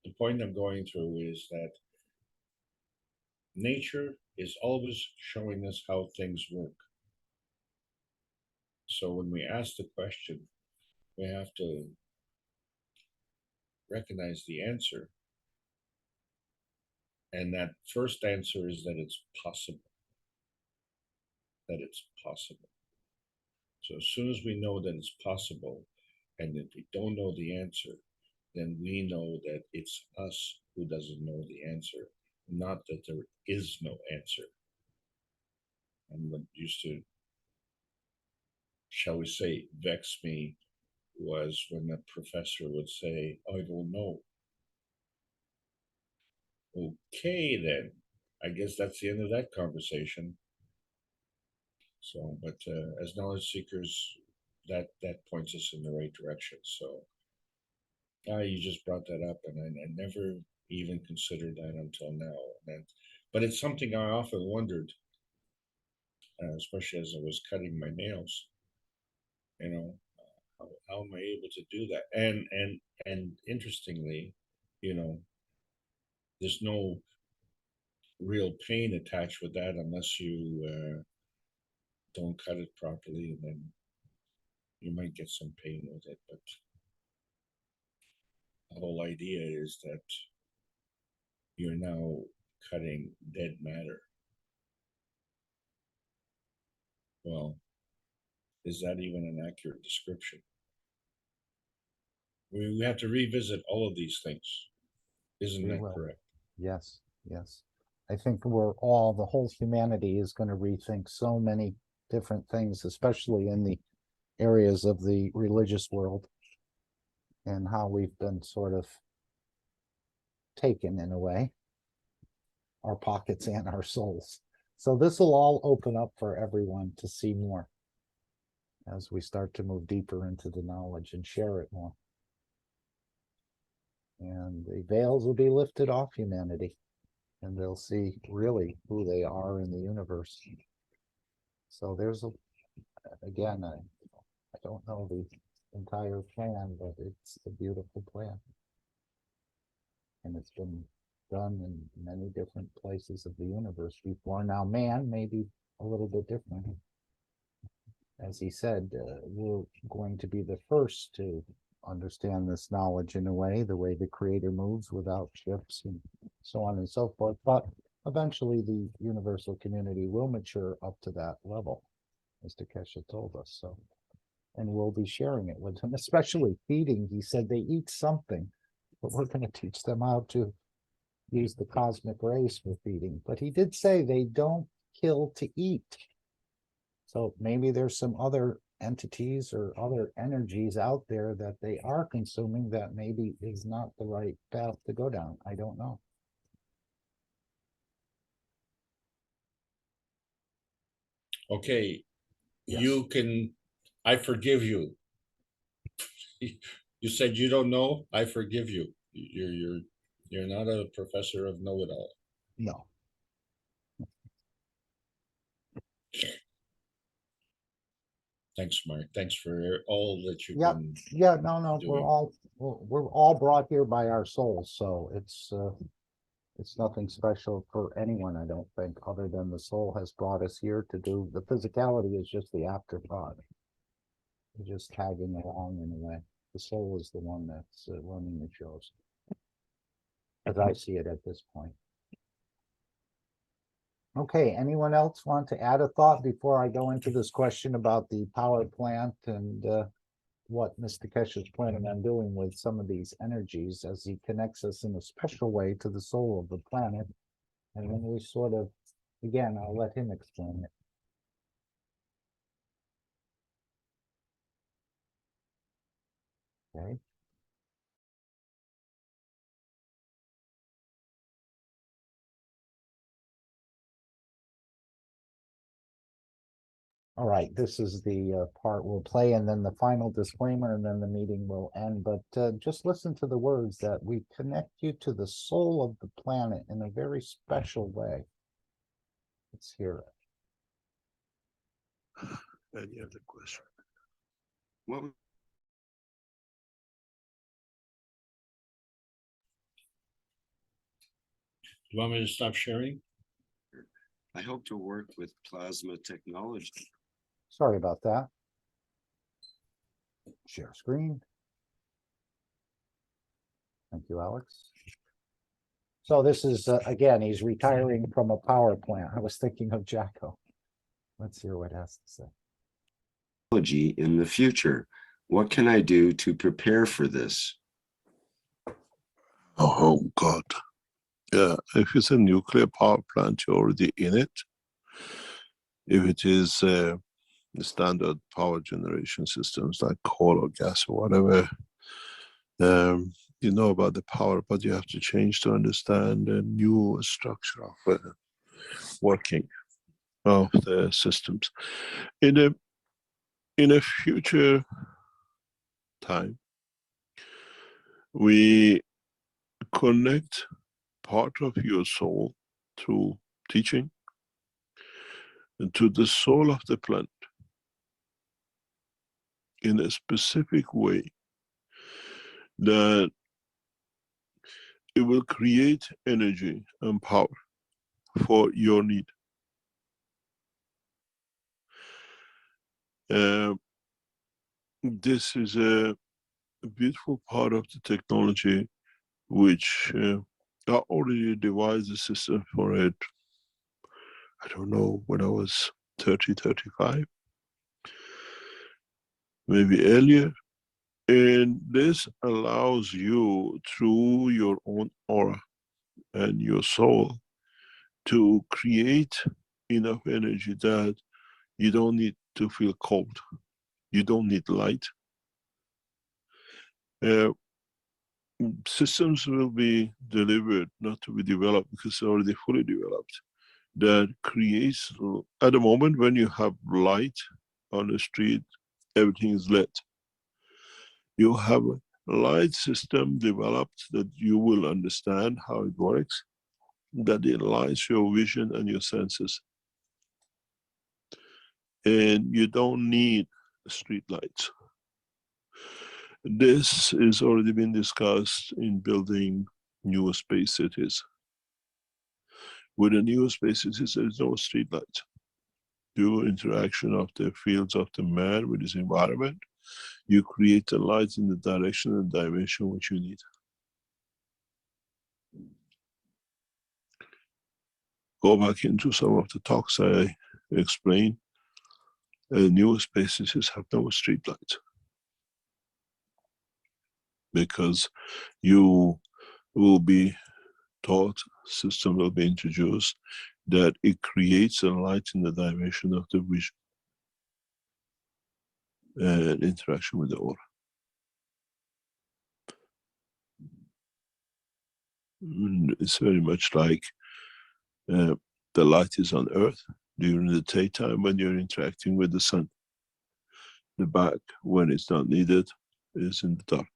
the point I'm going through is that nature is always showing us how things work. So when we ask the question, we have to recognize the answer. And that first answer is that it's possible. That it's possible. So as soon as we know that it's possible, and if we don't know the answer, then we know that it's us who doesn't know the answer, not that there is no answer. And what used to, shall we say, vex me was when a professor would say, I don't know. Okay, then. I guess that's the end of that conversation. So, but as knowledge seekers, that points us in the right direction. So, you just brought that up, and I never even considered that until now. But it's something I often wondered, especially as I was cutting my nails. How am I able to do that? And interestingly, there's no real pain attached with that unless you don't cut it properly, and then you might get some pain with it. But the whole idea is that you're now cutting dead matter. Well, is that even an accurate description? We have to revisit all of these things. Isn't We that will. correct? Yes, yes. I think the whole humanity is going to rethink so many different things, especially in the areas of the religious world and how we've been sort of taken in a way, our pockets and our souls. So this will all open up for everyone to see more as we start to move deeper into the knowledge and share it more. And the veils will be lifted off humanity, and they'll see really who they are in the universe. So there's again, I don't know the entire plan, but it's a beautiful plan. And it's been done in many different places of the universe before. Now, man may be a little bit different. As he said, we're going to be the first to understand this knowledge in a way, the way the creator moves without ships and so on and so forth. But eventually the universal community will mature up to that level, as Keshe told us. So, and we'll be sharing it with them, especially feeding. He said they eat something, but we're going to teach them how to use the cosmic rays for feeding. But he did say they don't kill to eat. So maybe there's some other entities or other energies out there that they are consuming that maybe is not the right path to go down. I don't know. Okay, Yes. I forgive you. You said you don't know, I forgive you. You're not a professor of know-it-all. No. Thanks, Mark. Thanks for all that you've Yeah, been yeah, no, doing. we're all brought here by our souls, so it's nothing special for anyone, I don't think, other than the soul has brought us here to do. The physicality is just the afterthought. We're just tagging along in a way. The soul is the one that's running the shows, as I see it at this point. Okay, anyone else want to add a thought before I go into this question about the power plant and what Mr. Keshe is planning on doing with some of these energies as he connects us in a special way to the soul of the planet? And then we sort of, again, I'll let him explain it. Okay. All right, this is the part we'll play, and then the final disclaimer, and then the meeting will end. But just listen to the words that we connect you to the soul of the planet in a very special way. Let's hear it. Any other question? What You want me to stop sharing? I hope to work with plasma technology. Sorry about that. Share screen. Thank you, Alex. So this is, again, he's retiring from a power plant. I was thinking of Jacko. Let's hear what he has to say. Technology in the future. What can I do to prepare for this? Oh, God. Yeah, if it's a nuclear power plant, you're already in it. If it is the standard power generation systems like coal or gas or whatever, you know about the power, but you have to change to understand the new structure of working of the systems. In a future time, we connect part of your soul through teaching and to the soul of the planet in a specific way that it will create energy and power for your need. This is a beautiful part of the technology which I already devised a system for it, I don't know, when I was 30, 35, maybe earlier. And this allows you, through your own aura and your soul, to create enough energy that you don't need to feel cold. You don't need light. Systems will be delivered, not to be developed, because they're already fully developed. That creates, at the moment when you have light on the street, everything is lit. You have a light system developed that you will understand how it works, that enlightens your vision and your senses. And you don't need street lights. This has already been discussed in building newer space cities. With the newer space cities, there is no street lights. Due interaction of the fields of the man with his environment, you create the lights in the direction and dimension which you need. Go back into some of the talks I explained. Newer spaces have no street lights, because you will be taught, system will be introduced, that it creates a light in the dimension of the vision and interaction with the aura. It's very much like the light is on Earth during the daytime when you're interacting with the sun. The back, when it's not needed, is in the dark.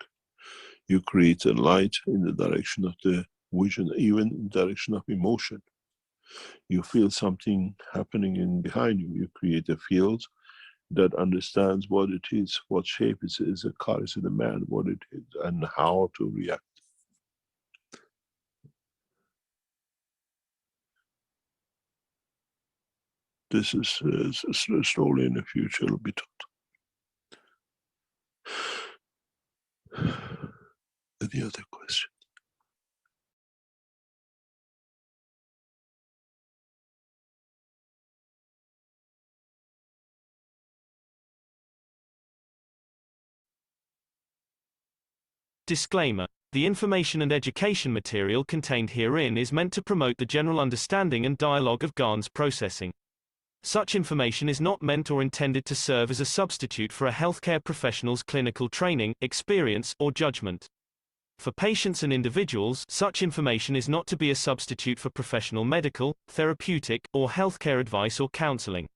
You create a light in the direction of the vision, even in the direction of emotion. You feel something happening in behind you. You create a field that understands what it is, what shape it is, a car, is it a man, what it is, and how to react. This is slowly in the future will be taught. Any other question? Disclaimer. The information and education material contained herein is meant to promote the general understanding and dialogue of GAN's processing. Such information is not meant or intended to serve as a substitute for a healthcare professional's clinical training, experience, or judgment. For patients and individuals, such information is not to be a substitute for professional medical, therapeutic, or healthcare advice or counseling.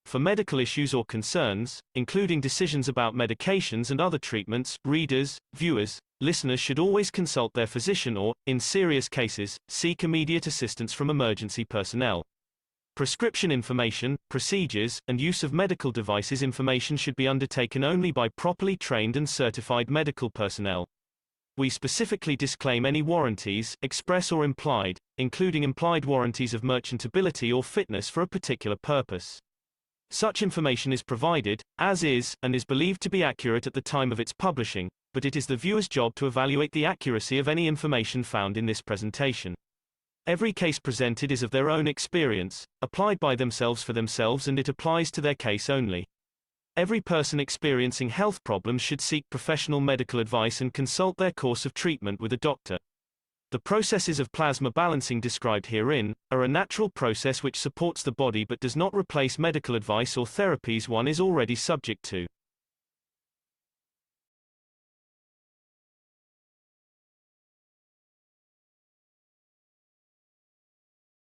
For medical issues or concerns, including decisions about medications and other treatments, readers, viewers, listeners should always consult their physician or, in serious cases, seek immediate assistance from emergency personnel. Prescription information, procedures, and use of medical devices information should be undertaken only by properly trained and certified medical personnel. We specifically disclaim any warranties, express or implied, including implied warranties of merchantability or fitness for a particular purpose. Such information is provided, as is, and is believed to be accurate at the time of its publishing, but it is the viewer's job to evaluate the accuracy of any information found in this presentation. Every case presented is of their own experience, applied by themselves for themselves, and it applies to their case only. Every person experiencing health problems should seek professional medical advice and consult their course of treatment with a doctor. The processes of plasma balancing described herein are a natural process which supports the body but does not replace medical advice or therapies one is already subject to.